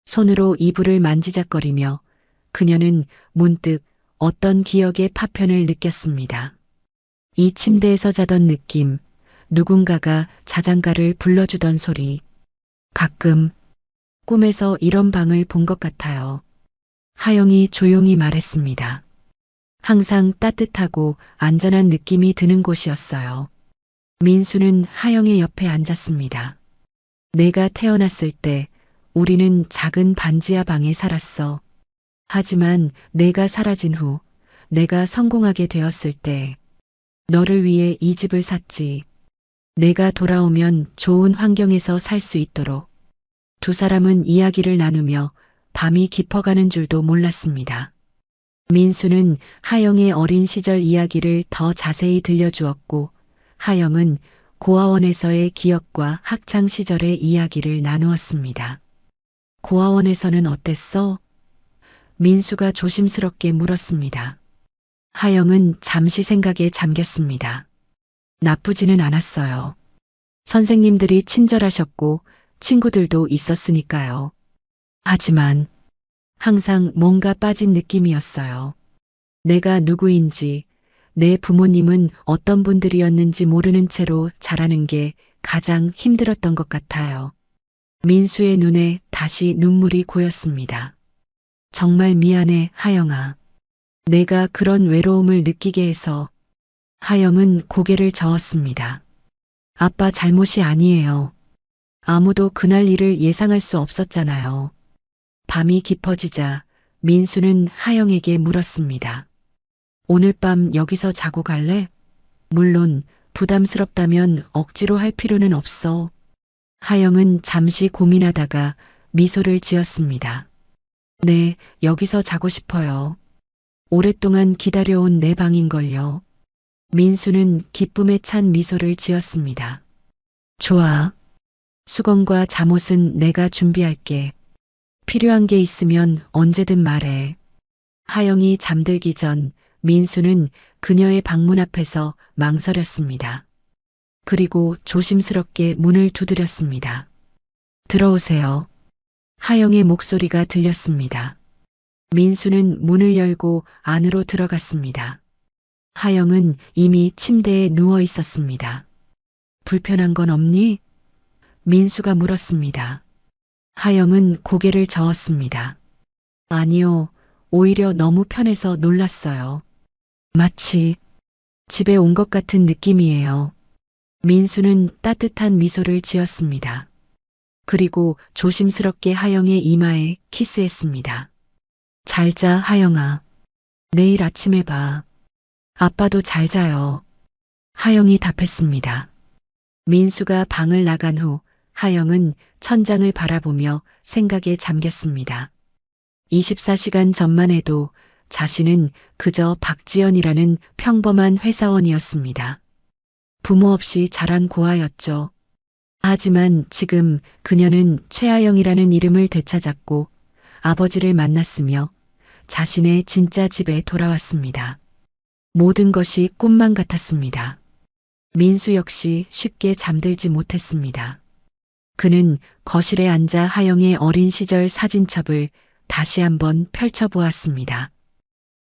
손으로 이불을 만지작거리며 그녀는 문득 어떤 기억의 파편을 느꼈습니다. 이 침대에서 자던 느낌, 누군가가 자장가를 불러주던 소리. 가끔 꿈에서 이런 방을 본 것 같아요. 하영이 조용히 말했습니다. 항상 따뜻하고 안전한 느낌이 드는 곳이었어요. 민수는 하영의 옆에 앉았습니다. 내가 태어났을 때 우리는 작은 반지하 방에 살았어. 하지만 내가 사라진 후, 내가 성공하게 되었을 때 너를 위해 이 집을 샀지. 내가 돌아오면 좋은 환경에서 살 수 있도록. 두 사람은 이야기를 나누며 밤이 깊어가는 줄도 몰랐습니다. 민수는 하영의 어린 시절 이야기를 더 자세히 들려주었고, 하영은 고아원에서의 기억과 학창 시절의 이야기를 나누었습니다. 고아원에서는 어땠어? 민수가 조심스럽게 물었습니다. 하영은 잠시 생각에 잠겼습니다. 나쁘지는 않았어요. 선생님들이 친절하셨고 친구들도 있었으니까요. 하지만 항상 뭔가 빠진 느낌이었어요. 내가 누구인지, 내 부모님은 어떤 분들이었는지 모르는 채로 자라는 게 가장 힘들었던 것 같아요. 민수의 눈에 다시 눈물이 고였습니다. 정말 미안해, 하영아. 내가 그런 외로움을 느끼게 해서. 하영은 고개를 저었습니다. 아빠 잘못이 아니에요. 아무도 그날 일을 예상할 수 없었잖아요. 밤이 깊어지자 민수는 하영에게 물었습니다. 오늘 밤 여기서 자고 갈래? 물론 부담스럽다면 억지로 할 필요는 없어. 하영은 잠시 고민하다가 미소를 지었습니다. 네, 여기서 자고 싶어요. 오랫동안 기다려온 내 방인걸요. 민수는 기쁨에 찬 미소를 지었습니다. 좋아. 수건과 잠옷은 내가 준비할게. 필요한 게 있으면 언제든 말해. 하영이 잠들기 전 민수는 그녀의 방문 앞에서 망설였습니다. 그리고 조심스럽게 문을 두드렸습니다. 들어오세요. 하영의 목소리가 들렸습니다. 민수는 문을 열고 안으로 들어갔습니다. 하영은 이미 침대에 누워 있었습니다. 불편한 건 없니? 민수가 물었습니다. 하영은 고개를 저었습니다. 아니요, 오히려 너무 편해서 놀랐어요. 마치 집에 온 것 같은 느낌이에요. 민수는 따뜻한 미소를 지었습니다. 그리고 조심스럽게 하영의 이마에 키스했습니다. 잘 자, 하영아. 내일 아침에 봐. 아빠도 잘 자요. 하영이 답했습니다. 민수가 방을 나간 후 하영은 천장을 바라보며 생각에 잠겼습니다. 24시간 전만 해도 자신은 그저 박지연이라는 평범한 회사원이었습니다. 부모 없이 자란 고아였죠. 하지만 지금 그녀는 최하영이라는 이름을 되찾았고 아버지를 만났으며 자신의 진짜 집에 돌아왔습니다. 모든 것이 꿈만 같았습니다. 민수 역시 쉽게 잠들지 못했습니다. 그는 거실에 앉아 하영의 어린 시절 사진첩을 다시 한번 펼쳐보았습니다.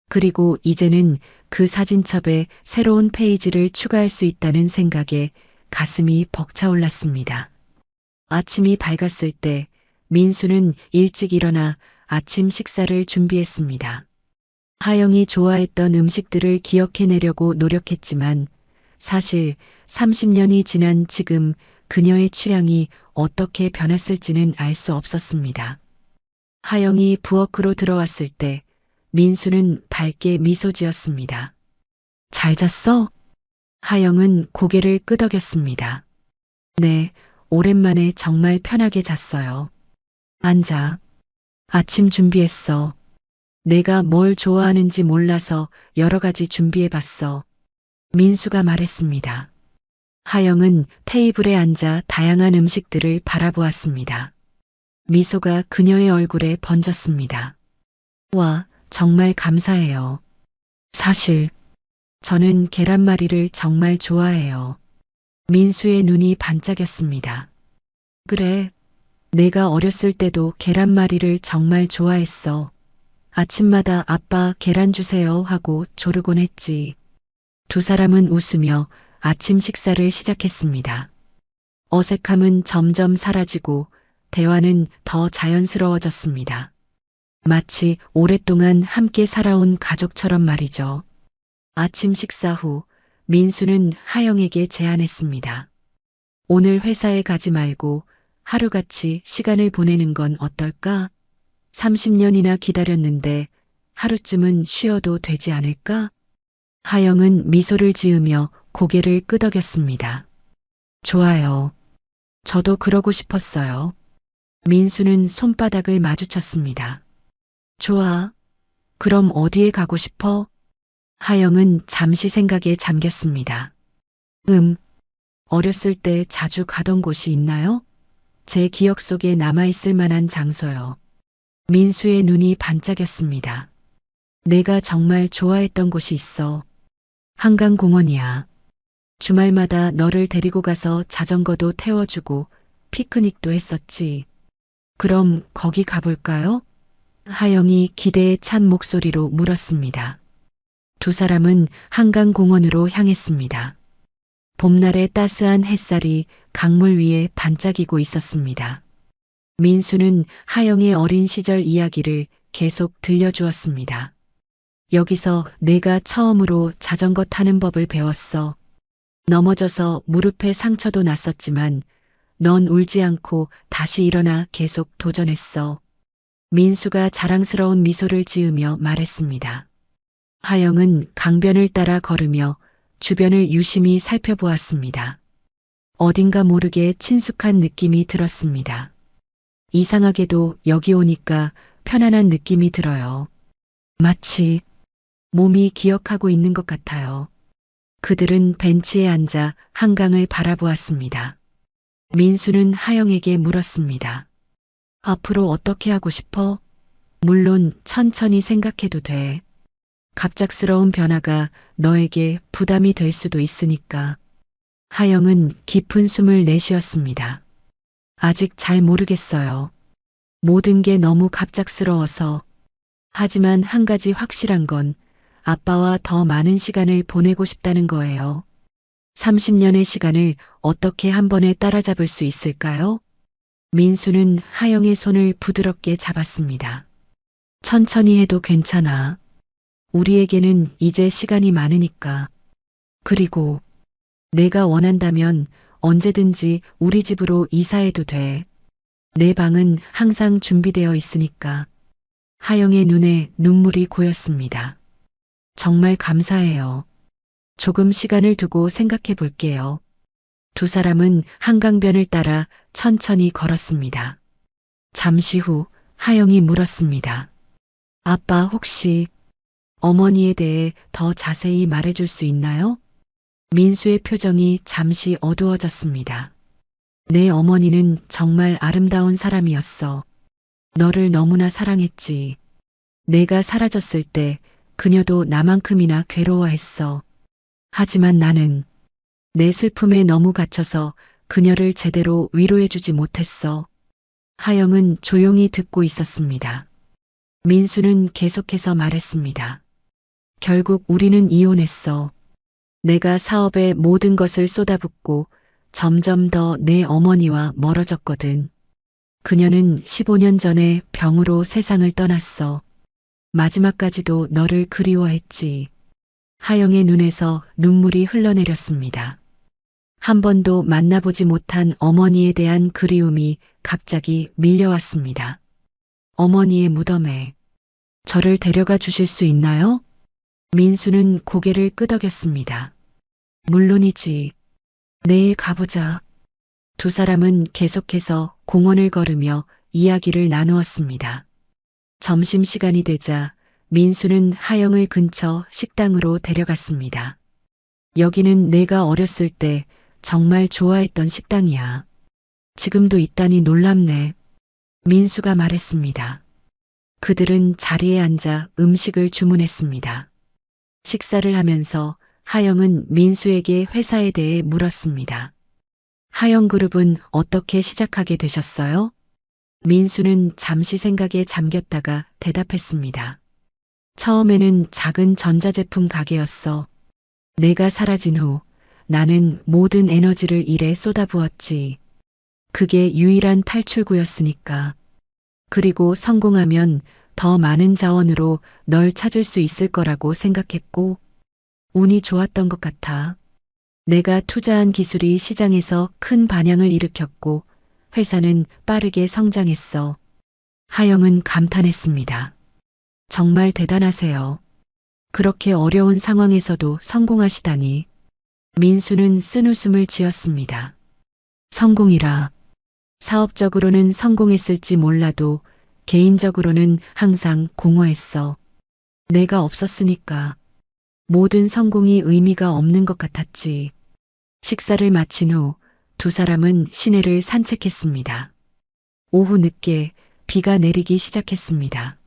그리고 이제는 그 사진첩에 새로운 페이지를 추가할 수 있다는 생각에 가슴이 벅차올랐습니다. 아침이 밝았을 때 민수는 일찍 일어나 아침 식사를 준비했습니다. 하영이 좋아했던 음식들을 기억해내려고 노력했지만 사실 30년이 지난 지금 그녀의 취향이 어떻게 변했을지는 알 수 없었습니다. 하영이 부엌으로 들어왔을 때 민수는 밝게 미소 지었습니다. 잘 잤어? 하영은 고개를 끄덕였습니다. 네, 오랜만에 정말 편하게 잤어요. 앉아. 아침 준비했어. 내가 뭘 좋아하는지 몰라서 여러 가지 준비해봤어. 민수가 말했습니다. 하영은 테이블에 앉아 다양한 음식들을 바라보았습니다. 미소가 그녀의 얼굴에 번졌습니다. 와, 정말 감사해요. 사실 저는 계란말이를 정말 좋아해요. 민수의 눈이 반짝였습니다. 그래, 내가 어렸을 때도 계란말이를 정말 좋아했어. 아침마다 아빠 계란 주세요 하고 조르곤 했지. 두 사람은 웃으며 아침 식사를 시작했습니다. 어색함은 점점 사라지고 대화는 더 자연스러워졌습니다. 마치 오랫동안 함께 살아온 가족처럼 말이죠. 아침 식사 후 민수는 하영에게 제안했습니다. 오늘 회사에 가지 말고 하루같이 시간을 보내는 건 어떨까? 30년이나 기다렸는데 하루쯤은 쉬어도 되지 않을까? 하영은 미소를 지으며 고개를 끄덕였습니다. 좋아요. 저도 그러고 싶었어요. 민수는 손바닥을 마주쳤습니다. 좋아. 그럼 어디에 가고 싶어? 하영은 잠시 생각에 잠겼습니다. 어렸을 때 자주 가던 곳이 있나요? 제 기억 속에 남아있을 만한 장소요. 민수의 눈이 반짝였습니다. 내가 정말 좋아했던 곳이 있어. 한강공원이야. 주말마다 너를 데리고 가서 자전거도 태워주고 피크닉도 했었지. 그럼 거기 가볼까요? 하영이 기대에 찬 목소리로 물었습니다. 두 사람은 한강공원으로 향했습니다. 봄날의 따스한 햇살이 강물 위에 반짝이고 있었습니다. 민수는 하영의 어린 시절 이야기를 계속 들려주었습니다. 여기서 내가 처음으로 자전거 타는 법을 배웠어. 넘어져서 무릎에 상처도 났었지만 넌 울지 않고 다시 일어나 계속 도전했어. 민수가 자랑스러운 미소를 지으며 말했습니다. 하영은 강변을 따라 걸으며 주변을 유심히 살펴보았습니다. 어딘가 모르게 친숙한 느낌이 들었습니다. 이상하게도 여기 오니까 편안한 느낌이 들어요. 마치 몸이 기억하고 있는 것 같아요. 그들은 벤치에 앉아 한강을 바라보았습니다. 민수는 하영에게 물었습니다. 앞으로 어떻게 하고 싶어? 물론 천천히 생각해도 돼. 갑작스러운 변화가 너에게 부담이 될 수도 있으니까. 하영은 깊은 숨을 내쉬었습니다. 아직 잘 모르겠어요. 모든 게 너무 갑작스러워서. 하지만 한 가지 확실한 건 아빠와 더 많은 시간을 보내고 싶다는 거예요. 30년의 시간을 어떻게 한 번에 따라잡을 수 있을까요? 민수는 하영의 손을 부드럽게 잡았습니다. 천천히 해도 괜찮아. 우리에게는 이제 시간이 많으니까. 그리고 내가 원한다면 언제든지 우리 집으로 이사해도 돼. 내 방은 항상 준비되어 있으니까. 하영의 눈에 눈물이 고였습니다. 정말 감사해요. 조금 시간을 두고 생각해 볼게요. 두 사람은 한강변을 따라 천천히 걸었습니다. 잠시 후 하영이 물었습니다. 아빠 혹시 어머니에 대해 더 자세히 말해줄 수 있나요? 민수의 표정이 잠시 어두워졌습니다. 내 어머니는 정말 아름다운 사람이었어. 너를 너무나 사랑했지. 내가 사라졌을 때 그녀도 나만큼이나 괴로워했어. 하지만 나는 내 슬픔에 너무 갇혀서 그녀를 제대로 위로해주지 못했어. 하영은 조용히 듣고 있었습니다. 민수는 계속해서 말했습니다. 결국 우리는 이혼했어. 내가 사업에 모든 것을 쏟아붓고 점점 더 내 어머니와 멀어졌거든. 그녀는 15년 전에 병으로 세상을 떠났어. 마지막까지도 너를 그리워했지. 하영의 눈에서 눈물이 흘러내렸습니다. 한 번도 만나보지 못한 어머니에 대한 그리움이 갑자기 밀려왔습니다. 어머니의 무덤에 저를 데려가 주실 수 있나요? 민수는 고개를 끄덕였습니다. 물론이지. 내일 가보자. 두 사람은 계속해서 공원을 걸으며 이야기를 나누었습니다. 점심시간이 되자 민수는 하영을 근처 식당으로 데려갔습니다. 여기는 내가 어렸을 때 정말 좋아했던 식당이야. 지금도 있다니 놀랍네. 민수가 말했습니다. 그들은 자리에 앉아 음식을 주문했습니다. 식사를 하면서 하영은 민수에게 회사에 대해 물었습니다. 하영그룹은 어떻게 시작하게 되셨어요? 민수는 잠시 생각에 잠겼다가 대답했습니다. 처음에는 작은 전자제품 가게였어. 내가 사라진 후 나는 모든 에너지를 일에 쏟아부었지. 그게 유일한 탈출구였으니까. 그리고 성공하면 더 많은 자원으로 널 찾을 수 있을 거라고 생각했고, 운이 좋았던 것 같아. 내가 투자한 기술이 시장에서 큰 반향을 일으켰고, 회사는 빠르게 성장했어. 하영은 감탄했습니다. 정말 대단하세요. 그렇게 어려운 상황에서도 성공하시다니. 민수는 쓴웃음을 지었습니다. 성공이라. 사업적으로는 성공했을지 몰라도 개인적으로는 항상 공허했어. 내가 없었으니까 모든 성공이 의미가 없는 것 같았지. 식사를 마친 후 두 사람은 시내를 산책했습니다. 오후 늦게 비가 내리기 시작했습니다.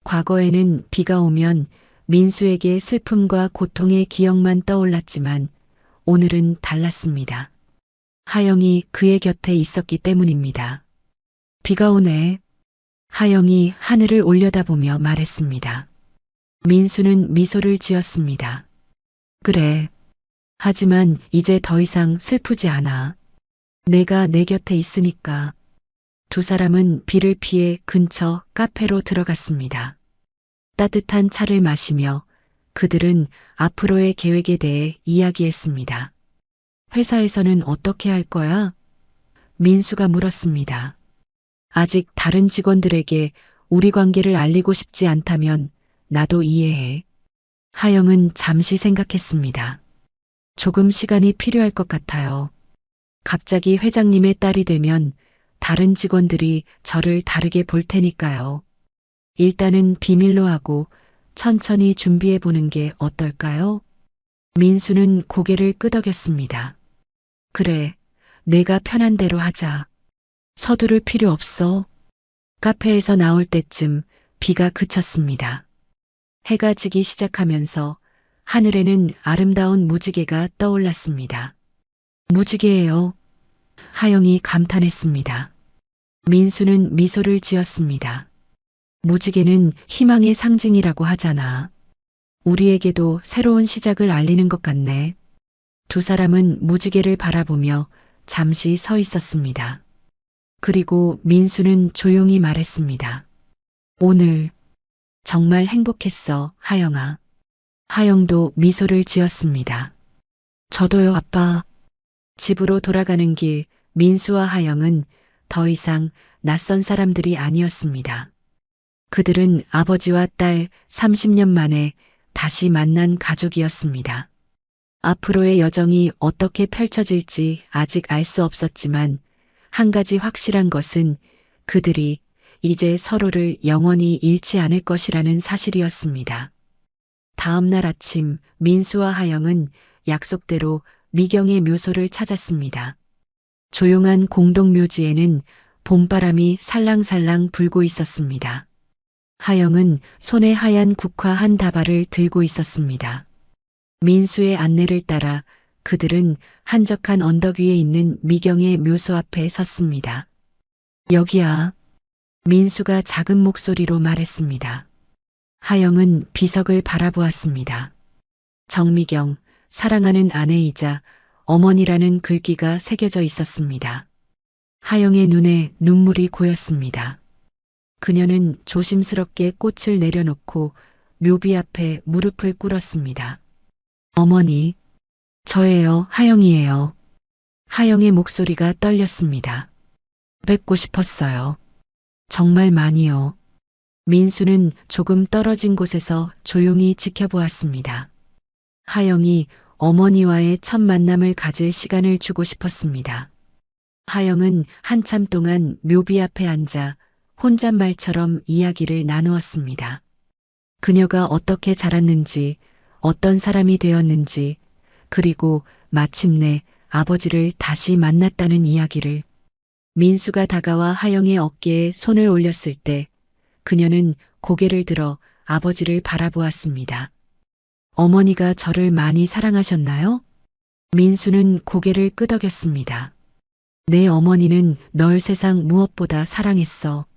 과거에는 비가 오면 민수에게 슬픔과 고통의 기억만 떠올랐지만 오늘은 달랐습니다. 하영이 그의 곁에 있었기 때문입니다. 비가 오네. 하영이 하늘을 올려다보며 말했습니다. 민수는 미소를 지었습니다. 그래. 하지만 이제 더 이상 슬프지 않아. 내가 내 곁에 있으니까. 두 사람은 비를 피해 근처 카페로 들어갔습니다. 따뜻한 차를 마시며 그들은 앞으로의 계획에 대해 이야기했습니다. 회사에서는 어떻게 할 거야? 민수가 물었습니다. 아직 다른 직원들에게 우리 관계를 알리고 싶지 않다면 나도 이해해. 하영은 잠시 생각했습니다. 조금 시간이 필요할 것 같아요. 갑자기 회장님의 딸이 되면 다른 직원들이 저를 다르게 볼 테니까요. 일단은 비밀로 하고 천천히 준비해 보는 게 어떨까요? 민수는 고개를 끄덕였습니다. 그래, 내가 편한 대로 하자. 서두를 필요 없어. 카페에서 나올 때쯤 비가 그쳤습니다. 해가 지기 시작하면서 하늘에는 아름다운 무지개가 떠올랐습니다. 무지개예요. 하영이 감탄했습니다. 민수는 미소를 지었습니다. 무지개는 희망의 상징이라고 하잖아. 우리에게도 새로운 시작을 알리는 것 같네. 두 사람은 무지개를 바라보며 잠시 서 있었습니다. 그리고 민수는 조용히 말했습니다. 오늘 정말 행복했어, 하영아. 하영도 미소를 지었습니다. 저도요, 아빠. 집으로 돌아가는 길 민수와 하영은 더 이상 낯선 사람들이 아니었습니다. 그들은 아버지와 딸 30년 만에 다시 만난 가족이었습니다. 앞으로의 여정이 어떻게 펼쳐질지 아직 알 수 없었지만 한 가지 확실한 것은 그들이 이제 서로를 영원히 잃지 않을 것이라는 사실이었습니다. 다음 날 아침 민수와 하영은 약속대로 미경의 묘소를 찾았습니다. 조용한 공동묘지에는 봄바람이 살랑살랑 불고 있었습니다. 하영은 손에 하얀 국화 한 다발을 들고 있었습니다. 민수의 안내를 따라 그들은 한적한 언덕 위에 있는 미경의 묘소 앞에 섰습니다. 여기야. 민수가 작은 목소리로 말했습니다. 하영은 비석을 바라보았습니다. 정미경, 사랑하는 아내이자 어머니라는 글귀가 새겨져 있었습니다. 하영의 눈에 눈물이 고였습니다. 그녀는 조심스럽게 꽃을 내려놓고 묘비 앞에 무릎을 꿇었습니다. 어머니, 저예요, 하영이에요. 하영의 목소리가 떨렸습니다. 뵙고 싶었어요. 정말 많이요. 민수는 조금 떨어진 곳에서 조용히 지켜보았습니다. 하영이 어머니와의 첫 만남을 가질 시간을 주고 싶었습니다. 하영은 한참 동안 묘비 앞에 앉아 혼잣말처럼 이야기를 나누었습니다. 그녀가 어떻게 자랐는지, 어떤 사람이 되었는지, 그리고 마침내 아버지를 다시 만났다는 이야기를. 민수가 다가와 하영의 어깨에 손을 올렸을 때 그녀는 고개를 들어 아버지를 바라보았습니다. 어머니가 저를 많이 사랑하셨나요? 민수는 고개를 끄덕였습니다. 내 어머니는 널 세상 무엇보다 사랑했어.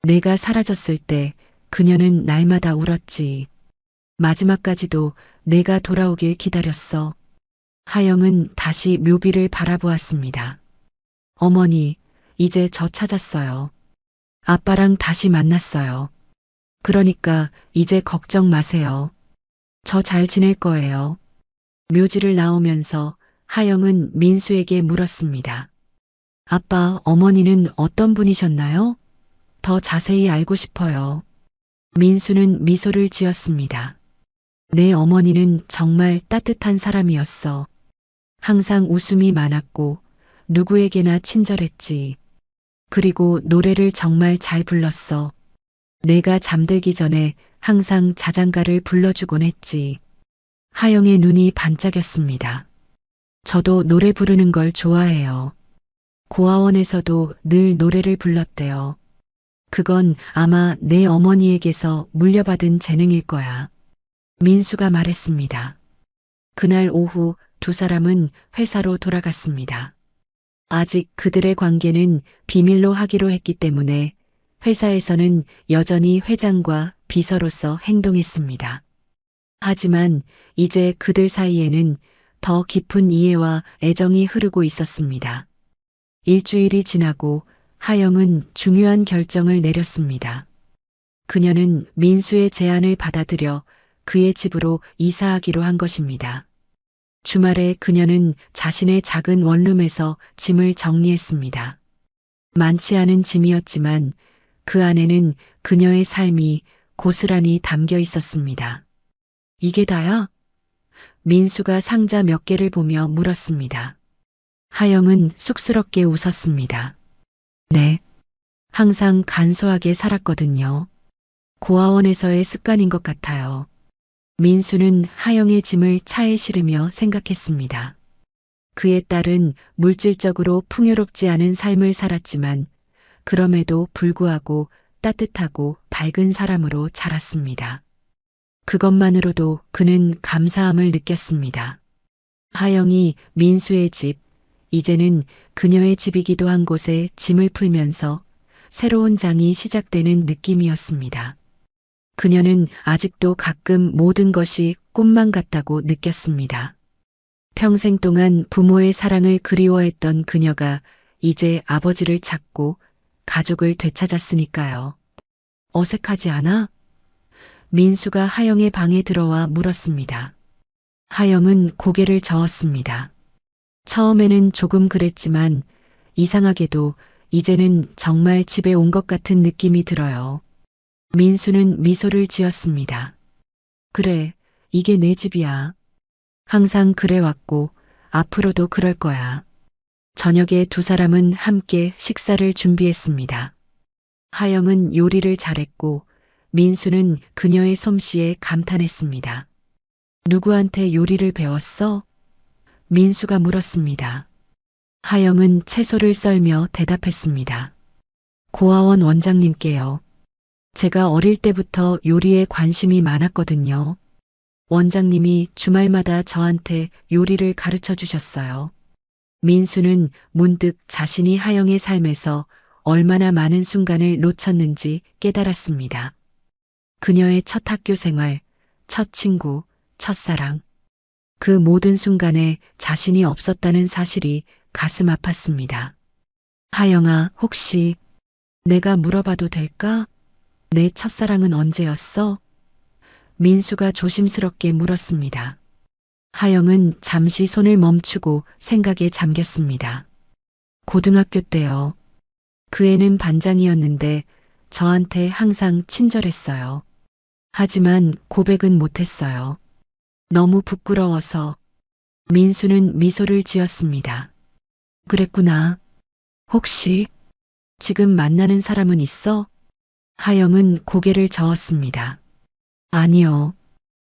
내가 사라졌을 때 그녀는 날마다 울었지. 마지막까지도 내가 돌아오길 기다렸어. 하영은 다시 묘비를 바라보았습니다. 어머니, 이제 저 찾았어요. 아빠랑 다시 만났어요. 그러니까 이제 걱정 마세요. 저 잘 지낼 거예요. 묘지를 나오면서 하영은 민수에게 물었습니다. 아빠, 어머니는 어떤 분이셨나요? 더 자세히 알고 싶어요. 민수는 미소를 지었습니다. 내 어머니는 정말 따뜻한 사람이었어. 항상 웃음이 많았고 누구에게나 친절했지. 그리고 노래를 정말 잘 불렀어. 내가 잠들기 전에 항상 자장가를 불러주곤 했지. 하영의 눈이 반짝였습니다. 저도 노래 부르는 걸 좋아해요. 고아원에서도 늘 노래를 불렀대요. 그건 아마 내 어머니에게서 물려받은 재능일 거야. 민수가 말했습니다. 그날 오후 두 사람은 회사로 돌아갔습니다. 아직 그들의 관계는 비밀로 하기로 했기 때문에 회사에서는 여전히 회장과 비서로서 행동했습니다. 하지만 이제 그들 사이에는 더 깊은 이해와 애정이 흐르고 있었습니다. 일주일이 지나고 하영은 중요한 결정을 내렸습니다. 그녀는 민수의 제안을 받아들여 그의 집으로 이사하기로 한 것입니다. 주말에 그녀는 자신의 작은 원룸에서 짐을 정리했습니다. 많지 않은 짐이었지만 그 안에는 그녀의 삶이 고스란히 담겨 있었습니다. 이게 다야? 민수가 상자 몇 개를 보며 물었습니다. 하영은 쑥스럽게 웃었습니다. 네. 항상 간소하게 살았거든요. 고아원에서의 습관인 것 같아요. 민수는 하영의 짐을 차에 실으며 생각했습니다. 그의 딸은 물질적으로 풍요롭지 않은 삶을 살았지만 그럼에도 불구하고 따뜻하고 밝은 사람으로 자랐습니다. 그것만으로도 그는 감사함을 느꼈습니다. 하영이 민수의 집, 이제는 그녀의 집이기도 한 곳에 짐을 풀면서 새로운 장이 시작되는 느낌이었습니다. 그녀는 아직도 가끔 모든 것이 꿈만 같다고 느꼈습니다. 평생 동안 부모의 사랑을 그리워했던 그녀가 이제 아버지를 찾고 가족을 되찾았으니까요. 어색하지 않아? 민수가 하영의 방에 들어와 물었습니다. 하영은 고개를 저었습니다. 처음에는 조금 그랬지만 이상하게도 이제는 정말 집에 온 것 같은 느낌이 들어요. 민수는 미소를 지었습니다. 그래, 이게 내 집이야. 항상 그래왔고 앞으로도 그럴 거야. 저녁에 두 사람은 함께 식사를 준비했습니다. 하영은 요리를 잘했고 민수는 그녀의 솜씨에 감탄했습니다. 누구한테 요리를 배웠어? 민수가 물었습니다. 하영은 채소를 썰며 대답했습니다. 고아원 원장님께요. 제가 어릴 때부터 요리에 관심이 많았거든요. 원장님이 주말마다 저한테 요리를 가르쳐 주셨어요. 민수는 문득 자신이 하영의 삶에서 얼마나 많은 순간을 놓쳤는지 깨달았습니다. 그녀의 첫 학교 생활, 첫 친구, 첫사랑. 그 모든 순간에 자신이 없었다는 사실이 가슴 아팠습니다. 하영아, 혹시 내가 물어봐도 될까? 내 첫사랑은 언제였어? 민수가 조심스럽게 물었습니다. 하영은 잠시 손을 멈추고 생각에 잠겼습니다. 고등학교 때요. 그 애는 반장이었는데 저한테 항상 친절했어요. 하지만 고백은 못했어요. 너무 부끄러워서. 민수는 미소를 지었습니다. 그랬구나. 혹시 지금 만나는 사람은 있어? 하영은 고개를 저었습니다. 아니요.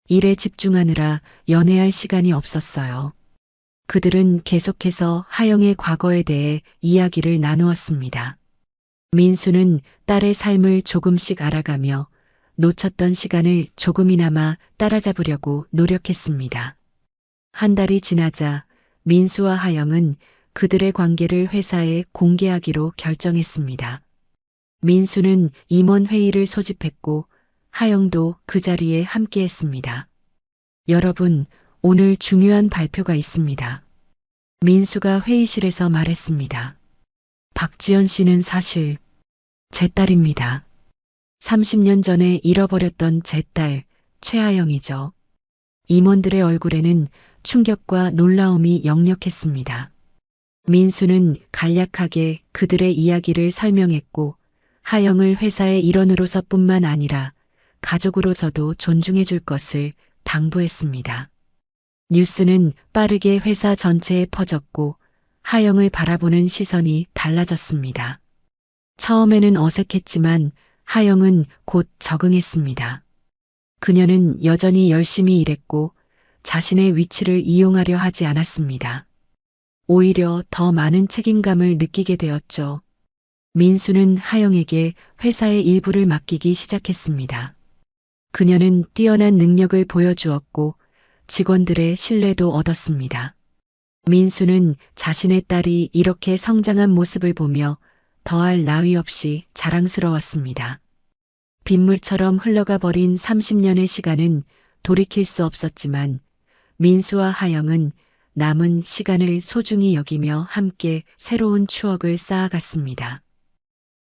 일에 집중하느라 연애할 시간이 없었어요. 그들은 계속해서 하영의 과거에 대해 이야기를 나누었습니다. 민수는 딸의 삶을 조금씩 알아가며 놓쳤던 시간을 조금이나마 따라잡으려고 노력했습니다. 한 달이 지나자 민수와 하영은 그들의 관계를 회사에 공개하기로 결정했습니다. 민수는 임원 회의를 소집했고 하영도 그 자리에 함께했습니다. 여러분, 오늘 중요한 발표가 있습니다. 민수가 회의실에서 말했습니다. 박지연 씨는 사실 제 딸입니다. 30년 전에 잃어버렸던 제 딸, 최하영이죠. 임원들의 얼굴에는 충격과 놀라움이 역력했습니다. 민수는 간략하게 그들의 이야기를 설명했고, 하영을 회사의 일원으로서뿐만 아니라 가족으로서도 존중해 줄 것을 당부했습니다. 뉴스는 빠르게 회사 전체에 퍼졌고, 하영을 바라보는 시선이 달라졌습니다. 처음에는 어색했지만 하영은 곧 적응했습니다. 그녀는 여전히 열심히 일했고 자신의 위치를 이용하려 하지 않았습니다. 오히려 더 많은 책임감을 느끼게 되었죠. 민수는 하영에게 회사의 일부를 맡기기 시작했습니다. 그녀는 뛰어난 능력을 보여주었고 직원들의 신뢰도 얻었습니다. 민수는 자신의 딸이 이렇게 성장한 모습을 보며 더할 나위 없이 자랑스러웠습니다. 빗물처럼 흘러가 버린 30년의 시간은 돌이킬 수 없었지만 민수와 하영은 남은 시간을 소중히 여기며 함께 새로운 추억을 쌓아갔습니다.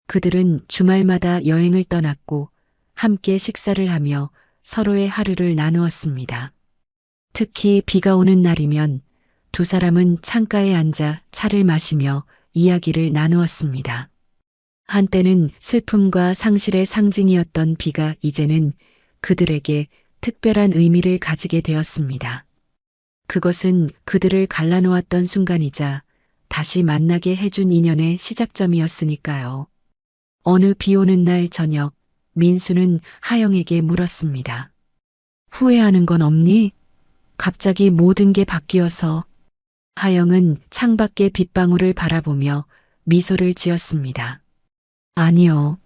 그들은 주말마다 여행을 떠났고 함께 식사를 하며 서로의 하루를 나누었습니다. 특히 비가 오는 날이면 두 사람은 창가에 앉아 차를 마시며 이야기를 나누었습니다. 한때는 슬픔과 상실의 상징이었던 비가 이제는 그들에게 특별한 의미를 가지게 되었습니다. 그것은 그들을 갈라놓았던 순간이자 다시 만나게 해준 인연의 시작점이었으니까요. 어느 비 오는 날 저녁, 민수는 하영에게 물었습니다. 후회하는 건 없니? 갑자기 모든 게 바뀌어서. 하영은 창밖의 빗방울을 바라보며 미소를 지었습니다. 아니요.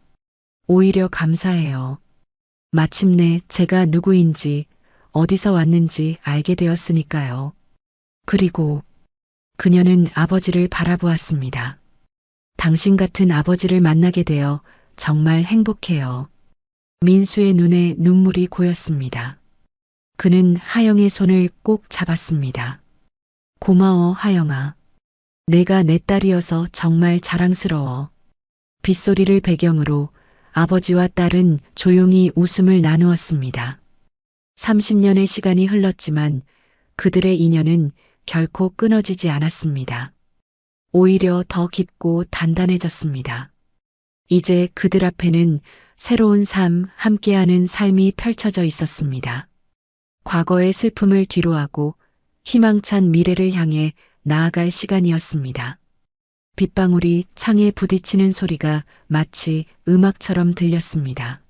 오히려 감사해요. 마침내 제가 누구인지, 어디서 왔는지 알게 되었으니까요. 그리고 그녀는 아버지를 바라보았습니다. 당신 같은 아버지를 만나게 되어 정말 행복해요. 민수의 눈에 눈물이 고였습니다. 그는 하영의 손을 꼭 잡았습니다. 고마워, 하영아. 내가 내 딸이어서 정말 자랑스러워. 빗소리를 배경으로 아버지와 딸은 조용히 웃음을 나누었습니다. 30년의 시간이 흘렀지만 그들의 인연은 결코 끊어지지 않았습니다. 오히려 더 깊고 단단해졌습니다. 이제 그들 앞에는 새로운 삶, 함께하는 삶이 펼쳐져 있었습니다. 과거의 슬픔을 뒤로하고 희망찬 미래를 향해 나아갈 시간이었습니다. 빗방울이 창에 부딪히는 소리가 마치 음악처럼 들렸습니다.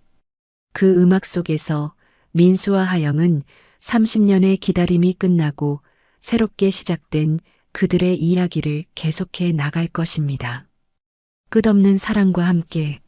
그 음악 속에서 민수와 하영은 30년의 기다림이 끝나고 새롭게 시작된 그들의 이야기를 계속해 나갈 것입니다. 끝없는 사랑과 함께